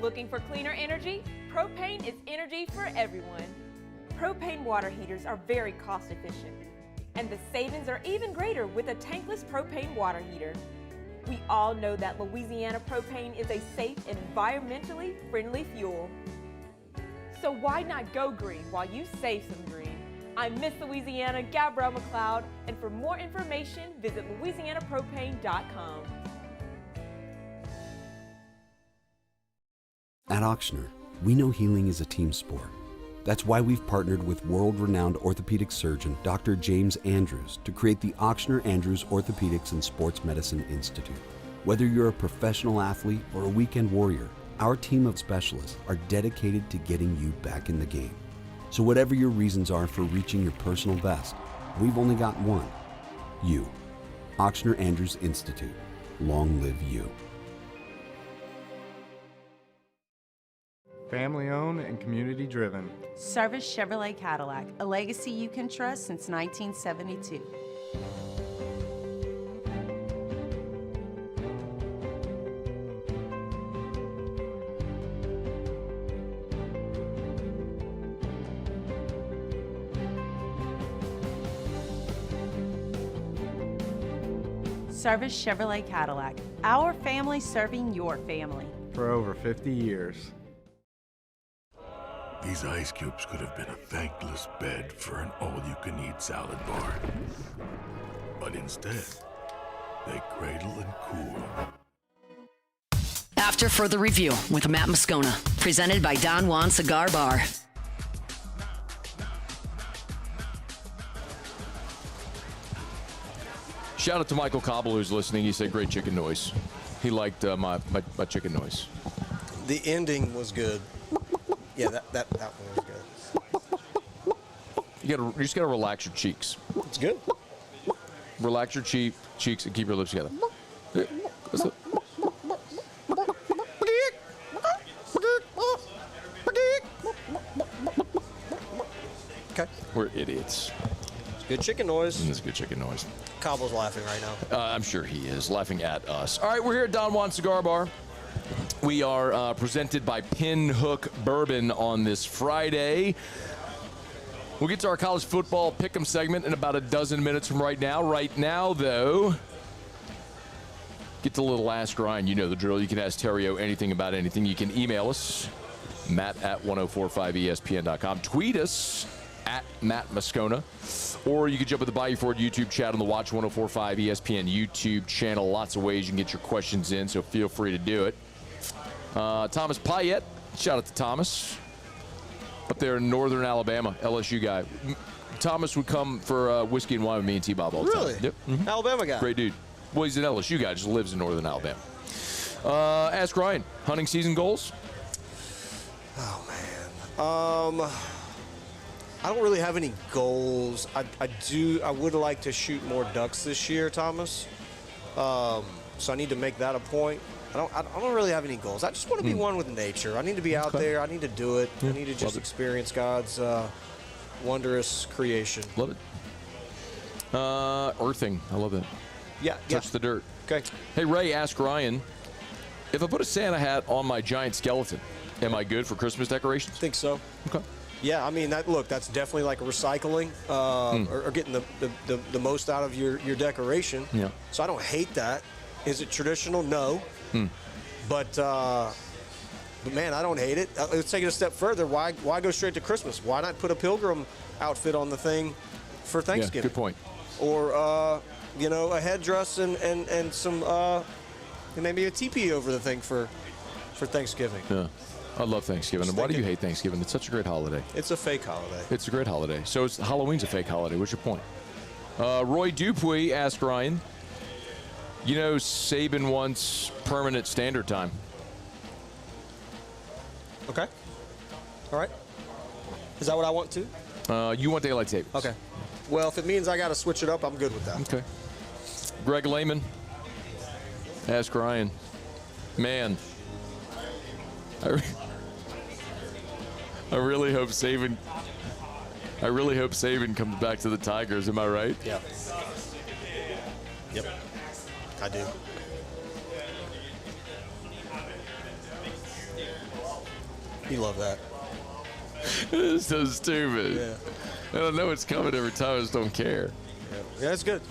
Looking for cleaner energy? Propane is energy for everyone. Propane water heaters are very cost efficient, and the savings are even greater with a tankless propane water heater. We all know that Louisiana propane is a safe and environmentally friendly fuel. So why not go green while you save some green? I'm Miss Louisiana, Gabrielle McLeod, and for more information, visit louisianapropane.com. At Ochsner, we know healing is a team sport. That's why we've partnered with world-renowned orthopedic surgeon Dr. James Andrews to create the Ochsner Andrews Orthopedics and Sports Medicine Institute. Whether you're a professional athlete or a weekend warrior, our team of specialists are dedicated to getting you back in the game. So whatever your reasons are for reaching your personal best, we've only got one: you. Ochsner Andrews Institute. Long live you. Family owned and community driven. Service Chevrolet Cadillac, a legacy you can trust since 1972. Service Chevrolet Cadillac, our family serving your family. For over 50 years. These ice cubes could have been a thankless bed for an all-you-can-eat salad bar. But instead, they cradle and cool. After further review with Matt Moscona, presented by Don Juan Cigar Bar. Shout out to Michael Cobble who's listening. He said great chicken noise. He liked my chicken noise. The ending was good. Yeah, that one was good. You just gotta relax your cheeks. It's good. Relax your cheeks and keep your lips together. Okay. We're idiots. It's good chicken noise. It's good chicken noise. Cobble's laughing right now. I'm sure he is laughing at us. All right, we're here at Don Juan Cigar Bar. We are presented by Pinhook Bourbon on this Friday. We'll get to our college football pick'em segment in about a dozen minutes from right now. Right now, though, get to a little Ask Ryan. You know the drill. You can ask Theriot anything about anything. You can email us, matt@1045espn.com. Tweet us at Matt Moscona. Or you can jump at the Bayou Ford YouTube chat on the Watch 1045 ESPN YouTube channel. Lots of ways you can get your questions in, so feel free to do it. Thomas Payette, shout out to Thomas. Up there in northern Alabama, LSU guy. Thomas would come for whiskey and wine with me and T-Bob all the time. Really? Yep. Mm-hmm. Alabama guy. Great dude. Well, he's an LSU guy, just lives in northern Alabama. Ask Ryan, hunting season goals? Oh, man. I don't really have any goals. I would like to shoot more ducks this year, Thomas. So I need to make that a point. I don't really have any goals. I just want to be one with nature. I need to be out there. I need to do it. I need to just experience God's wondrous creation. Love it. Earthing. I love that. Yeah. Touch the dirt. Okay. Hey, Ray, ask Ryan, if I put a Santa hat on my giant skeleton, am I good for Christmas decorations? I think so. Okay. Yeah, I mean, that's definitely like a recycling or getting the most out of your decoration. Yeah. So I don't hate that. Is it traditional? No. But man, I don't hate it. Let's take it a step further. Why go straight to Christmas? Why not put a pilgrim outfit on the thing for Thanksgiving? Yeah, good point. Or a headdress and some maybe a teepee over the thing for Thanksgiving. Yeah. I love Thanksgiving. And why do you hate Thanksgiving? It's such a great holiday. It's a fake holiday. It's a great holiday. So Halloween's a fake holiday. What's your point? Roy Dupuy asked Ryan, you know Saban wants permanent standard time. Okay. All right. Is that what I want to? You want daylight savings. Okay. Well, if it means I got to switch it up, I'm good with that. Okay. Greg Lehman, ask Ryan, man, I really hope Saban comes back to the Tigers. Am I right? Yeah. Yep. I do. You love that. It's so stupid. Yeah. I don't know what's coming every time. I just don't care. Yeah, it's good.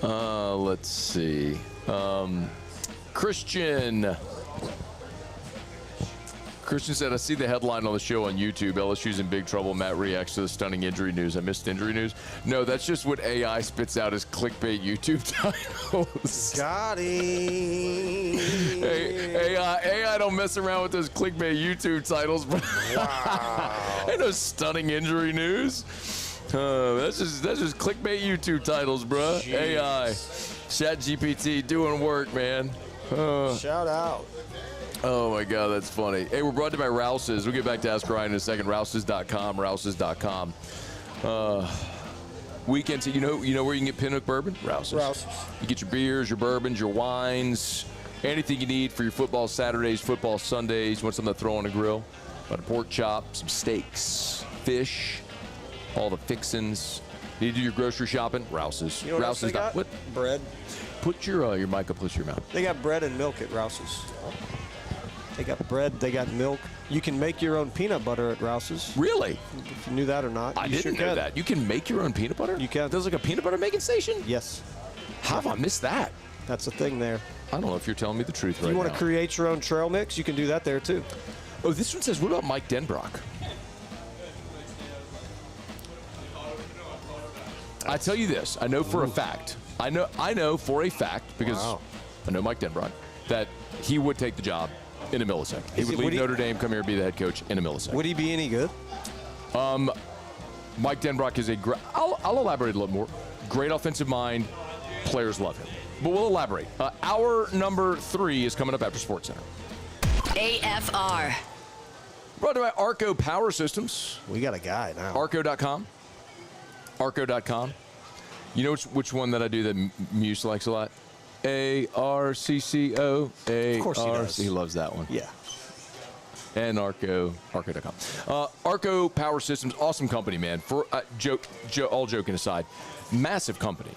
Let's see. Christian said, I see the headline on the show on YouTube. LSU's in big trouble. Matt reacts to the stunning injury news. I missed injury news. No, that's just what AI spits out as clickbait YouTube titles. Got him. Hey, AI don't mess around with those clickbait YouTube titles. Wow. Ain't no stunning injury news. That's just clickbait YouTube titles, bruh. Jeez. AI. ChatGPT doing work, man. Shout out. Oh, my God, that's funny. Hey, we're brought to you by Rouse's. We'll get back to Ask Ryan in a second. Rouse's.com. Weekends, you know where you can get Pinhook Bourbon? Rouse's. You get your beers, your bourbons, your wines, anything you need for your football Saturdays, football Sundays. You want something to throw on the grill? About a pork chop, some steaks, fish, all the fixins. Need to do your grocery shopping? Rouse's. You know what else they got? What? Bread. Put your mic up close to your mouth. They got bread and milk at Rouse's. They got bread, they got milk. You can make your own peanut butter at Rouse's. Really? If you knew that or not. I didn't know that. You can make your own peanut butter? You can. There's like a peanut butter making station? Yes. How have I missed that? That's a thing there. I don't know if you're telling me the truth right now. If you want to create your own trail mix, you can do that there too. Oh, this one says, what about Mike DenBrock? I tell you this. I know for a fact. I know for a fact, because I know Mike DenBrock, that he would take the job in a millisecond. He would leave Notre Dame, come here, and be the head coach in a millisecond. Would he be any good? Mike DenBrock is I'll elaborate a little more. Great offensive mind, players love him. But we'll elaborate. Hour number 3 is coming up after SportsCenter. AFR. Brought to you by Arco Power Systems. We got a guy now. Arco.com. Arco.com. You know which one that I do that Muse likes a lot? ARCCO. Of course he does. He loves that one. Yeah. And Arco.com. Arco Power Systems, awesome company, man. For all joking aside, massive company.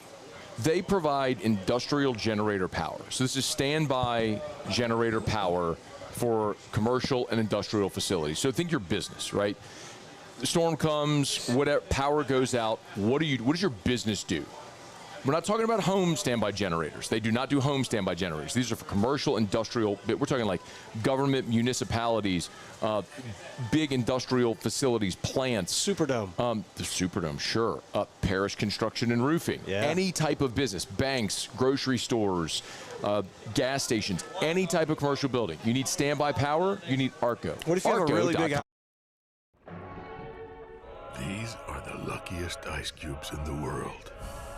They provide industrial generator power. So this is standby generator power for commercial and industrial facilities. So think your business, right? The storm comes, whatever, power goes out. What does your business do? We're not talking about home standby generators. They do not do home standby generators. These are for commercial, industrial. We're talking like government, municipalities, big industrial facilities, plants. Superdome. The Superdome, sure. Parish construction and roofing. Yeah. Any type of business, banks, grocery stores, gas stations, any type of commercial building. You need standby power, you need Arco. What if you have a really big... These are the luckiest ice cubes in the world.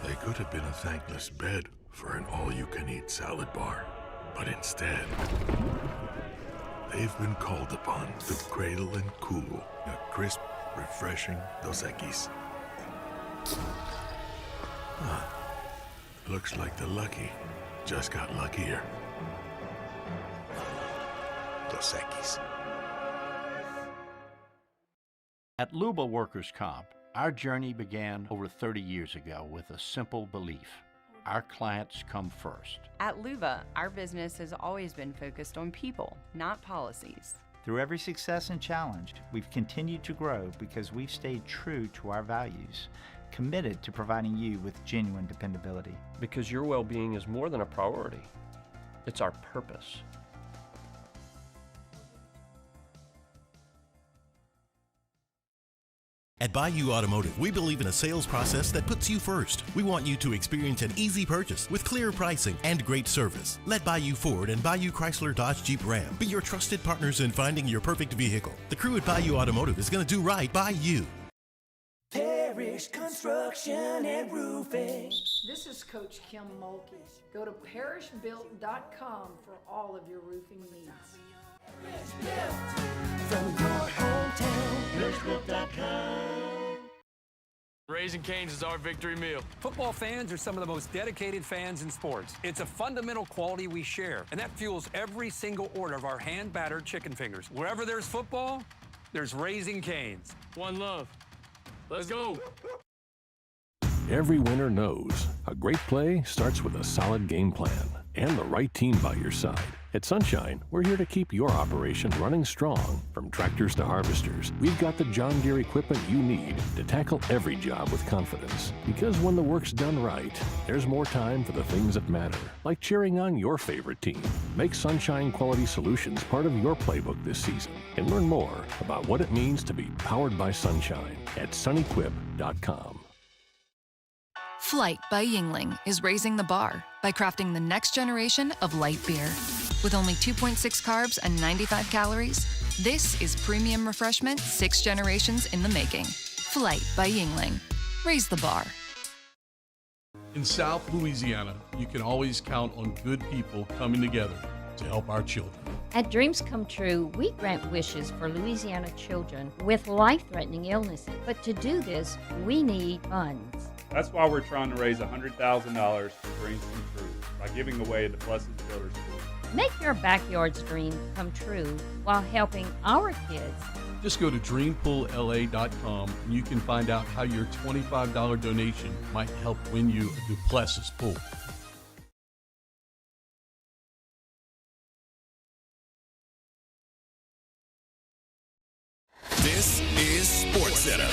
They could have been a thankless bed for an all-you-can-eat salad bar. But instead, they've been called upon to cradle and cool a crisp, refreshing Dos Equis. Looks like the lucky just got luckier. Dos Equis. At Luba Workers' Comp, our journey began over 30 years ago with a simple belief: our clients come first. At Luba, our business has always been focused on people, not policies. Through every success and challenge, we've continued to grow because we've stayed true to our values, committed to providing you with genuine dependability. Because your well-being is more than a priority. It's our purpose. At Bayou Automotive, we believe in a sales process that puts you first. We want you to experience an easy purchase with clear pricing and great service. Let Bayou Ford and Bayou Chrysler Dodge Jeep Ram be your trusted partners in finding your perfect vehicle. The crew at Bayou Automotive is going to do right by you. Parish Construction and Roofing. This is Coach Kim Mulkey. Go to parishbuilt.com for all of your roofing needs. From your hometown, parishbuilt.com. Raising Cane's is our victory meal. Football fans are some of the most dedicated fans in sports. It's a fundamental quality we share, and that fuels every single order of our hand-battered chicken fingers. Wherever there's football, there's Raising Cane's. One love. Let's go. Every winner knows a great play starts with a solid game plan and the right team by your side. At Sunshine, we're here to keep your operation running strong. From tractors to harvesters, we've got the John Deere equipment you need to tackle every job with confidence. Because when the work's done right, there's more time for the things that matter, like cheering on your favorite team. Make Sunshine Quality Solutions part of your playbook this season and learn more about what it means to be powered by Sunshine at sunequip.com. Flight by Yingling is raising the bar by crafting the next generation of light beer. With only 2.6 carbs and 95 calories, this is premium refreshment 6 generations in the making. Flight by Yingling. Raise the bar. In South Louisiana, you can always count on good people coming together to help our children. At Dreams Come True, we grant wishes for Louisiana children with life-threatening illnesses. But to do this, we need funds. That's why we're trying to raise $100,000 for Dreams Come True by giving away the Blessed Children's School. Make your backyard's dream come true while helping our kids. Just go to dreampoolla.com and you can find out how your $25 donation might help win you a Duplessis pool. This is SportsCenter.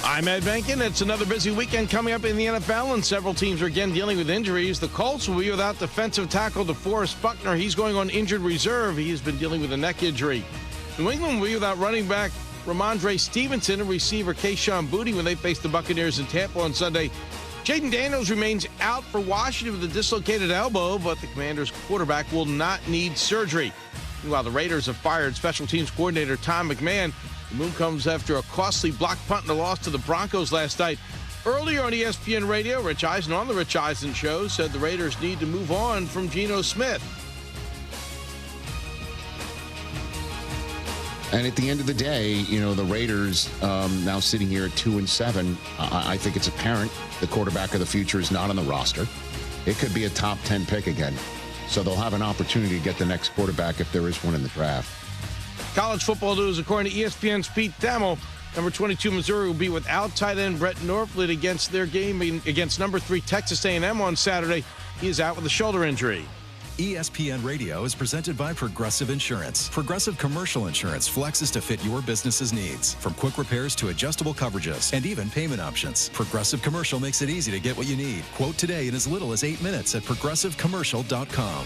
I'm Ed Benkin. It's another busy weekend coming up in the NFL, and several teams are again dealing with injuries. The Colts will be without defensive tackle DeForest Buckner. He's going on injured reserve. He's been dealing with a neck injury. New England will be without running back Ramondre Stevenson and receiver Kayshon Boutte when they face the Buccaneers in Tampa on Sunday. Jaden Daniels remains out for Washington with a dislocated elbow, but the Commanders' quarterback will not need surgery. Meanwhile, the Raiders have fired special teams coordinator Tom McMahon. The move comes after a costly block punt and a loss to the Broncos last night. Earlier on ESPN Radio, Rich Eisen on the Rich Eisen Show said the Raiders need to move on from Geno Smith. And at the end of the day, you know, the Raiders now sitting here at 2-7, I think it's apparent the quarterback of the future is not on the roster. It could be a top 10 pick again. So they'll have an opportunity to get the next quarterback if there is one in the draft. College football news, according to ESPN's Pete Thamel, number 22 Missouri will be without tight end Brett Norfleet against their game against number 3 Texas A&M on Saturday. He is out with a shoulder injury. ESPN Radio is presented by Progressive Insurance. Progressive Commercial Insurance flexes to fit your business's needs. From quick repairs to adjustable coverages and even payment options. Progressive Commercial makes it easy to get what you need. Quote today in as little as 8 minutes at progressivecommercial.com.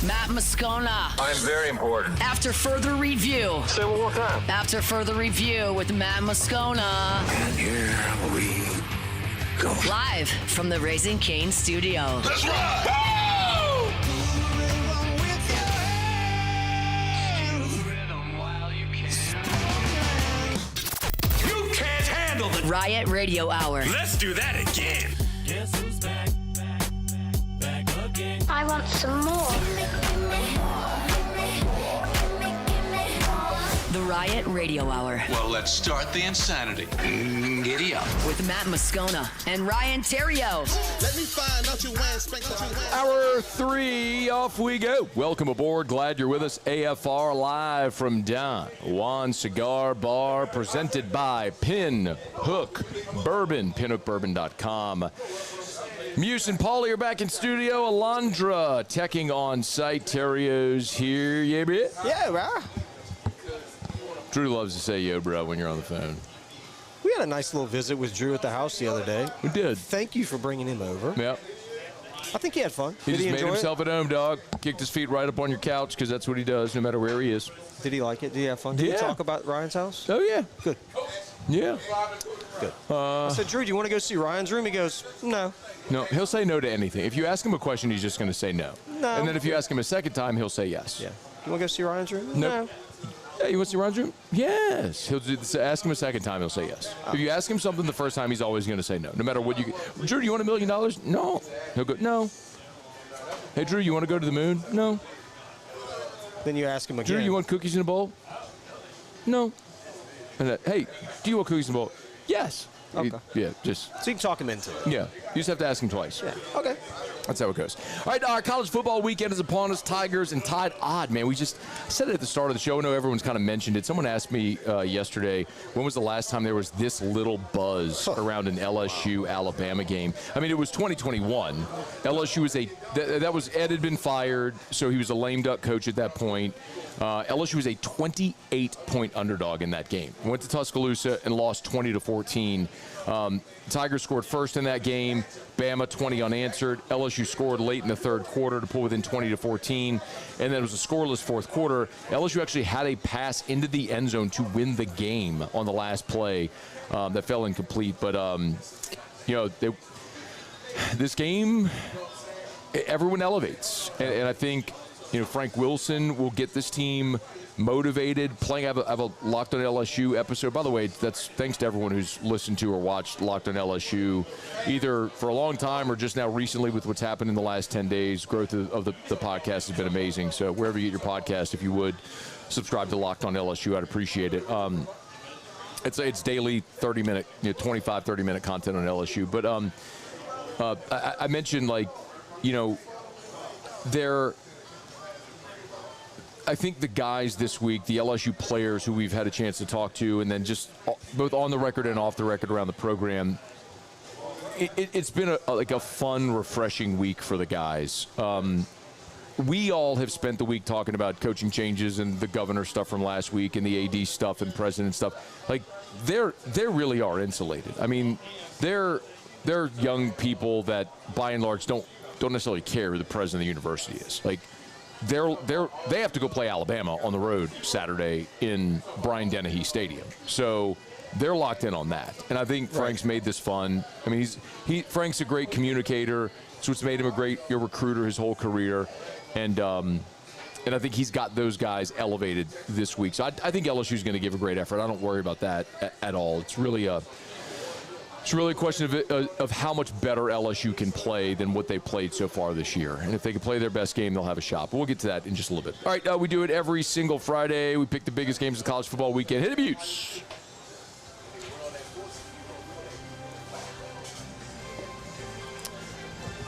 Matt Moscona. I'm very important. After further review. Say one more time. After further review with Matt Moscona. And here we go. Live from the Raising Cane studio. Let's ride! You can't handle the Riot Radio Hour. Let's do that again. Guess who's back again? I want some more. The Riot Radio Hour. Well, let's start the insanity. Giddy up. With Matt Moscona and Ryan Theriot. Let me find out you Hour 3, off we go. Welcome aboard. Glad you're with us. AFR live from Don Juan Cigar Bar, presented by Pinhook Bourbon, pinhookbourbon.com. Muse and Paulie are back in studio. Alondra teching on site. Terrio's here. Yeah, bro. Yeah, bro. Drew loves to say yo, bro, when you're on the phone. We had a nice little visit with Drew at the house the other day. We did. Thank you for bringing him over. Yep. I think he had fun. He Did just he made enjoy himself at home, dog. Kicked his feet right up on your couch because that's what he does no matter where he is. Did he like it? Did he have fun? Did he talk about Ryan's house? Oh, yeah. Good. Yeah. Good. I said, Drew, do you want to go see Ryan's room? He goes, no. No, he'll say no to anything. If you ask him a question, he's just going to say no. No. And then if you ask him a second time, he'll say yes. Yeah. You want to go see Ryan's room? Nope. No. Yeah, you want to see Ryan's room? Yes. He'll do this, ask him a second time, he'll say yes. If you ask him something the first time, he's always going to say no. No matter what you... Drew, do you want $1 million? No. He'll go, no. Hey, Drew, you want to go to the moon? No. Then you ask him again. Drew, you want cookies in a bowl? No. And then, hey, do you want cookies in a bowl? Yes. Okay. Yeah, just... So you can talk him into it. Yeah. You just have to ask him twice. Yeah. Okay. That's how it goes. All right, our college football weekend is upon us. Tigers and Tide. Odd, man. We just said it at the start of the show. I know everyone's kind of mentioned it. Someone asked me yesterday, when was the last time there was this little buzz around an LSU-Alabama game? I mean, it was 2021. LSU was Ed had been fired, so he was a lame duck coach at that point. LSU was a 28-point underdog in that game. Went to Tuscaloosa and lost 20-14. Tigers scored first in that game. Bama 20 unanswered. LSU scored late in the third quarter to pull within 20-14. And then it was a scoreless fourth quarter. LSU actually had a pass into the end zone to win the game on the last play that fell incomplete. But, this game, everyone elevates. And I think, Frank Wilson will get this team motivated. I have a Locked on LSU episode. By the way, that's thanks to everyone who's listened to or watched Locked on LSU, either for a long time or just now recently with what's happened in the last 10 days. Growth of the podcast has been amazing. So wherever you get your podcast, if you would, subscribe to Locked on LSU. I'd appreciate it. It's daily 30-minute, 25, 30-minute content on LSU. But I mentioned, I think the guys this week, the LSU players who we've had a chance to talk to, and then just both on the record and off the record around the program, it's been a fun, refreshing week for the guys. We all have spent the week talking about coaching changes and the governor stuff from last week and the AD stuff and president stuff. They really are insulated. I mean, they're young people that, by and large, don't necessarily care who the president of the university is. They have to go play Alabama on the road Saturday in Brian Dennehy Stadium. So they're locked in on that. And I think Frank's made this fun. I mean, Frank's a great communicator. It's what's made him a great recruiter his whole career. And And I think he's got those guys elevated this week. So I think LSU's going to give a great effort. I don't worry about that at all. It's really a question of how much better LSU can play than what they played so far this year. And if they can play their best game, they'll have a shot. But we'll get to that in just a little bit. All right, we do it every single Friday. We pick the biggest games of college football weekend. Hit abuse.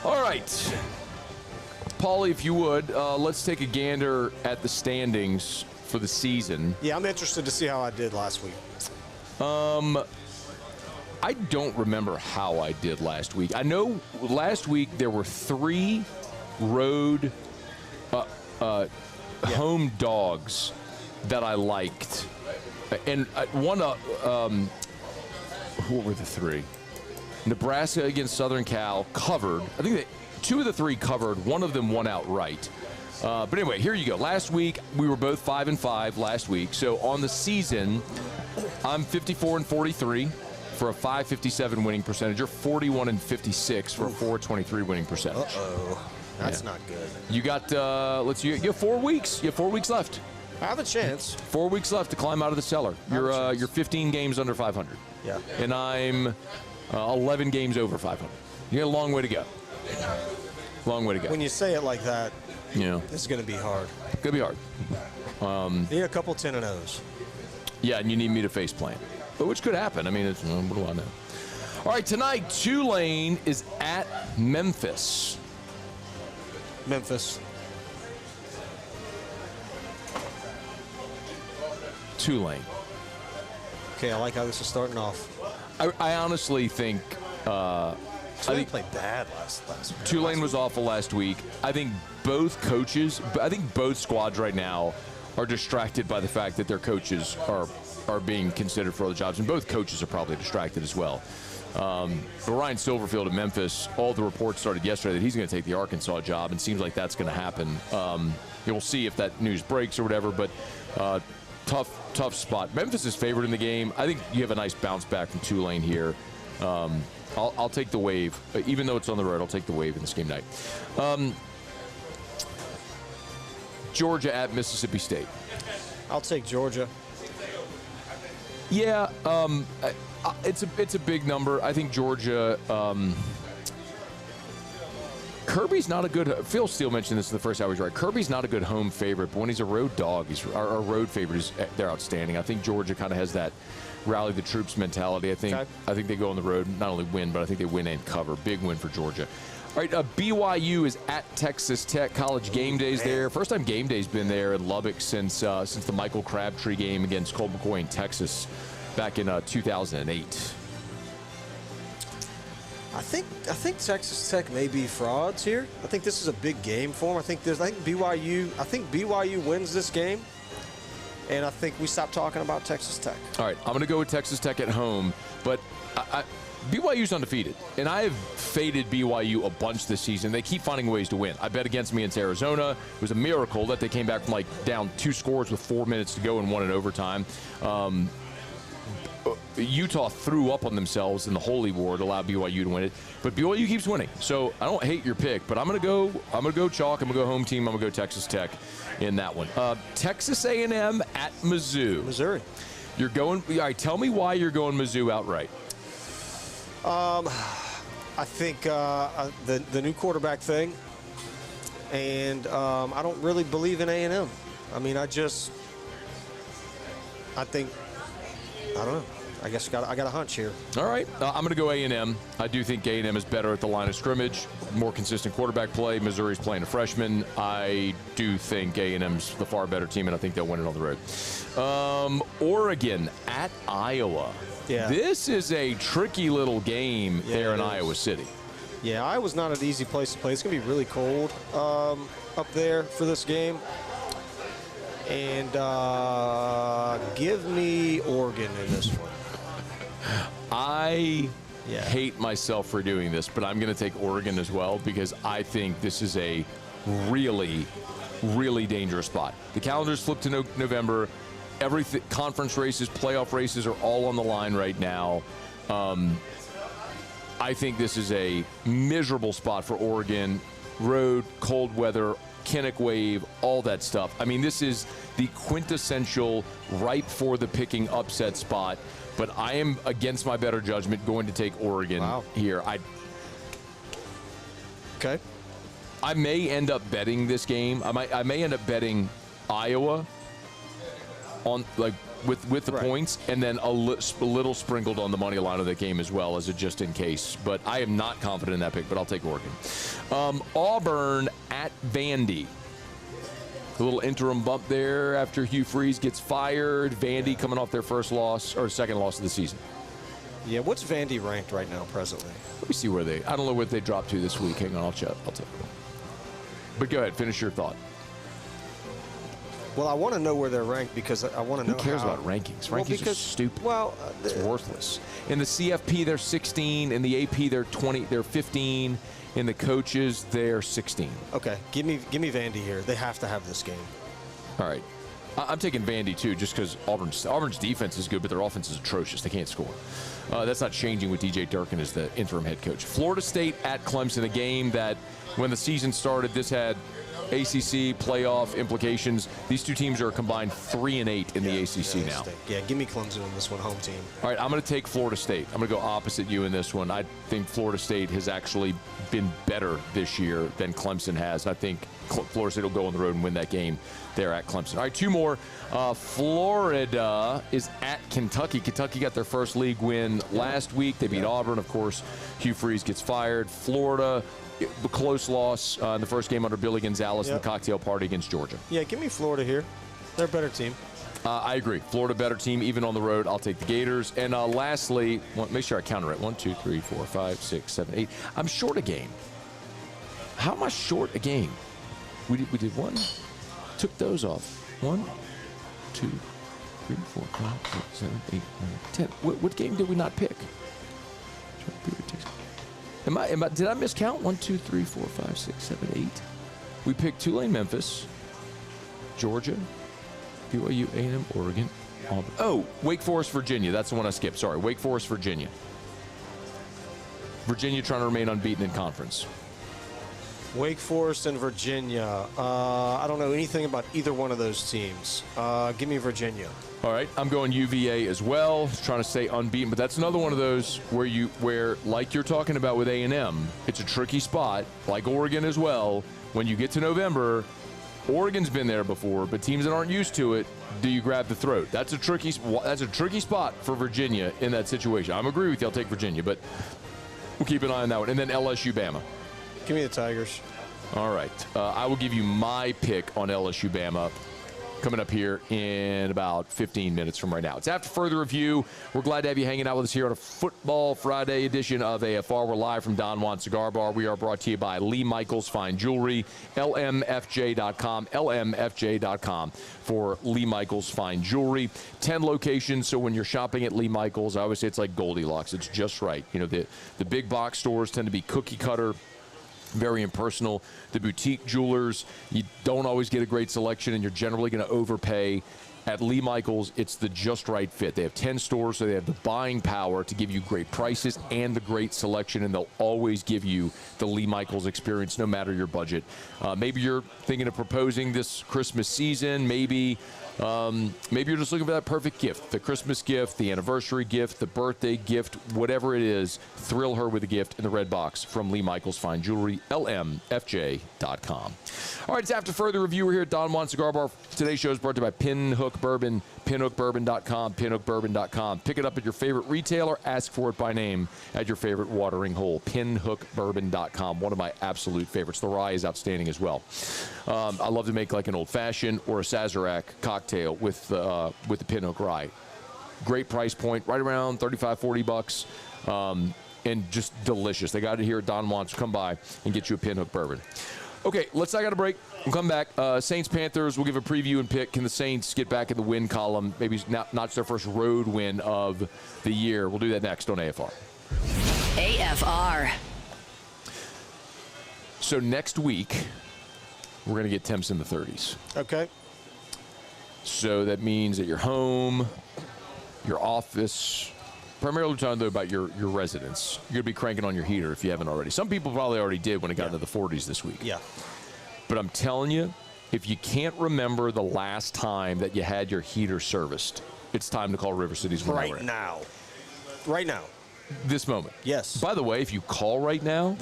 All right. Paulie, if you would, let's take a gander at the standings for the season. Yeah, I'm interested to see how I did last week. I don't remember how I did last week. I know last week there were 3 road home dogs that I liked. And one, what were the 3? Nebraska against Southern Cal covered. I think 2 of the 3 covered. One of them won outright. But anyway, here you go. Last week, we were both 5-5 last week. So on the season, I'm 54-43 for a 557 winning percentage. You're 41-56 for a 423 winning percentage. Uh-oh. That's not good. You got, you have 4 weeks. You have 4 weeks left. I have a chance. 4 weeks left to climb out of the cellar. You're 15 games under 500. Yeah. And I'm 11 games over 500. You got a long way to go. Long way to go. When you say it like that, it's going to be hard. It's going to be hard. Need a couple 10-0s. Yeah, and you need me to face plant. But which could happen. I mean, what do I know? All right, tonight, Tulane is at Memphis. Tulane. Okay, I like how this is starting off. I honestly think Tulane played bad last week. Tulane was awful last week. I think both squads right now are distracted by the fact that their coaches are being considered for other jobs, and both coaches are probably distracted as well. But Ryan Silverfield at Memphis, all the reports started yesterday that he's going to take the Arkansas job, and seems like that's going to happen. We'll see if that news breaks or whatever, but tough spot. Memphis is favored in the game. I think you have a nice bounce back from Tulane here. I'll take the wave. Even though it's on the road, I'll take the wave in this game night. Georgia at Mississippi State. I'll take Georgia. Yeah, it's a big number. I think Georgia. Kirby's not a good. Phil Steele mentioned this in the first hour. He's right. Kirby's not a good home favorite, but when he's a road dog, our road favorite. They're outstanding. I think Georgia kind of has that rally the troops mentality. I think they go on the road, not only win, but I think they win and cover. Big win for Georgia. All right, BYU is at Texas Tech. College game days there. First time game day's been there in Lubbock since the Michael Crabtree game against Colt McCoy in Texas back in 2008. I think Texas Tech may be frauds here. I think this is a big game for them. I think BYU wins this game, and I think we stop talking about Texas Tech. All right, I'm going to go with Texas Tech at home, but BYU's undefeated, and I have faded BYU a bunch this season. They keep finding ways to win. I bet against me against Arizona. It was a miracle that they came back from down 2 scores with 4 minutes to go and won in overtime. Utah threw up on themselves in the Holy War to allow BYU to win it, but BYU keeps winning. So I don't hate your pick, but I'm gonna go chalk. I'm gonna go home team. I'm gonna go Texas Tech in that one. Texas A&M at Mizzou. Missouri. You're going. All right, tell me why you're going Mizzou outright. I think the new quarterback thing, and I don't really believe in A&M. I mean, I don't know. I guess I got a hunch here. All right. I'm going to go A&M. I do think A&M is better at the line of scrimmage, more consistent quarterback play. Missouri's playing a freshman. I do think A&M's the far better team, and I think they'll win it on the road. Oregon at Iowa. Yeah. This is a tricky little game there in Iowa City. Yeah, Iowa's not an easy place to play. It's going to be really cold up there for this game. And give me Oregon in this one. I hate myself for doing this, but I'm going to take Oregon as well because I think this is a really, really dangerous spot. The calendar's flipped to November. Everything, conference races, playoff races are all on the line right now. I think this is a miserable spot for Oregon. road, cold weather, Kinnick wave, all that stuff. I mean, this is the quintessential ripe for the picking upset spot. But I am, against my better judgment, going to take Oregon here. Okay. I may end up betting this game. I may end up betting Iowa on with the points, and then a little sprinkled on the money line of the game as well as a just in case. But I am not confident in that pick, but I'll take Oregon. Auburn at Vandy. A little interim bump there after Hugh Freeze gets fired. Vandy coming off their first loss or second loss of the season. Yeah, what's Vandy ranked right now presently? Let me see where I don't know what they dropped to this week. Hang on, I'll check. But go ahead, finish your thought. Well, I want to know where they're ranked because I want to know. Who cares about rankings? Rankings are stupid. Well, it's worthless. In the CFP, they're 16. In the AP, they're 20. They're 15. In the coaches, they're 16. Okay, give me Vandy here. They have to have this game. All right. I'm taking Vandy, too, just because Auburn's defense is good, but their offense is atrocious. They can't score. That's not changing with DJ Durkin as the interim head coach. Florida State at Clemson, a game that when the season started, this had ACC playoff implications. These two teams are combined 3-8 in the ACC now. Yeah, give me Clemson in this one, home team. All right, I'm going to take Florida State. I'm going to go opposite you in this one. I think Florida State has actually been better this year than Clemson has. I think Florida State will go on the road and win that game there at Clemson. All right, two more. Florida is at Kentucky. Kentucky got their first league win last week. They beat Auburn, of course. Hugh Freeze gets fired. Florida, a close loss in the first game under Billy Gonzalez in the cocktail party against Georgia. Yeah, give me Florida here. They're a better team. I agree. Florida, better team, even on the road. I'll take the Gators. And lastly, make sure I count it right. 1, 2, 3, 4, 5, 6, 7, 8. I'm short a game. How am I short a game? We did one. Took those off. 1, 2, 3, 4, 5, 6, 7, 8, 9, 10. What game did we not pick? Did I miscount? 1, 2, 3, 4, 5, 6, 7, 8. We picked Tulane, Memphis, Georgia, BYU, A&M, Oregon, Auburn. Oh, Wake Forest, Virginia. That's the one I skipped. Sorry, Wake Forest, Virginia. Virginia trying to remain unbeaten in conference. Wake Forest and Virginia. I don't know anything about either one of those teams. Give me Virginia. All right, I'm going UVA as well, trying to stay unbeaten. But that's another one of those where like you're talking about with A&M, it's a tricky spot, like Oregon as well. When you get to November, Oregon's been there before, but teams that aren't used to it, do you grab the throat? That's a tricky spot for Virginia in that situation. I'm agree with you. I'll take Virginia, but we'll keep an eye on that one. And then LSU, Bama. Give me the Tigers. All right. I will give you my pick on LSU, Bama coming up here in about 15 minutes from right now. It's after further review. We're glad to have you hanging out with us here on a Football Friday edition of AFR. We're live from Don Juan Cigar Bar. We are brought to you by Lee Michaels Fine Jewelry, lmfj.com, lmfj.com for Lee Michaels Fine Jewelry. 10 locations, so when you're shopping at Lee Michaels, I always say it's like Goldilocks. It's just right. You know, the big box stores tend to be cookie cutter, very impersonal. The boutique jewelers, you don't always get a great selection, and you're generally going to overpay. At Lee Michaels, it's the just right fit. They have 10 stores, so they have the buying power to give you great prices and the great selection, and they'll always give you the Lee Michaels experience no matter your budget. Maybe you're thinking of proposing this Christmas season. Maybe you're just looking for that perfect gift, the Christmas gift, the anniversary gift, the birthday gift, whatever it is. Thrill her with a gift in the red box from Lee Michaels Fine Jewelry, lmfj.com. All right, it's after further review. We're here at Don Juan Cigar Bar. Today's show is brought to you by Pinhook Bourbon, pinhookbourbon.com, pinhookbourbon.com. Pick it up at your favorite retailer. Ask for it by name at your favorite watering hole. Pinhookbourbon.com, one of my absolute favorites. The rye is outstanding as well. I love to make like an old-fashioned or a Sazerac cocktail with the Pinhook rye. Great price point, right around $35-40, and just delicious. They got it here at Don Juan, so come by and get you a Pinhook bourbon. Okay, I got a break. We'll come back. Saints-Panthers, we'll give a preview and pick. Can the Saints get back in the win column? Maybe not their first road win of the year. We'll do that next on AFR. AFR. So next week, we're going to get temps in the 30s. Okay. So that means at your home, your office, primarily talking about your residence. You're going to be cranking on your heater if you haven't already. Some people probably already did when it got into the 40s this week. Yeah. But I'm telling you, if you can't remember the last time that you had your heater serviced, it's time to call River Cities right now. Right now. This moment. Yes. By the way, if you call right now,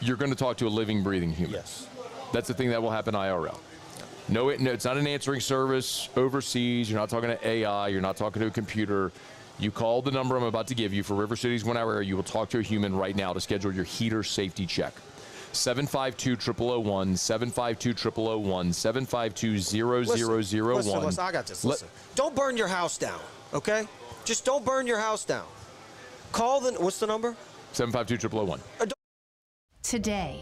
you're going to talk to a living, breathing human. Yes. That's the thing that will happen IRL. No, it's not an answering service overseas. You're not talking to AI. You're not talking to a computer. You call the number I'm about to give you for River Cities 1 hour. You will talk to a human right now to schedule your heater safety check. 752-0001, 752-0001, 752-0001. Listen, I got this. Listen. Don't burn your house down, okay? Just don't burn your house down. Call what's the number? 752-0001. Today,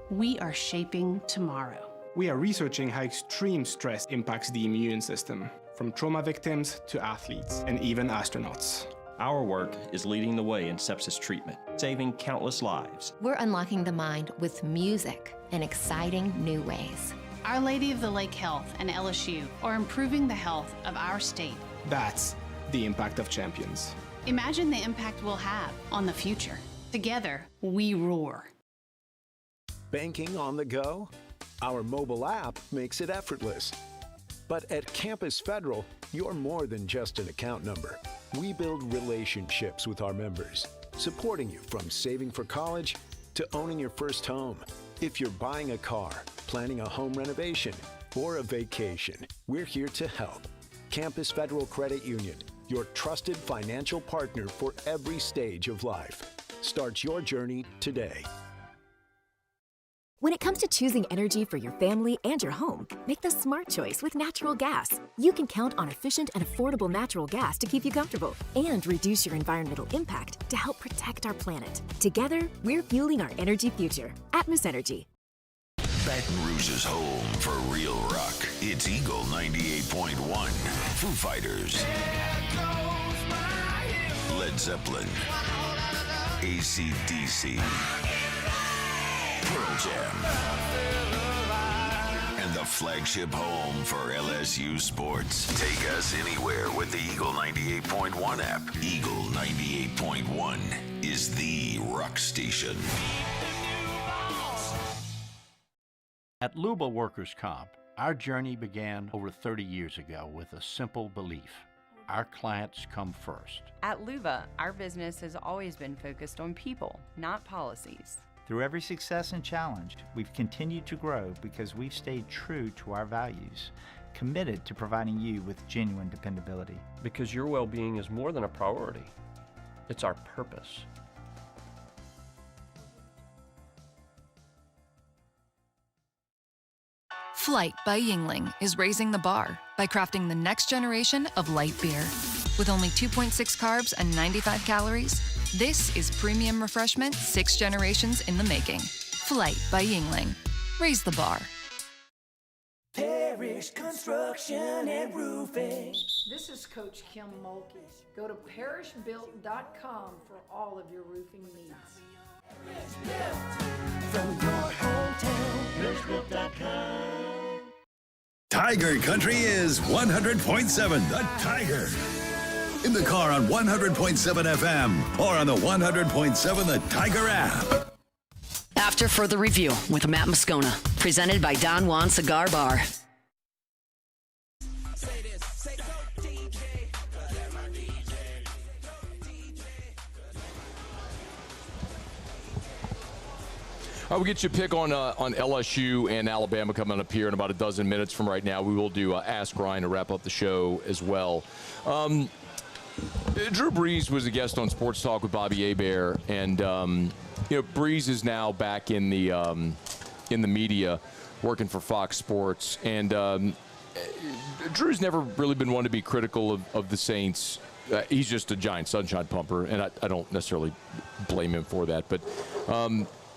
we are shaping tomorrow. We are researching how extreme stress impacts the immune system, from trauma victims to athletes and even astronauts. Our work is leading the way in sepsis treatment, saving countless lives. We're unlocking the mind with music in exciting new ways. Our Lady of the Lake Health and LSU are improving the health of our state. That's the impact of champions. Imagine the impact we'll have on the future. Together, we roar. Banking on the go? Our mobile app makes it effortless. But at Campus Federal, you're more than just an account number. We build relationships with our members, supporting you from saving for college to owning your first home. If you're buying a car, planning a home renovation, or a vacation, we're here to help. Campus Federal Credit Union, your trusted financial partner for every stage of life. Start your journey today. When it comes to choosing energy for your family and your home, make the smart choice with natural gas. You can count on efficient and affordable natural gas to keep you comfortable and reduce your environmental impact to help protect our planet. Together, we're fueling our energy future. Atmos Energy. Baton Rouge's home for real rock. It's Eagle 98.1. Foo Fighters. Led Zeppelin. AC/DC. Pearl Jam. And the flagship home for LSU sports. Take us anywhere with the Eagle 98.1 app. Eagle 98.1 is the rock station. At Luba Workers' Comp, our journey began over 30 years ago with a simple belief. Our clients come first. At Luba, our business has always been focused on people, not policies. Through every success and challenge, we've continued to grow because we've stayed true to our values, committed to providing you with genuine dependability. Because your well-being is more than a priority. It's our purpose. Flight by Yingling is raising the bar by crafting the next generation of light beer. With only 2.6 carbs and 95 calories, this is premium refreshment 6 generations in the making. Flight by Yingling. Raise the bar. Parish Construction and Roofing. This is Coach Kim Mulkey. Go to parishbuilt.com for all of your roofing needs. From your hometown, parishbuilt.com. Tiger Country is 100.7 The Tiger. In the car on 100.7 FM or on the 100.7 The Tiger app. After further review with Matt Moscona, presented by Don Juan Cigar Bar. We'll get you a pick on LSU and Alabama coming up here in about a dozen minutes from right now. We will do Ask Ryan to wrap up the show as well. Drew Brees was a guest on Sports Talk with Bobby Hebert, and Brees is now back in the media, working for Fox Sports, and Drew's never really been one to be critical of the Saints. He's just a giant sunshine pumper, and I don't necessarily blame him for that, but.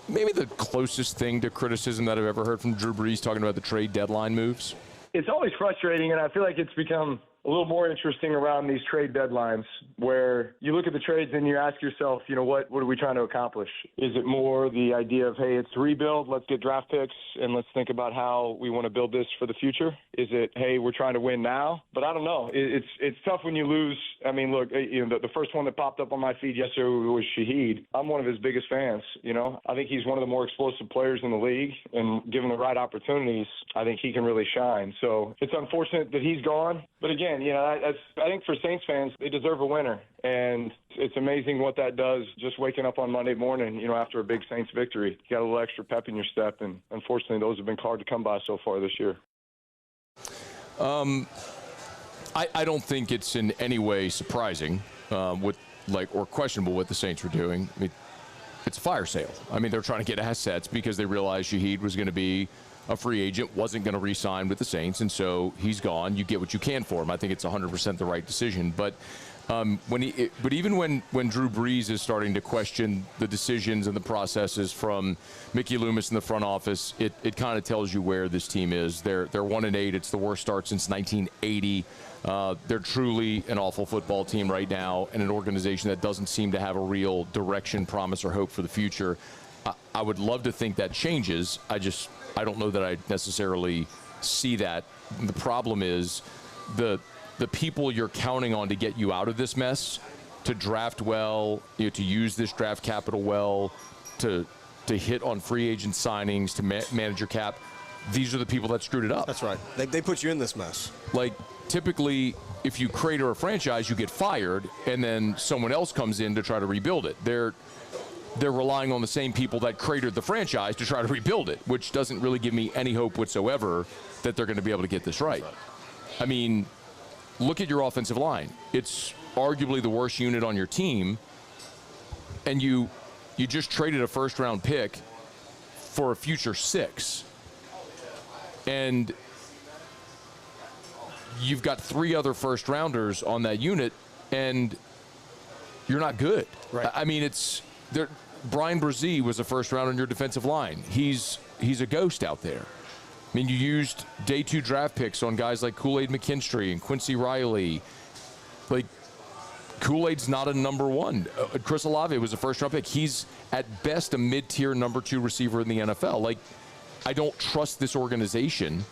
Maybe the closest thing to criticism that I've ever heard from Drew Brees talking about the trade deadline moves. It's always frustrating, and I feel like it's become a little more interesting around these trade deadlines, where you look at the trades and you ask yourself, what are we trying to accomplish? Is it more the idea of, hey, it's rebuild, let's get draft picks, and let's think about how we want to build this for the future? Is it, hey, we're trying to win now? But I don't know. It's tough when you lose. I mean, look, the first one that popped up on my feed yesterday was Shaheed. I'm one of his biggest fans. I think he's one of the more explosive players in the league, and given the right opportunities, I think he can really shine. So it's unfortunate that he's gone. But again, I think for Saints fans, they deserve a winner. And it's amazing what that does, just waking up on Monday morning, after a big Saints victory. You got a little extra pep in your step, and unfortunately those have been hard to come by so far this year. I don't think it's in any way surprising or questionable what the Saints were doing. I mean, it's a fire sale. I mean, they're trying to get assets because they realized Shaheed was going to be a free agent, wasn't going to re-sign with the Saints, and so he's gone. You get what you can for him. I think it's 100% the right decision. But even when Drew Brees is starting to question the decisions and the processes from Mickey Loomis in the front office, it kind of tells you where this team is. They're 1-8. It's the worst start since 1980. They're truly an awful football team right now, and an organization that doesn't seem to have a real direction, promise, or hope for the future. I would love to think that changes. I don't know that I necessarily see that. The problem is the people you're counting on to get you out of this mess, to draft well, to use this draft capital well, to hit on free agent signings, to manage your cap. These are the people that screwed it up. That's right. They put you in this mess. Like, typically, if you create a franchise, you get fired, and then someone else comes in to try to rebuild it. They're relying on the same people that created the franchise to try to rebuild it, which doesn't really give me any hope whatsoever that they're going to be able to get this right. I mean, look at your offensive line. It's arguably the worst unit on your team, and you just traded a first-round pick for a future 6. And you've got 3 other first-rounders on that unit, and you're not good. Right. I mean, Brian Brzee was a first-rounder on your defensive line. He's a ghost out there. I mean, you used day 2 draft picks on guys like Kool-Aid McKinstry and Quincy Riley. Like, Kool-Aid's not a number 1. Chris Olave was a first-round pick. He's, at best, a mid-tier number 2 receiver in the NFL. Like, I don't trust this organization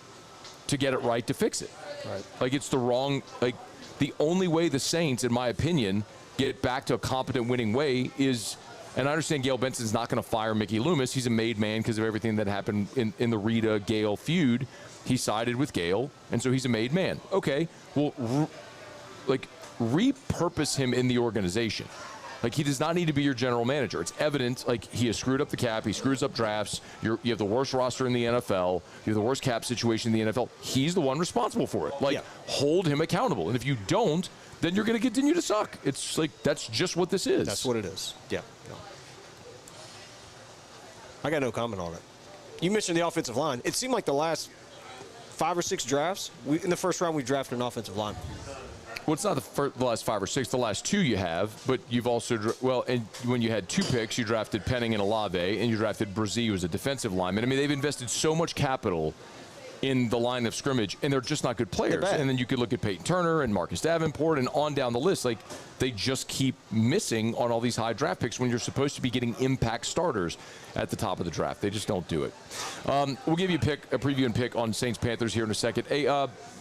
to get it right to fix it. Right. Like, it's the wrong – like, the only way the Saints, in my opinion, get back to a competent winning way is – and I understand Gail Benson's not going to fire Mickey Loomis. He's a made man because of everything that happened in the Rita-Gail feud. He sided with Gail, and so he's a made man. Okay, well, repurpose him in the organization. Like, he does not need to be your general manager. It's evident, like, he has screwed up the cap. He screws up drafts. You have the worst roster in the NFL. You have the worst cap situation in the NFL. He's the one responsible for it. Like, hold him accountable. And if you don't, then you're going to continue to suck. It's like, that's just what this is. That's what it is. Yeah. I got no comment on it. You mentioned the offensive line. It seemed like the last 5 or 6 drafts, in the first round, we drafted an offensive line. Well, it's not the last 5 or 6. The last 2 you have, but you've also and when you had 2 picks, you drafted Penning and Olave, and you drafted Brzee, who was a defensive lineman. I mean, they've invested so much capital in the line of scrimmage, and they're just not good players. And then you could look at Peyton Turner and Marcus Davenport and on down the list. Like, they just keep missing on all these high draft picks when you're supposed to be getting impact starters at the top of the draft. They just don't do it. We'll give you a preview and pick on Saints Panthers here in a second. Hey,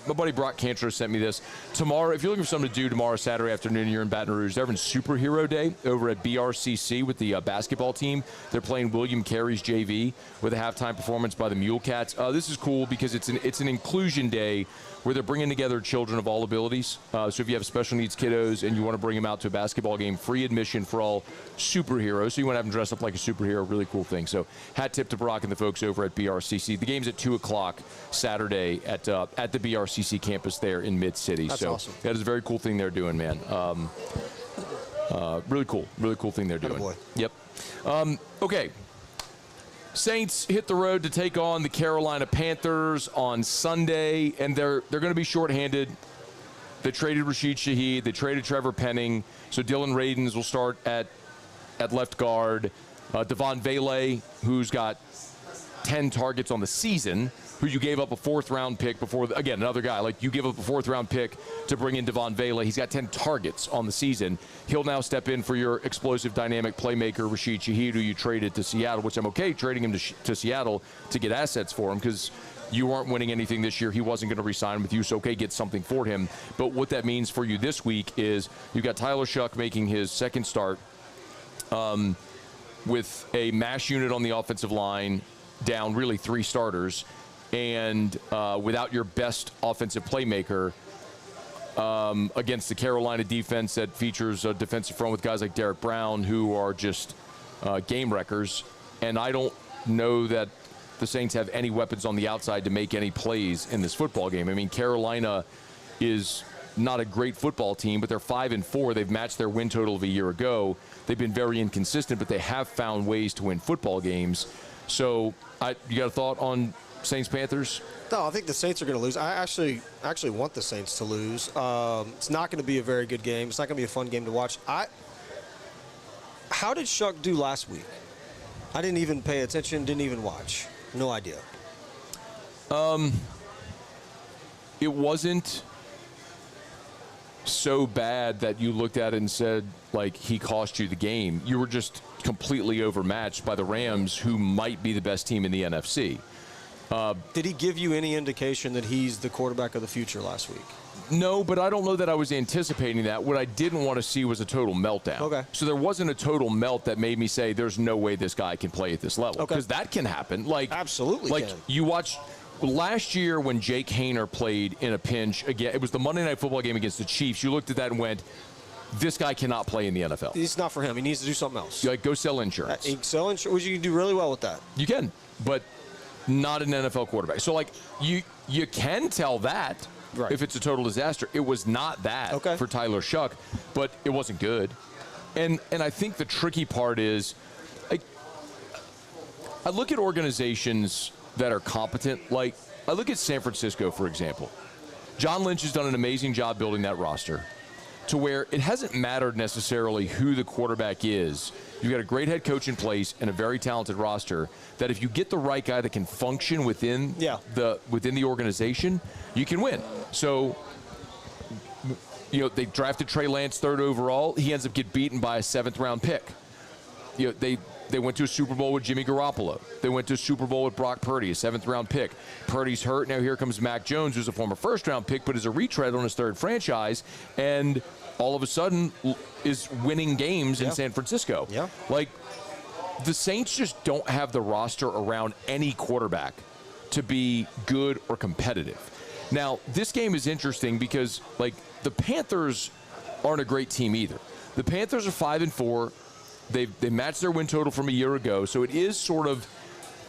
my buddy Brock Cantor sent me this. Tomorrow, if you're looking for something to do tomorrow, Saturday afternoon, you're in Baton Rouge, they're having Superhero Day over at BRCC with the basketball team. They're playing William Carey's JV with a halftime performance by the Mule Cats. This is cool because it's an inclusion day where they're bringing together children of all abilities. So if you have special needs kiddos and you want to bring them out to a basketball game, free admission for all superheroes. So you want to have them dress up like a superhero, really cool thing. So hat tip to Brock and the folks over at BRCC. The game's at 2 o'clock Saturday at the BRCC campus there in Mid-City. That's so awesome. That is a very cool thing they're doing, man. Really cool thing they're doing. Attaboy. Yep. Okay. Saints hit the road to take on the Carolina Panthers on Sunday, and they're going to be shorthanded. They traded Rashid Shaheed. They traded Trevor Penning. So Dylan Radins will start at left guard. Devon Vele, who's got 10 targets on the season, who you gave up a 4th-round pick before, again, another guy, like you give up a 4th-round pick to bring in Devon Vela. He's got 10 targets on the season. He'll now step in for your explosive, dynamic playmaker, Rashid Shaheed, who you traded to Seattle, which I'm okay trading him to Seattle to get assets for him because you weren't winning anything this year. He wasn't going to re-sign with you, so okay, get something for him. But what that means for you this week is you've got Tyler Shuck making his second start with a mash unit on the offensive line, down really 3 starters, and without your best offensive playmaker against the Carolina defense that features a defensive front with guys like Derek Brown who are just game wreckers. And I don't know that the Saints have any weapons on the outside to make any plays in this football game. I mean, Carolina is not a great football team, but they're 5-4. They've matched their win total of a year ago. They've been very inconsistent, but they have found ways to win football games. So you got a thought on Saints-Panthers? No, I think the Saints are going to lose. I actually want the Saints to lose. It's not going to be a very good game. It's not going to be a fun game to watch. How did Shuck do last week? I didn't even pay attention, didn't even watch. No idea. It wasn't so bad that you looked at it and said, like, he cost you the game. You were just completely overmatched by the Rams, who might be the best team in the NFC. Did he give you any indication that he's the quarterback of the future last week? No, but I don't know that I was anticipating that. What I didn't want to see was a total meltdown. Okay. So there wasn't a total melt that made me say there's no way this guy can play at this level. Okay. Because that can happen. Like, absolutely like can. You watch last year when Jake Haener played in a pinch, again, it was the Monday Night Football game against the Chiefs. You looked at that and went, this guy cannot play in the NFL. It's not for him. He needs to do something else. Like, go sell insurance. Sell insurance. You can do really well with that. You can, but not an NFL quarterback. So, like, you can tell that if it's a total disaster. It was not that for Tyler Shuck, but it wasn't good. And I think the tricky part is, like, I look at organizations that are competent. Like, I look at San Francisco, for example. John Lynch has done an amazing job building that roster to where it hasn't mattered necessarily who the quarterback is. You've got a great head coach in place and a very talented roster that if you get the right guy that can function within the organization, you can win. So, you know, they drafted Trey Lance 3rd overall. He ends up getting beaten by a 7th-round pick. You know, they went to a Super Bowl with Jimmy Garoppolo. They went to a Super Bowl with Brock Purdy, a 7th-round pick. Purdy's hurt. Now here comes Mac Jones, who's a former 1st-round pick, but is a retread on his 3rd franchise, and all of a sudden is winning games in San Francisco. Yeah. Like, the Saints just don't have the roster around any quarterback to be good or competitive. Now, this game is interesting because, like, the Panthers aren't a great team either. The Panthers are 5-4. They matched their win total from a year ago, so it is sort of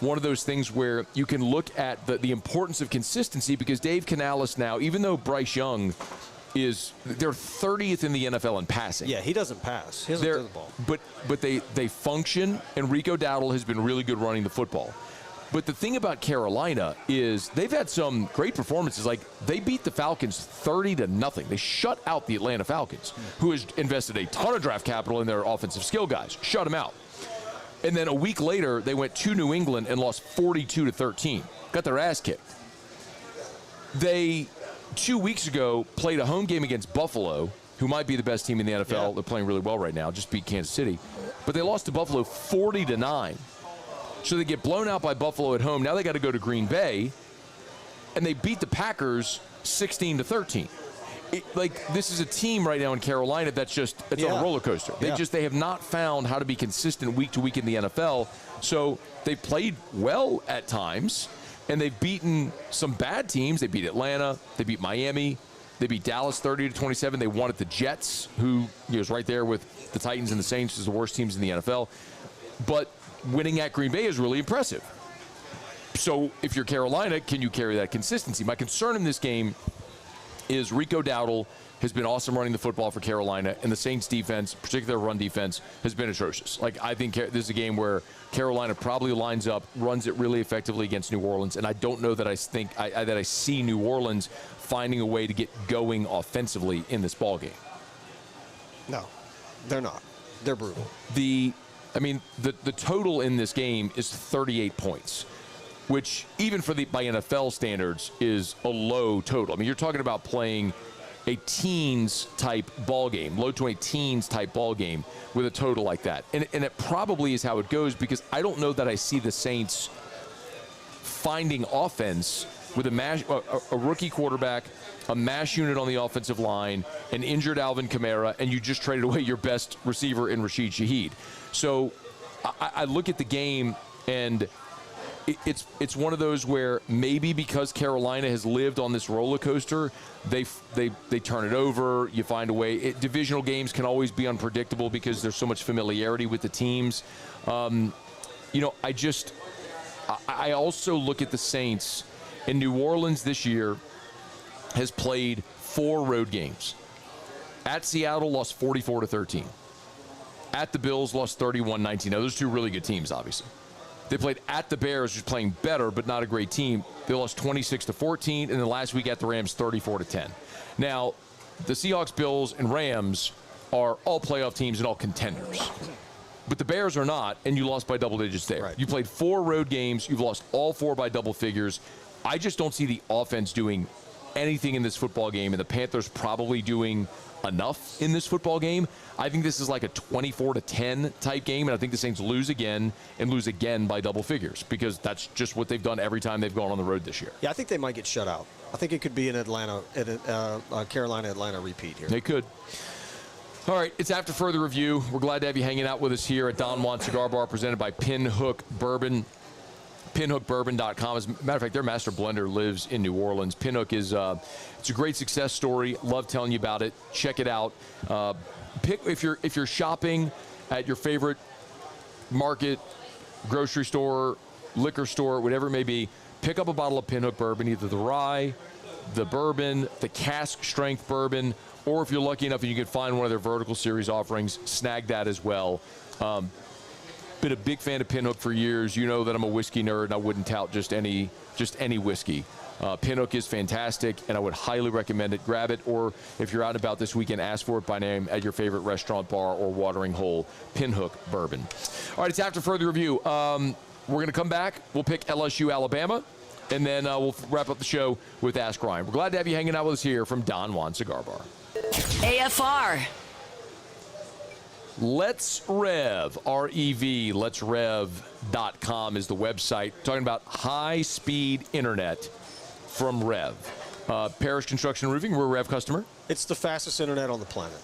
one of those things where you can look at the importance of consistency because Dave Canales now, even though Bryce Young they're 30th in the NFL in passing. Yeah, he doesn't pass. He doesn't throw the ball. But they function, and Rico Dowdle has been really good running the football. But the thing about Carolina is they've had some great performances. Like, they beat the Falcons 30-0. They shut out the Atlanta Falcons, who has invested a ton of draft capital in their offensive skill guys. Shut them out. And then a week later, they went to New England and lost 42-13. Got their ass kicked. They 2 weeks ago played a home game against Buffalo, who might be the best team in the NFL. Yeah. They're playing really well right now. Just beat Kansas City. But they lost to Buffalo 40-9. So they get blown out by Buffalo at home. Now they got to go to Green Bay, and they beat the Packers 16-13. This is a team right now in Carolina that's on a roller coaster. They have not found how to be consistent week to week in the NFL. So they played well at times, and they've beaten some bad teams. They beat Atlanta. They beat Miami. They beat Dallas 30-27. They won at the Jets, who is right there with the Titans and the Saints as the worst teams in the NFL. But winning at Green Bay is really impressive. So if you're Carolina, can you carry that consistency? My concern in this game is Rico Dowdle has been awesome running the football for Carolina, and the Saints defense, particularly their run defense, has been atrocious. Like, I think this is a game where Carolina probably lines up, runs it really effectively against New Orleans, and I don't know that I see New Orleans finding a way to get going offensively in this ballgame. No, they're not. They're brutal. The total in this game is 38 points. which even by NFL standards is a low total. I mean, you're talking about playing a teens type ball game, low to a teens type ball game with a total like that. And it probably is how it goes, because I don't know that I see the Saints finding offense with a rookie quarterback, a mash unit on the offensive line, an injured Alvin Kamara, and you just traded away your best receiver in Rashid Shaheed. So I look at the game, and it's one of those where maybe because Carolina has lived on this roller coaster, they turn it over. You find a way. Divisional games can always be unpredictable because there's so much familiarity with the teams. I also look at the Saints. In New Orleans this year has played 4 road games. At Seattle, lost 44-13. At the Bills, lost 31-19. Now, those 2 really good teams, obviously. They played at the Bears, who's playing better, but not a great team. They lost 26-14, and then last week at the Rams, 34-10. Now, the Seahawks, Bills, and Rams are all playoff teams and all contenders. But the Bears are not, and you lost by double digits there. Right. You played 4 road games. You've lost all 4 by double figures. I just don't see the offense doing anything in this football game, and the Panthers probably doing enough in this football game. I think this is like a 24-10 type game, and I think the Saints lose again and lose again by double figures, because that's just what they've done every time they've gone on the road this year. Yeah, I think they might get shut out. I think it could be an Carolina-Atlanta repeat here. They could. All right, it's after further review. We're glad to have you hanging out with us here at Don Juan Cigar Bar, presented by Pinhook Bourbon. PinhookBourbon.com. As a matter of fact, their master blender lives in New Orleans. Pinhook is it's a great success story. Love telling you about it. Check it out. If you're shopping at your favorite market, grocery store, liquor store, whatever it may be, pick up a bottle of Pinhook bourbon, either the rye, the bourbon, the cask strength bourbon, or if you're lucky enough and you can find one of their vertical series offerings, snag that as well. Been a big fan of Pinhook for years. You know that I'm a whiskey nerd, and I wouldn't tout just any whiskey. Pinhook is fantastic, and I would highly recommend it. Grab it, or if you're out and about this weekend, ask for it by name at your favorite restaurant, bar, or watering hole. Pinhook Bourbon. All right, it's after further review. We're going to come back. We'll pick LSU, Alabama, and then we'll wrap up the show with Ask Ryan. We're glad to have you hanging out with us here from Don Juan Cigar Bar. AFR. Let's Rev, R-E-V, letsrev.com is the website. Talking about high-speed internet from Rev. Parish Construction Roofing, we're a Rev customer. It's the fastest internet on the planet.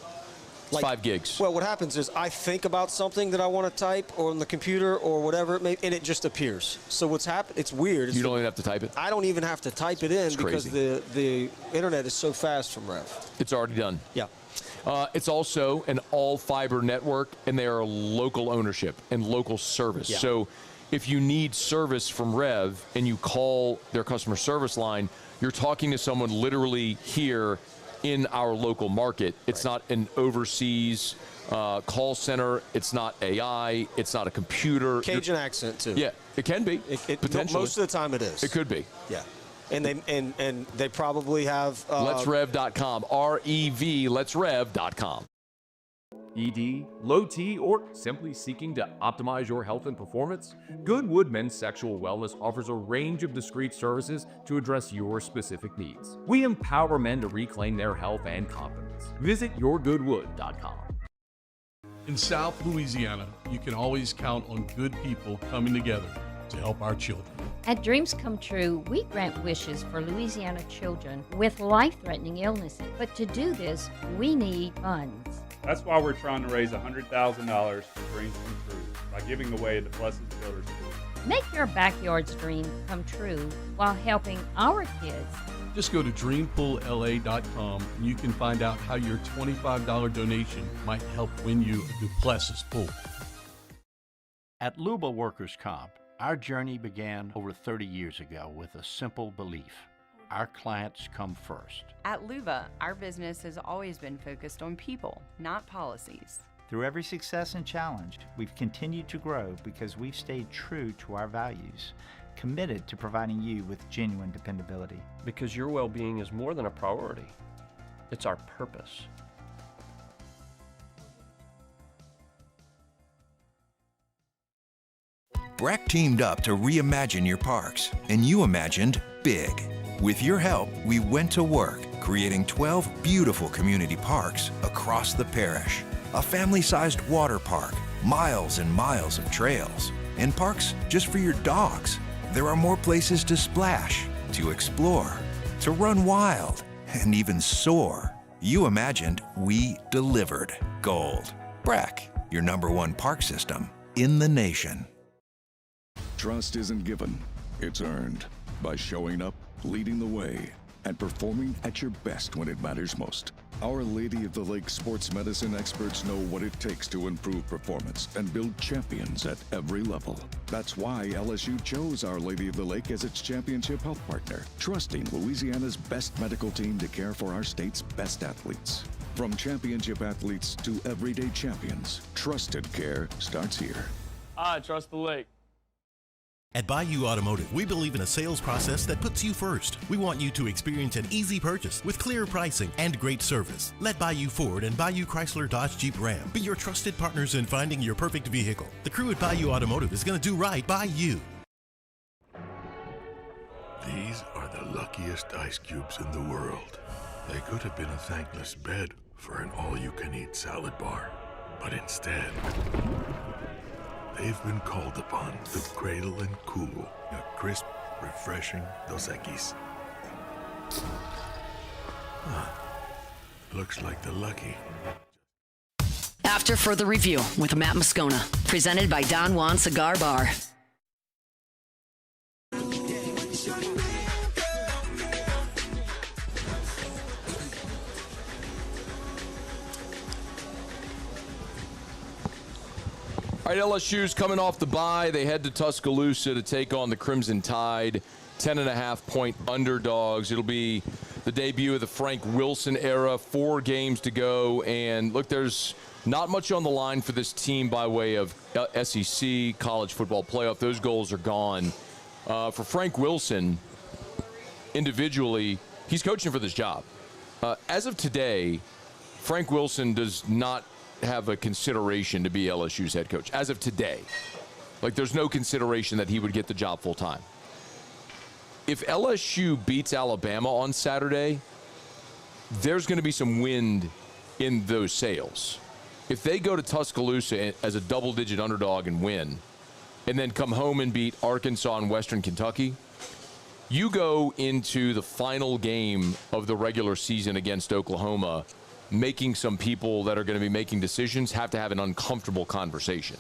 It's 5 gigs. Well, what happens is I think about something that I want to type on the computer or whatever it may, and it just appears. So what's happened? It's weird. You don't even have to type it? I don't even have to type it in because the internet is so fast from Rev. It's already done. Yeah. It's also an all-fiber network, and they are local ownership and local service. Yeah. So if you need service from Rev and you call their customer service line, you're talking to someone literally here in our local market. It's not an overseas call center. It's not AI. It's not a computer. Cajun accent, too. Yeah, it can be, potentially. Most of the time it is. It could be. Yeah. And they probably have letsrev.com, R-E-V, letsrev.com. ED, low T, or simply seeking to optimize your health and performance? Goodwood Men's Sexual Wellness offers a range of discreet services to address your specific needs. We empower men to reclaim their health and confidence. Visit yourgoodwood.com. In South Louisiana, you can always count on good people coming together to help our children. At Dreams Come True, we grant wishes for Louisiana children with life-threatening illnesses. But to do this, we need funds. That's why we're trying to raise $100,000 for Dreams Come True by giving away the Blessed Builders School. Make your backyard's dream come true while helping our kids. Just go to dreampoolla.com and you can find out how your $25 donation might help win you a Duplessis pool. At Luba Workers' Comp, our journey began over 30 years ago with a simple belief. Our clients come first. At Luba, our business has always been focused on people, not policies. Through every success and challenge, we've continued to grow because we've stayed true to our values, committed to providing you with genuine dependability. Because your well-being is more than a priority. It's our purpose. Breck teamed up to reimagine your parks, and you imagined big. With your help, we went to work, creating 12 beautiful community parks across the parish. A family-sized water park, miles and miles of trails, and parks just for your dogs. There are more places to splash, to explore, to run wild, and even soar. You imagined, we delivered. Gold. Breck, your #1 park system in the nation. Trust isn't given, it's earned by showing up, leading the way, and performing at your best when it matters most. Our Lady of the Lake sports medicine experts know what it takes to improve performance and build champions at every level. That's why LSU chose Our Lady of the Lake as its championship health partner, trusting Louisiana's best medical team to care for our state's best athletes. From championship athletes to everyday champions, trusted care starts here. I trust the lake. At Bayou Automotive, we believe in a sales process that puts you first. We want you to experience an easy purchase with clear pricing and great service. Let Bayou Ford and Bayou Chrysler Dodge Jeep Ram be your trusted partners in finding your perfect vehicle. The crew at Bayou Automotive is going to do right by you. These are the luckiest ice cubes in the world. They could have been a thankless bed for an all-you-can-eat salad bar. But instead, they've been called upon to cradle and cool a crisp, refreshing Dos Equis. Looks like the lucky. After further review with Matt Moscona, presented by Don Juan Cigar Bar. All right, LSU's coming off the bye. They head to Tuscaloosa to take on the Crimson Tide, 10.5-point underdogs. It'll be the debut of the Frank Wilson era, 4 games to go. And look, there's not much on the line for this team by way of SEC, college football playoff. Those goals are gone. For Frank Wilson, individually, he's coaching for this job. As of today, Frank Wilson does not have a consideration to be LSU's head coach as of today. Like, there's no consideration that he would get the job full time. If LSU beats Alabama on Saturday, there's going to be some wind in those sails. If they go to Tuscaloosa as a double-digit underdog and win, and then come home and beat Arkansas and Western Kentucky, you go into the final game of the regular season against Oklahoma making some people that are going to be making decisions have to have an uncomfortable conversation.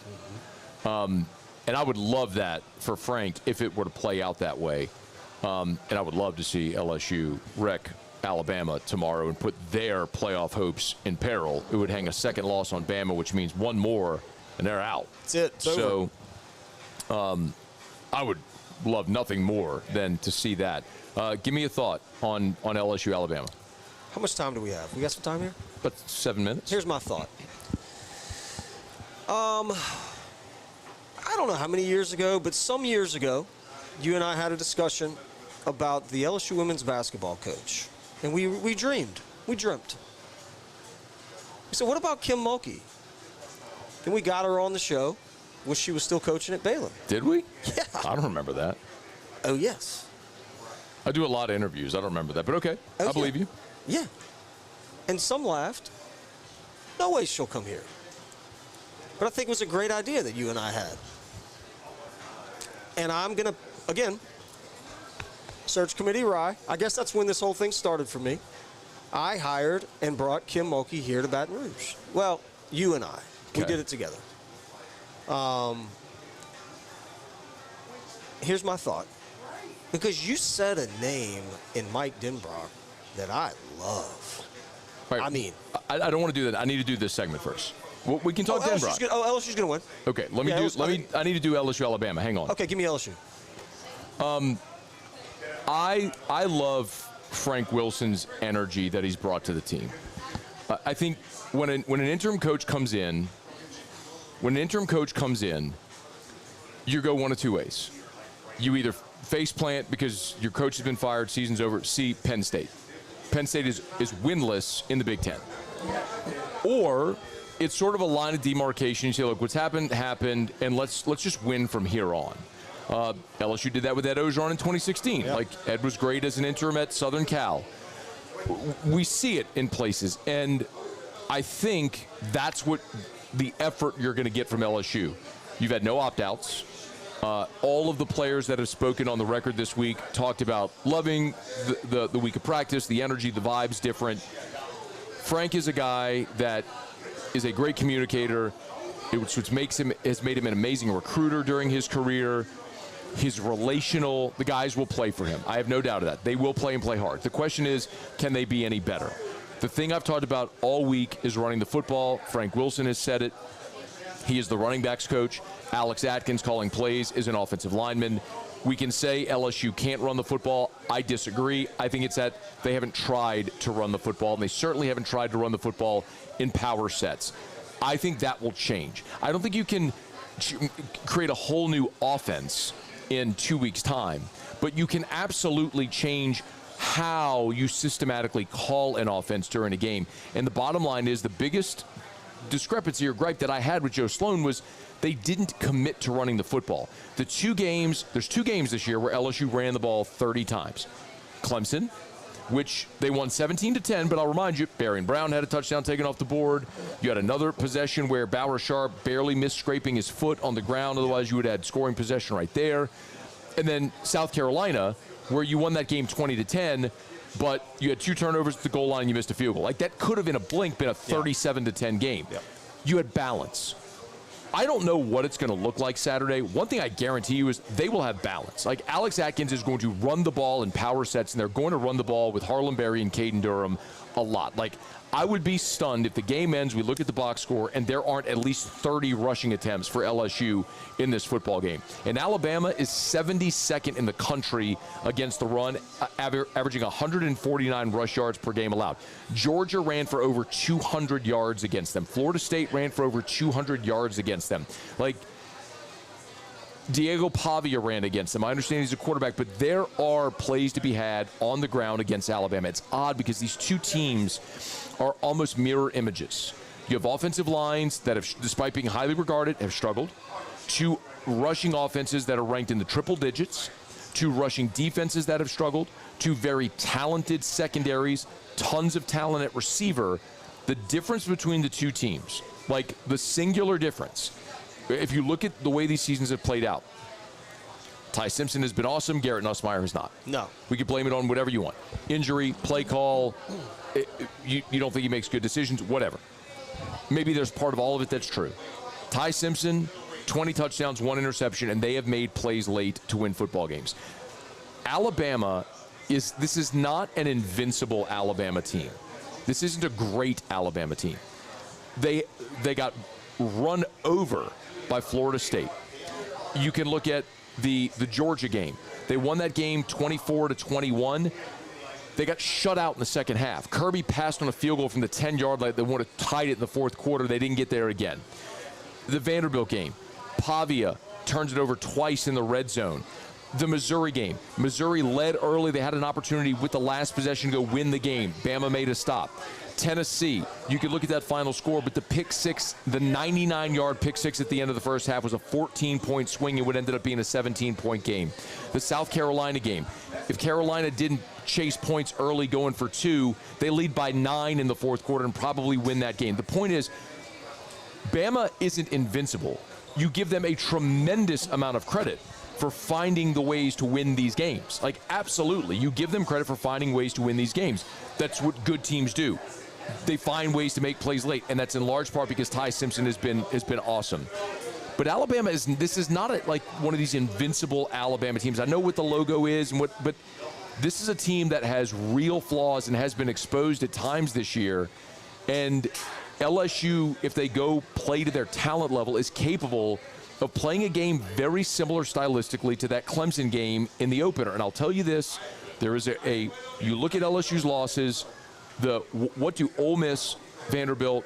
And I would love that for Frank if it were to play out that way. And I would love to see LSU wreck Alabama tomorrow and put their playoff hopes in peril. It would hang a second loss on Bama, which means one more, and they're out. That's it. It's so I would love nothing more than to see that. Give me a thought on LSU Alabama. How much time do we have? We got some time here? About 7 minutes. Here's my thought. I don't know how many years ago, but some years ago, you and I had a discussion about the LSU women's basketball coach. And we dreamed. We dreamt. We said, what about Kim Mulkey? Then we got her on the show when she was still coaching at Baylor. Did we? Yeah. I don't remember that. Oh, yes. I do a lot of interviews. I don't remember that, but okay. Oh, I believe you. Yeah. And some laughed. No way she'll come here. But I think it was a great idea that you and I had. And I'm going to, again, search committee Rye. I guess that's when this whole thing started for me. I hired and brought Kim Mulkey here to Baton Rouge. Well, you and I. We did it together. Here's my thought. Because you said a name in Mike DenBrock that I love. Right. I mean, I don't want to do that. I need to do this segment first. Well, we can talk DenBrock. LSU's going to win. Okay, I need to do LSU Alabama. Hang on. Okay, give me LSU. I love Frank Wilson's energy that he's brought to the team. I think when an interim coach comes in, you go one of two ways. You either face plant because your coach has been fired, season's over. See Penn State. Penn State is winless in the Big Ten. Or it's sort of a line of demarcation. You say, look, what's happened, and let's just win from here on. LSU did that with Ed Ogeron in 2016. Like, Ed was great as an interim at Southern Cal. We see it in places, and I think that's what the effort you're going to get from LSU. You've had no opt-outs. All of the players that have spoken on the record this week talked about loving the week of practice, the energy, the vibe's different. Frank is a guy that is a great communicator, which has made him an amazing recruiter during his career. His relational, the guys will play for him. I have no doubt of that. They will play and play hard. The question is, can they be any better? The thing I've talked about all week is running the football. Frank Wilson has said it. He is the running backs coach. Alex Atkins calling plays is an offensive lineman. We can say LSU can't run the football. I disagree. I think it's that they haven't tried to run the football, and they certainly haven't tried to run the football in power sets. I think that will change. I don't think you can create a whole new offense in 2 weeks' time, but you can absolutely change how you systematically call an offense during a game. And the bottom line is the biggest discrepancy or gripe that I had with Joe Sloan was they didn't commit to running the football. There's 2 games this year where LSU ran the ball 30 times. Clemson, which they won 17-10, but I'll remind you, Barian Brown had a touchdown taken off the board. You had another possession where Bauer Sharp barely missed scraping his foot on the ground. Otherwise, you would have had scoring possession right there. And then South Carolina, where you won that game 20-10, but you had 2 turnovers at the goal line and you missed a field goal. Like, that could have in a blink been a 37-10 game. You had balance. I don't know what it's going to look like Saturday. One thing I guarantee you is they will have balance. Like, Alex Atkins is going to run the ball in power sets, and they're going to run the ball with Harlan Berry and Caden Durham a lot. Like, I would be stunned if the game ends, we look at the box score, and there aren't at least 30 rushing attempts for LSU in this football game. And Alabama is 72nd in the country against the run, averaging 149 rush yards per game allowed. Georgia ran for over 200 yards against them. Florida State ran for over 200 yards against them. Like, Diego Pavia ran against them. I understand he's a quarterback, but there are plays to be had on the ground against Alabama. It's odd because these two teams are almost mirror images. You have offensive lines that have, despite being highly regarded, have struggled. 2 rushing offenses that are ranked in the triple digits. 2 rushing defenses that have struggled. 2 very talented secondaries. Tons of talent at receiver. The difference between the 2 teams, like the singular difference, if you look at the way these seasons have played out, Ty Simpson has been awesome. Garrett Nussmeier has not. No. We can blame it on whatever you want. Injury, play call, you don't think he makes good decisions, whatever. Maybe there's part of all of it that's true. Ty Simpson, 20 touchdowns, 1 interception, and they have made plays late to win football games. Alabama this is not an invincible Alabama team. This isn't a great Alabama team. They got run over by Florida State. You can look at the Georgia game. They won that game 24-21. They got shut out in the second half. Kirby passed on a field goal from the 10-yard line. They would have tied it in the fourth quarter. They didn't get there again. The Vanderbilt game, Pavia turns it over twice in the red zone. The Missouri game, Missouri led early. They had an opportunity with the last possession to go win the game. Bama made a stop. Tennessee, you could look at that final score, but the pick six, the 99-yard pick six at the end of the first half was a 14-point swing and what ended up being a 17-point game. The South Carolina game, if Carolina didn't chase points early going for 2, they lead by 9 in the fourth quarter and probably win that game. The point is, Bama isn't invincible. You give them a tremendous amount of credit for finding the ways to win these games. Like, absolutely. You give them credit for finding ways to win these games. That's what good teams do. They find ways to make plays late, and that's in large part because Ty Simpson has been awesome. But Alabama this is not like one of these invincible Alabama teams. I know what the logo is, but this is a team that has real flaws and has been exposed at times this year. And LSU, if they go play to their talent level, is capable of playing a game very similar stylistically to that Clemson game in the opener. And I'll tell you this, there is you look at LSU's losses, what do Ole Miss, Vanderbilt,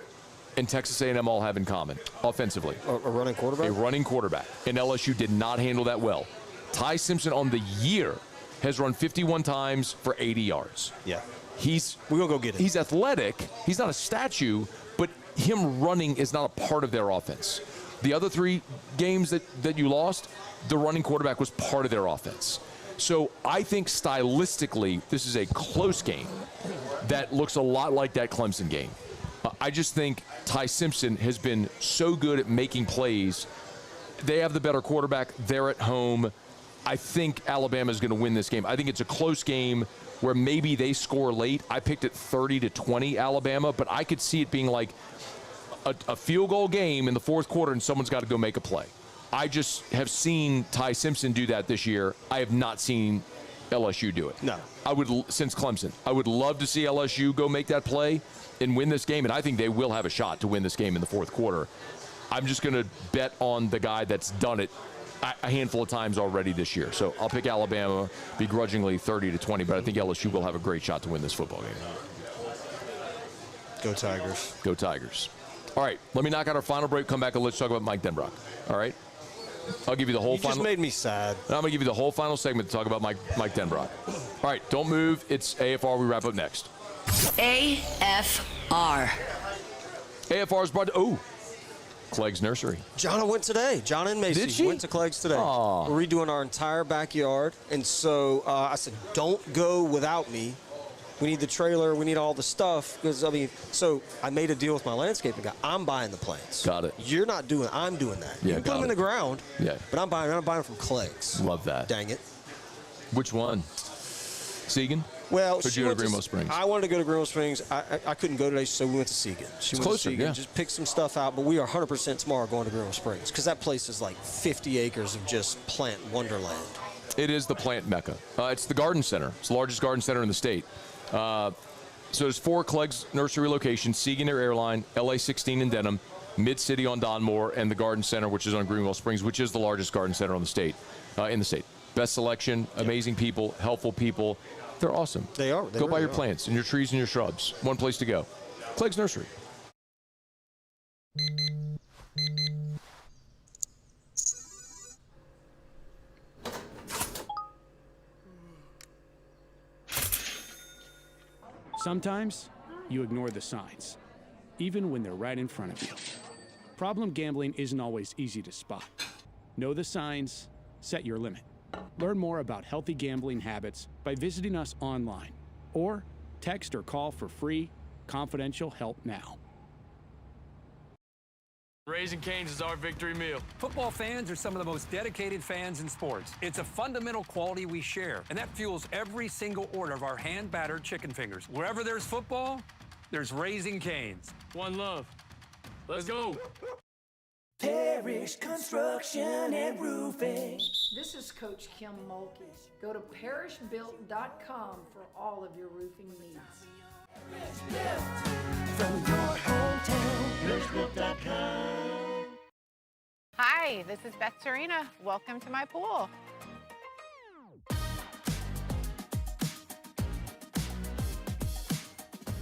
and Texas A&M all have in common offensively? A running quarterback? A running quarterback. And LSU did not handle that well. Ty Simpson on the year has run 51 times for 80 yards. Yeah. We're going to go get it. He's athletic. He's not a statue, but him running is not a part of their offense. The other 3 games that you lost, the running quarterback was part of their offense. So I think stylistically, this is a close game that looks a lot like that Clemson game. I just think Ty Simpson has been so good at making plays. They have the better quarterback. They're at home. I think Alabama is going to win this game. I think it's a close game where maybe they score late. I picked it 30-20 Alabama, but I could see it being like a field goal game in the fourth quarter and someone's got to go make a play. I just have seen Ty Simpson do that this year. I have not seen LSU do it. No. Since Clemson. I would love to see LSU go make that play and win this game, and I think they will have a shot to win this game in the fourth quarter. I'm just going to bet on the guy that's done it a handful of times already this year. So I'll pick Alabama begrudgingly 30-20, but I think LSU will have a great shot to win this football game. Go Tigers. Go Tigers. All right, let me knock out our final break, come back, and let's talk about Mike DenBrock. All right? I'll give you the whole final. You just made me sad. I'm going to give you the whole final segment to talk about Mike DenBrock. All right, don't move. It's AFR. We wrap up next. AFR. AFR is brought to Clegg's Nursery. Jonna went today. Jonna and Macy Did she? went to Clegg's today. Aww. We're redoing our entire backyard. And so I said, don't go without me. We need the trailer. We need all the stuff. So I made a deal with my landscaping guy. I'm buying the plants. Got it. You're not doing it. I'm doing that. Yeah, you can put them in the ground. Yeah. But I'm buying from Clegg's. Love that. Dang it. Which one? Seguin? Well, or did you go to Greenville Springs? I wanted to go to Greenville Springs. I couldn't go today, so we went to Seguin. She went closer, to Seguin, yeah. just picked some stuff out, but we are 100% tomorrow going to Greenville Springs because that place is like 50 acres of just plant wonderland. It is the plant mecca. It's the garden center. It's the largest garden center in the state. So there's 4 Clegg's Nursery locations: Seguin Air Airline, LA 16 in Denham, Mid-City on Donmore, and the Garden Center, which is on Greenville Springs, which is the largest garden center in the state. Best selection, amazing people, helpful people. They're awesome. They are. Go buy your plants and your trees and your shrubs. One place to go. Clegg's Nursery. Sometimes you ignore the signs, even when they're right in front of you. Problem gambling isn't always easy to spot. Know the signs, set your limit. Learn more about healthy gambling habits by visiting us online or text or call for free, confidential help now. Raising Cane's is our victory meal. Football fans are some of the most dedicated fans in sports. It's a fundamental quality we share, and that fuels every single order of our hand-battered chicken fingers. Wherever there's football, there's Raising Cane's. One love. Let's go. Parish Construction and Roofing. This is Coach Kim Mulkey. Go to parishbuilt.com for all of your roofing needs. From your hometown, parishbuilt.com. Hi, this is Beth Serena. Welcome to my pool.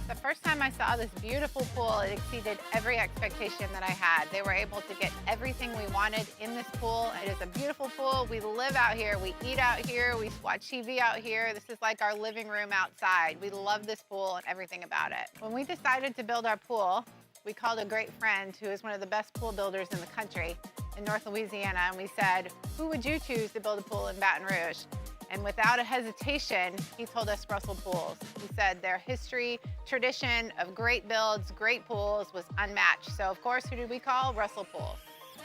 The first time I saw this beautiful pool, it exceeded every expectation that I had. They were able to get everything we wanted in this pool. It is a beautiful pool. We live out here, we eat out here, we watch TV out here. This is like our living room outside. We love this pool and everything about it. When we decided to build our pool, we called a great friend who is one of the best pool builders in the country in North Louisiana, and we said, who would you choose to build a pool in Baton Rouge? And without a hesitation, he told us Russell Pools. He said their history, tradition of great builds, great pools was unmatched. So of course, who did we call? Russell Pools.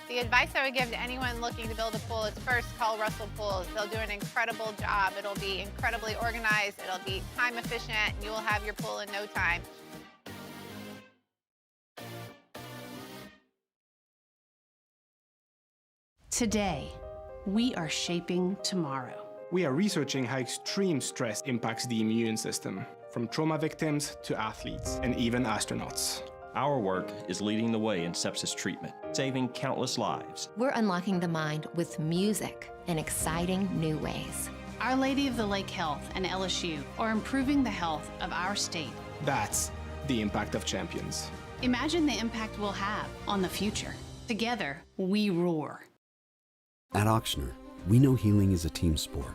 The advice I would give to anyone looking to build a pool is first call Russell Pools. They'll do an incredible job. It'll be incredibly organized. It'll be time efficient. And you will have your pool in no time. Today, we are shaping tomorrow. We are researching how extreme stress impacts the immune system, from trauma victims to athletes and even astronauts. Our work is leading the way in sepsis treatment, saving countless lives. We're unlocking the mind with music in exciting new ways. Our Lady of the Lake Health and LSU are improving the health of our state. That's the impact of champions. Imagine the impact we'll have on the future. Together, we roar. At Auctioner, we know healing is a team sport.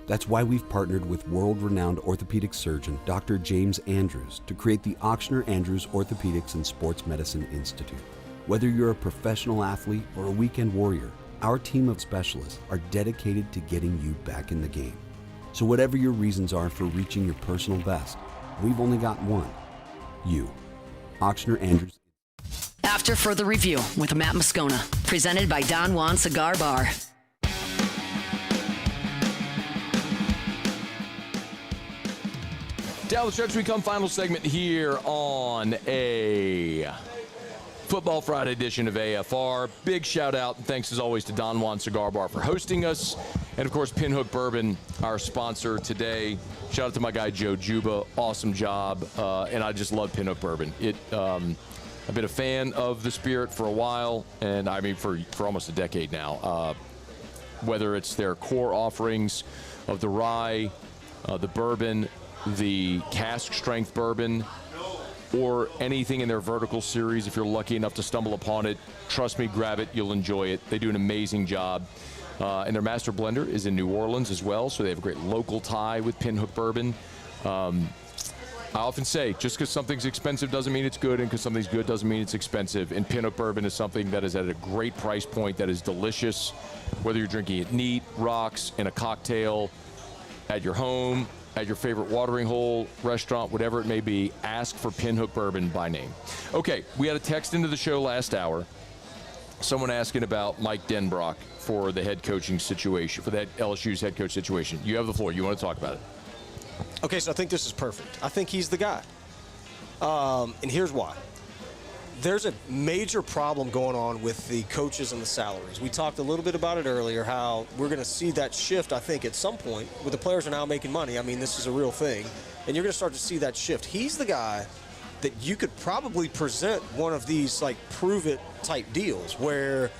That's why we've partnered with world-renowned orthopedic surgeon Dr. James Andrews to create the Ochsner Andrews Orthopedics and Sports Medicine Institute. Whether you're a professional athlete or a weekend warrior, our team of specialists are dedicated to getting you back in the game. So whatever your reasons are for reaching your personal best, we've only got one: you. Ochsner Andrews. After Further Review with Matt Moscona, presented by Don Juan Cigar Bar. Down the stretch we come, final segment here on a Football Friday edition of AFR. Big shout out and thanks as always to Don Juan Cigar Bar for hosting us. And of course, Pinhook Bourbon, our sponsor today. Shout out to my guy Joe Juba. Awesome job. And I just love Pinhook Bourbon. I've been a fan of the Spirit for a while, and I mean for almost a decade now. Whether it's their core offerings of the rye, the bourbon, the cask strength bourbon, or anything in their vertical series, if you're lucky enough to stumble upon it, trust me, grab it, you'll enjoy it. They do an amazing job. And their master blender is in New Orleans as well, so they have a great local tie with Pinhook Bourbon. I often say, just because something's expensive doesn't mean it's good, and because something's good doesn't mean it's expensive. And Pinhook Bourbon is something that is at a great price point, that is delicious, whether you're drinking it neat, rocks, in a cocktail, at your home, at your favorite watering hole, restaurant, whatever it may be. Ask for Pinhook Bourbon by name. Okay, we had a text into the show last hour. Someone asking about Mike DenBrock for the head coaching situation, for that LSU's head coach situation. You have the floor. You want to talk about it? Okay, so I think this is perfect. I think he's the guy. And here's why. There's a major problem going on with the coaches and the salaries. We talked a little bit about it earlier, how we're going to see that shift, I think, at some point, where the players are now making money. I mean, this is a real thing. And you're going to start to see that shift. He's the guy that you could probably present one of these, like, prove-it type deals where,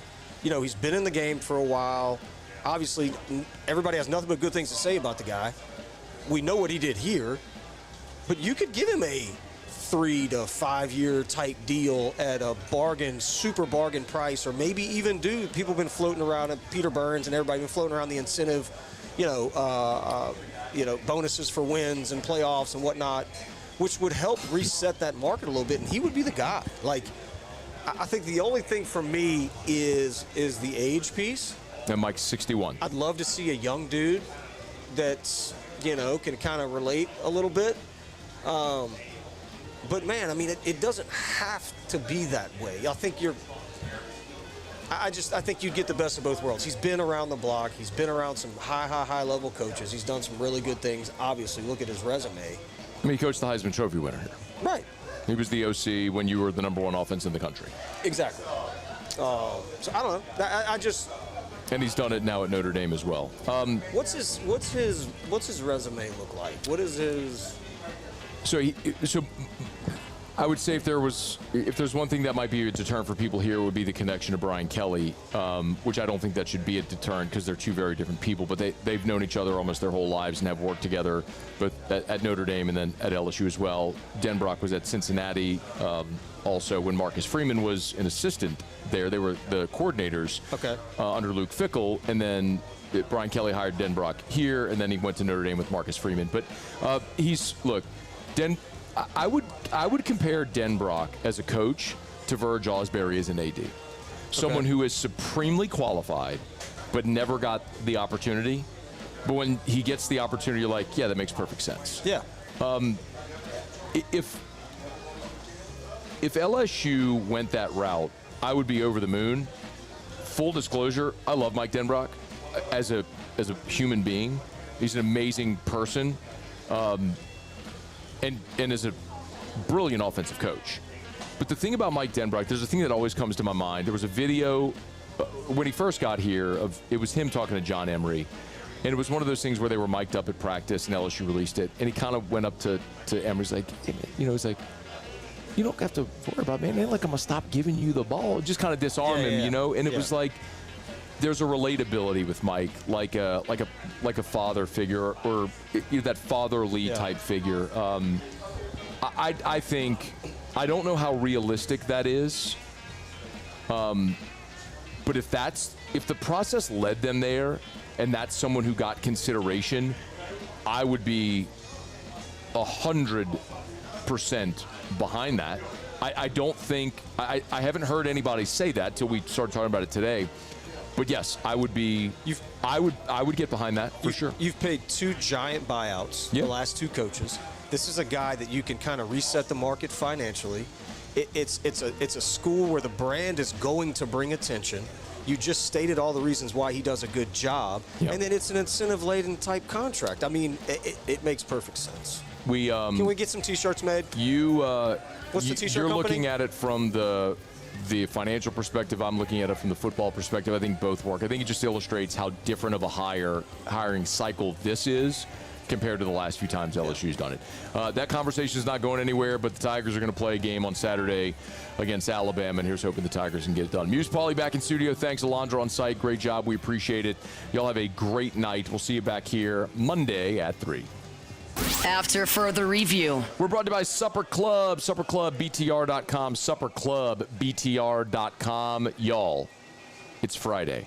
you know, he's been in the game for a while. Obviously, everybody has nothing but good things to say about the guy. We know what he did here. But you could give him a 3 to 5 year type deal at a bargain, super bargain price, or maybe even people have been floating around, Peter Burns and everybody been floating around the incentive, bonuses for wins and playoffs and whatnot, which would help reset that market a little bit, and he would be the guy. Like, I think the only thing for me is the age piece. And Mike's 61. I'd love to see a young dude that's, can kind of relate a little bit. But man, I mean, it doesn't have to be that way. I think I think you'd get the best of both worlds. He's been around the block. He's been around some high level coaches. He's done some really good things. Obviously, look at his resume. I mean, he coached the Heisman Trophy winner here. Right. He was the OC when you were the number one offense in the country. Exactly. So I don't know. I just. And he's done it now at Notre Dame as well. What's his resume look like? What is his? So I would say if there's one thing that might be a deterrent for people here, would be the connection to Brian Kelly, which I don't think that should be a deterrent because they're two very different people. But they've known each other almost their whole lives and have worked together, both at Notre Dame and then at LSU as well. DenBrock was at Cincinnati also when Marcus Freeman was an assistant there. They were the coordinators under Luke Fickell, and then Brian Kelly hired DenBrock here, and then he went to Notre Dame with Marcus Freeman. But I would compare DenBrock as a coach to Verge Ausberry as an AD. Someone who is supremely qualified, but never got the opportunity. But when he gets the opportunity, you're like, yeah, that makes perfect sense. Yeah. If LSU went that route, I would be over the moon. Full disclosure, I love Mike DenBrock as a human being. He's an amazing person. And is a brilliant offensive coach. But the thing about Mike DenBrock, there's a thing that always comes to my mind. There was a video when he first got here it was him talking to John Emery. And it was one of those things where they were mic'd up at practice and LSU released it. And he kind of went up to Emery's like, he's like, you don't have to worry about me. It ain't like I'm going to stop giving you the ball. Just kind of disarm him, And it was like, there's a relatability with Mike, like a father figure or that fatherly type figure. I think, I don't know how realistic that is, but if that's if the process led them there and that's someone who got consideration, I would be 100% behind that. I don't think, I haven't heard anybody say that till we started talking about it today. But yes, I would be. I would get behind that for sure. You've paid 2 giant buyouts, the last 2 coaches. This is a guy that you can kind of reset the market financially. It's a school where the brand is going to bring attention. You just stated all the reasons why he does a good job, and then it's an incentive-laden type contract. I mean, it makes perfect sense. Can we get some T-shirts made? What's the T-shirt company? You're looking at it from the financial perspective. I'm looking at it from the football perspective. I think both work. I think it just illustrates how different of a hiring cycle this is compared to the last few times LSU's done it. That conversation is not going anywhere, but the Tigers are going to play a game on Saturday against Alabama, and here's hoping the Tigers can get it done. Muse Pauly back in studio. Thanks, Alondra, on site. Great job. We appreciate it. Y'all have a great night. We'll see you back here Monday at 3. After further review, we're brought to you by Supper Club, supperclubbtr.com, supperclubbtr.com. Y'all, it's Friday.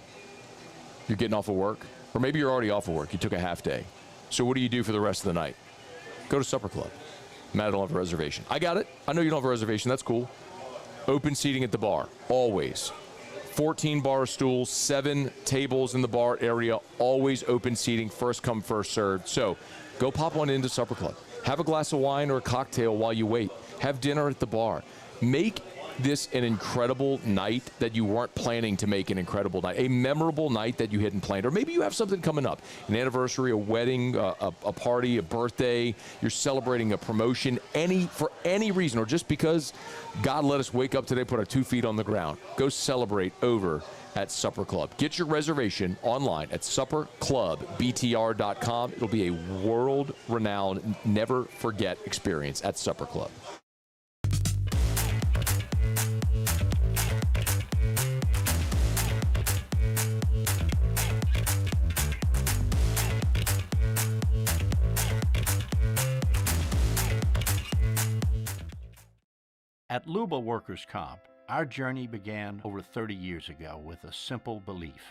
You're getting off of work, or maybe you're already off of work. You took a half day. So what do you do for the rest of the night? Go to Supper Club. Matt, I don't have a reservation. I got it. I know you don't have a reservation. That's cool. Open seating at the bar, always. 14 bar stools, 7 tables in the bar area, always open seating, first come, first served. So go pop one into Supper Club. Have a glass of wine or a cocktail while you wait. Have dinner at the bar. Make this an incredible night that you weren't planning to make an incredible night, a memorable night that you hadn't planned, or maybe you have something coming up, an anniversary, a wedding, a party, a birthday, you're celebrating a promotion, for any reason, or just because God let us wake up today, put our 2 feet on the ground. Go celebrate over at Supper Club. Get your reservation online at supperclubbtr.com. It'll be a world-renowned, never-forget experience at Supper Club. At Luba Workers' Comp, our journey began over 30 years ago with a simple belief: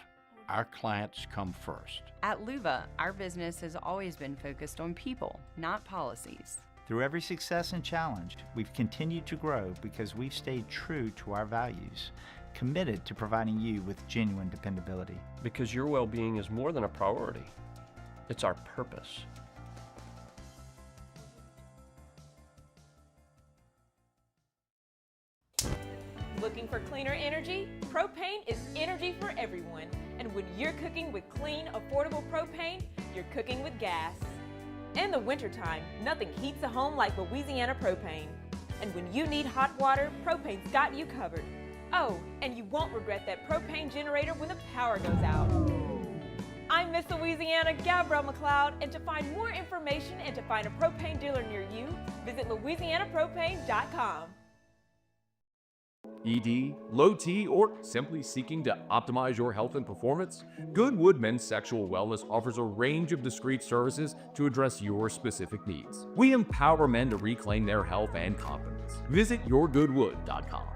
our clients come first. At Luba, our business has always been focused on people, not policies. Through every success and challenge, we've continued to grow because we've stayed true to our values, committed to providing you with genuine dependability. Because your well-being is more than a priority. It's our purpose. Looking for cleaner energy? Propane is energy for everyone. And when you're cooking with clean, affordable propane, you're cooking with gas. In the wintertime, nothing heats a home like Louisiana propane. And when you need hot water, propane's got you covered. Oh, and you won't regret that propane generator when the power goes out. I'm Miss Louisiana, Gabrielle McLeod, and to find more information and to find a propane dealer near you, visit louisianapropane.com. ED, low T, or simply seeking to optimize your health and performance? Goodwood Men's Sexual Wellness offers a range of discreet services to address your specific needs. We empower men to reclaim their health and confidence. Visit yourgoodwood.com.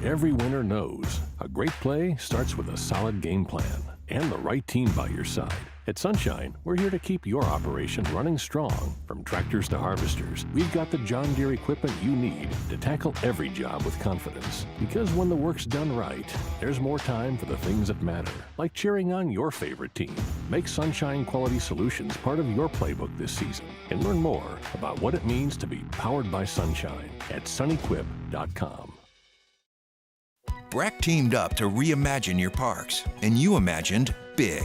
Every winner knows a great play starts with a solid game plan and the right team by your side. At Sunshine, we're here to keep your operation running strong. From tractors to harvesters, we've got the John Deere equipment you need to tackle every job with confidence. Because when the work's done right, there's more time for the things that matter, like cheering on your favorite team. Make Sunshine Quality Solutions part of your playbook this season and learn more about what it means to be powered by Sunshine at sunequip.com. Breck teamed up to reimagine your parks, and you imagined big.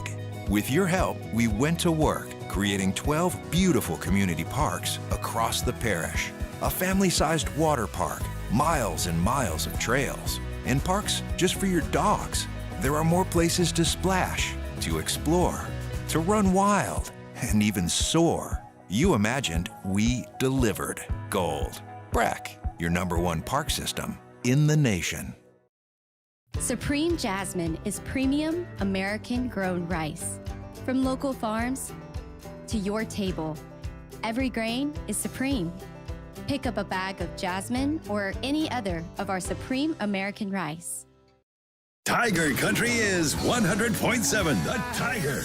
With your help, we went to work, creating 12 beautiful community parks across the parish. A family-sized water park, miles and miles of trails, and parks just for your dogs. There are more places to splash, to explore, to run wild, and even soar. You imagined, we delivered. Gold. Breck, your #1 park system in the nation. Supreme Jasmine is premium American-grown rice. From local farms to your table, every grain is supreme. Pick up a bag of Jasmine or any other of our Supreme American rice. Tiger Country is 100.7 The Tiger.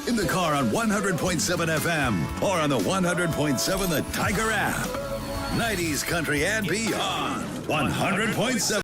In the car on 100.7 FM or on the 100.7 The Tiger app. 90s country and beyond. 100.7